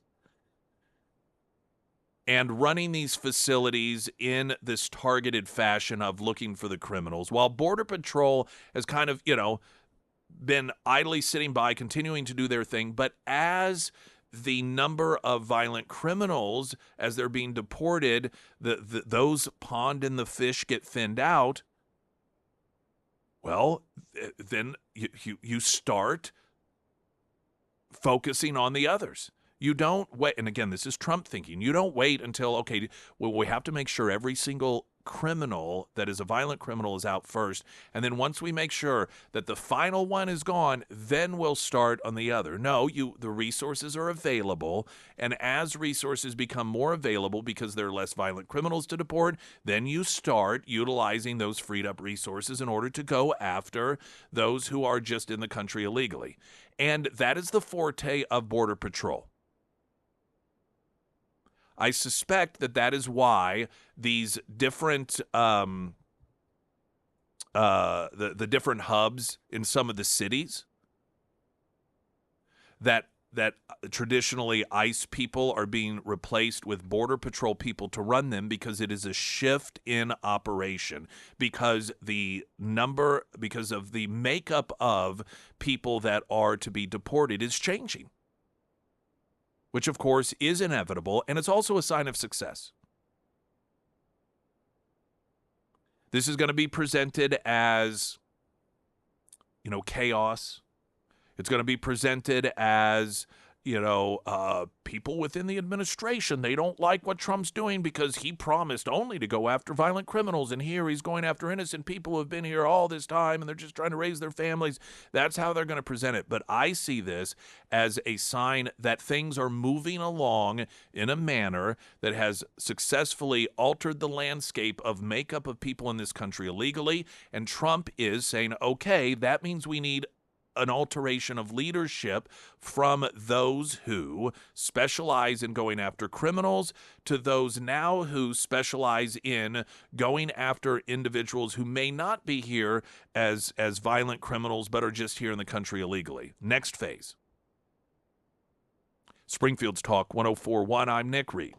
and running these facilities in this targeted fashion of looking for the criminals, while Border Patrol has kind of, been idly sitting by, continuing to do their thing. But as the number of violent criminals, as they're being deported, those pond and the fish get thinned out, well, then you start focusing on the others. You don't wait, and again, this is Trump thinking. You don't wait until, okay, well, we have to make sure every single criminal that is a violent criminal is out first, and then once we make sure that the final one is gone, then we'll start on the other. No, the resources are available, and as resources become more available because there are less violent criminals to deport, then you start utilizing those freed up resources in order to go after those who are just in the country illegally. And that is the forte of Border Patrol. I suspect that is why these different the different hubs in some of the cities that traditionally ICE people are being replaced with Border Patrol people to run them, because it is a shift in operation, because of the makeup of people that are to be deported is changing, which, of course, is inevitable, and it's also a sign of success. This is going to be presented as, chaos. It's going to be presented as, people within the administration, they don't like what Trump's doing because he promised only to go after violent criminals, and here he's going after innocent people who have been here all this time, and they're just trying to raise their families. That's how they're going to present it. But I see this as a sign that things are moving along in a manner that has successfully altered the landscape of makeup of people in this country illegally, and Trump is saying, okay, that means we need an alteration of leadership from those who specialize in going after criminals to those now who specialize in going after individuals who may not be here as violent criminals but are just here in the country illegally. Next phase. Springfield's Talk 104.1. I'm Nick Reed.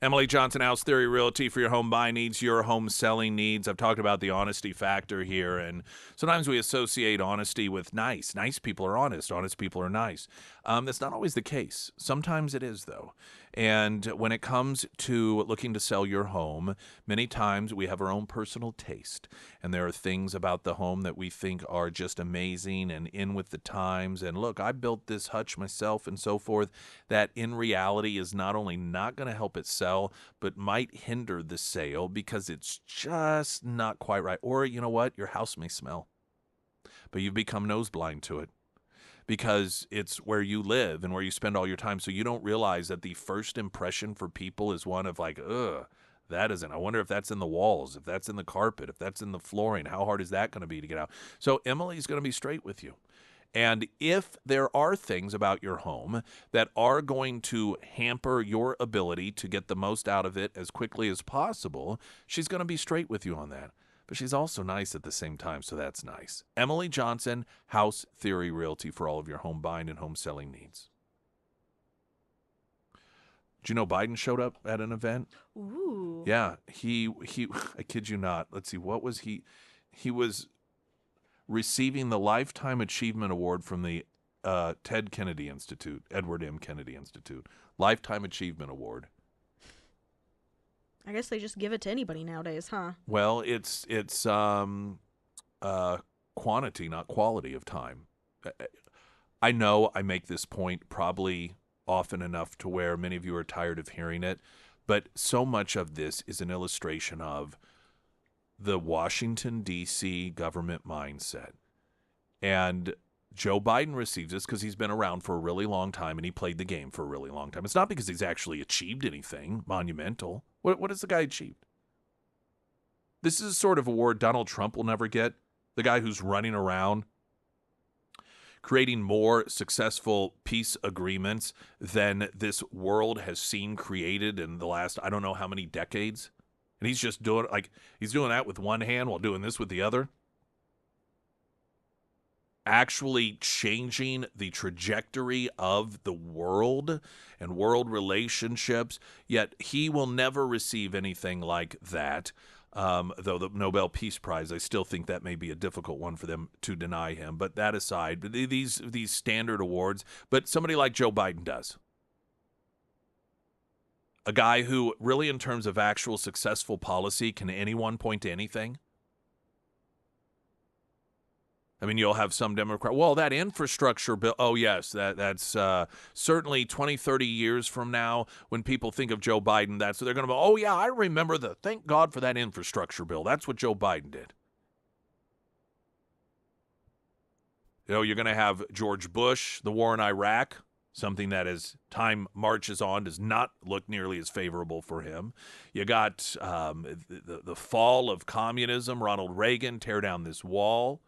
Emily Johnson, House Theory Realty, for your home buying needs, your home selling needs. I've talked about the honesty factor here, and sometimes we associate honesty with nice. Nice people are honest. Honest people are nice. That's not always the case. Sometimes it is, though. And when it comes to looking to sell your home, many times we have our own personal taste. And there are things about the home that we think are just amazing and in with the times. And look, I built this hutch myself and so forth, that in reality is not only not going to help it sell, but might hinder the sale because it's just not quite right. Or you know what? Your house may smell, but you've become nose blind to it, because it's where you live and where you spend all your time. So you don't realize that the first impression for people is one of like, ugh, that isn't. I wonder if that's in the walls, if that's in the carpet, if that's in the flooring. How hard is that going to be to get out? So Emily's going to be straight with you. And if there are things about your home that are going to hamper your ability to get the most out of it as quickly as possible, she's going to be straight with you on that. But she's also nice at the same time, so that's nice. Emily Johnson, House Theory Realty, for all of your home buying and home selling needs. Did you know Biden showed up at an event? Ooh. Yeah, he I kid you not. Let's see, what was he? He was receiving the Lifetime Achievement Award from the Ted Kennedy Institute, Edward M. Kennedy Institute. Lifetime Achievement Award. I guess they just give it to anybody nowadays, huh? Well, it's quantity, not quality of time. I know I make this point probably often enough to where many of you are tired of hearing it, but so much of this is an illustration of the Washington, D.C. government mindset. And Joe Biden receives this because he's been around for a really long time and he played the game for a really long time. It's not because he's actually achieved anything monumental. What has the guy achieved? This is a sort of award Donald Trump will never get. The guy who's running around creating more successful peace agreements than this world has seen created in the last, I don't know how many decades. And he's just doing, he's doing that with one hand while doing this with the other. Actually changing the trajectory of the world and world relationships, yet he will never receive anything like that. Though the Nobel Peace Prize, I still think that may be a difficult one for them to deny him. But that aside, these standard awards, but somebody like Joe Biden does. A guy who really, in terms of actual successful policy, can anyone point to anything? I mean, you'll have some Democrat, well, that infrastructure bill, oh, yes, that's certainly 20, 30 years from now, when people think of Joe Biden, they're going to go, oh, yeah, I remember thank God for that infrastructure bill. That's what Joe Biden did. You know, you're going to have George Bush, the war in Iraq, something that as time marches on does not look nearly as favorable for him. You got the fall of communism, Ronald Reagan, tear down this wall.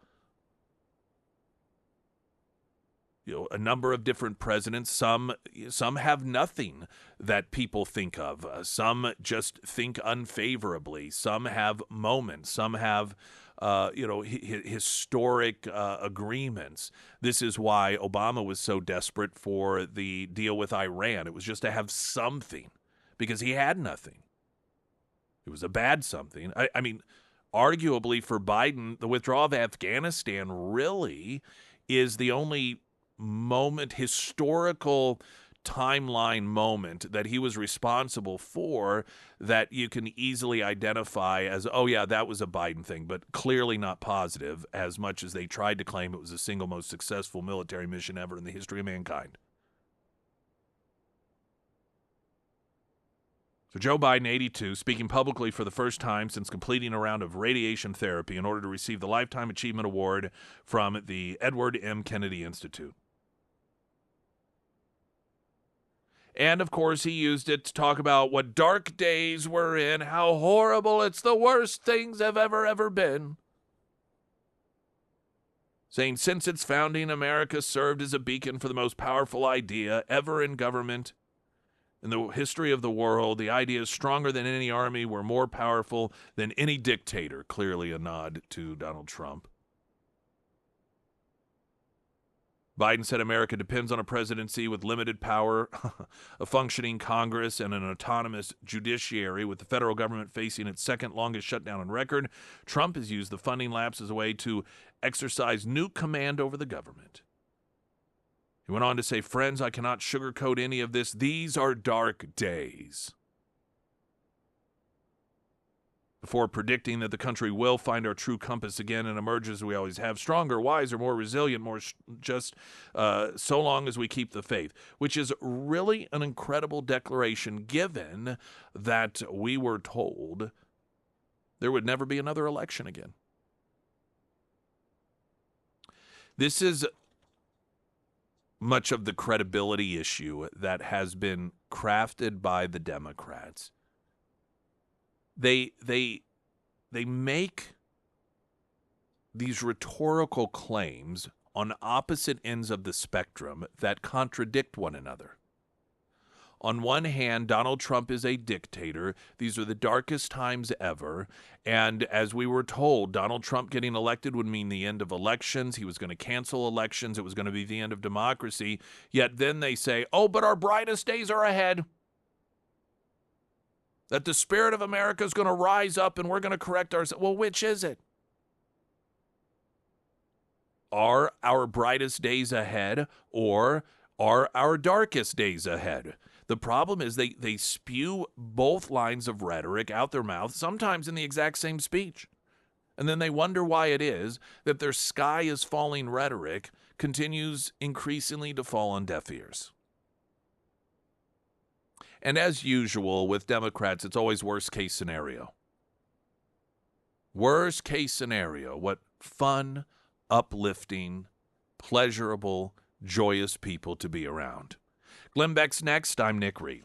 You know, a number of different presidents. Some have nothing that people think of. Some just think unfavorably. Some have moments. Some have, historic agreements. This is why Obama was so desperate for the deal with Iran. It was just to have something, because he had nothing. It was a bad something. I mean, arguably for Biden, the withdrawal of Afghanistan really is the only historical timeline moment that he was responsible for that you can easily identify as, oh yeah, that was a Biden thing, but clearly not positive, as much as they tried to claim it was the single most successful military mission ever in the history of mankind. So Joe Biden, 82, speaking publicly for the first time since completing a round of radiation therapy in order to receive the Lifetime Achievement Award from the Edward M. Kennedy Institute. And, of course, he used it to talk about what dark days we're in, how horrible, it's the worst things have ever been. Saying, since its founding, America served as a beacon for the most powerful idea ever in government. In the history of the world, the idea is stronger than any army. We're more powerful than any dictator. Clearly a nod to Donald Trump. Biden said America depends on a presidency with limited power, a functioning Congress, and an autonomous judiciary, with the federal government facing its second longest shutdown on record. Trump has used the funding lapse as a way to exercise new command over the government. He went on to say, "Friends, I cannot sugarcoat any of this. These are dark days." Before predicting that the country will find our true compass again and emerge as we always have, stronger, wiser, more resilient, more just, so long as we keep the faith, which is really an incredible declaration given that we were told there would never be another election again. This is much of the credibility issue that has been crafted by the Democrats. They make these rhetorical claims on opposite ends of the spectrum that contradict one another. On one hand, Donald Trump is a dictator. These are the darkest times ever. And as we were told, Donald Trump getting elected would mean the end of elections. He was going to cancel elections. It was going to be the end of democracy. Yet then they say, oh, but our brightest days are ahead. That the spirit of America is going to rise up and we're going to correct ourselves. Well, which is it? Are our brightest days ahead, or are our darkest days ahead? The problem is they spew both lines of rhetoric out their mouth, sometimes in the exact same speech. And then they wonder why it is that their sky is falling rhetoric continues increasingly to fall on deaf ears. And as usual with Democrats, it's always worst case scenario. Worst case scenario. What fun, uplifting, pleasurable, joyous people to be around. Glenn Beck's next. I'm Nick Reed.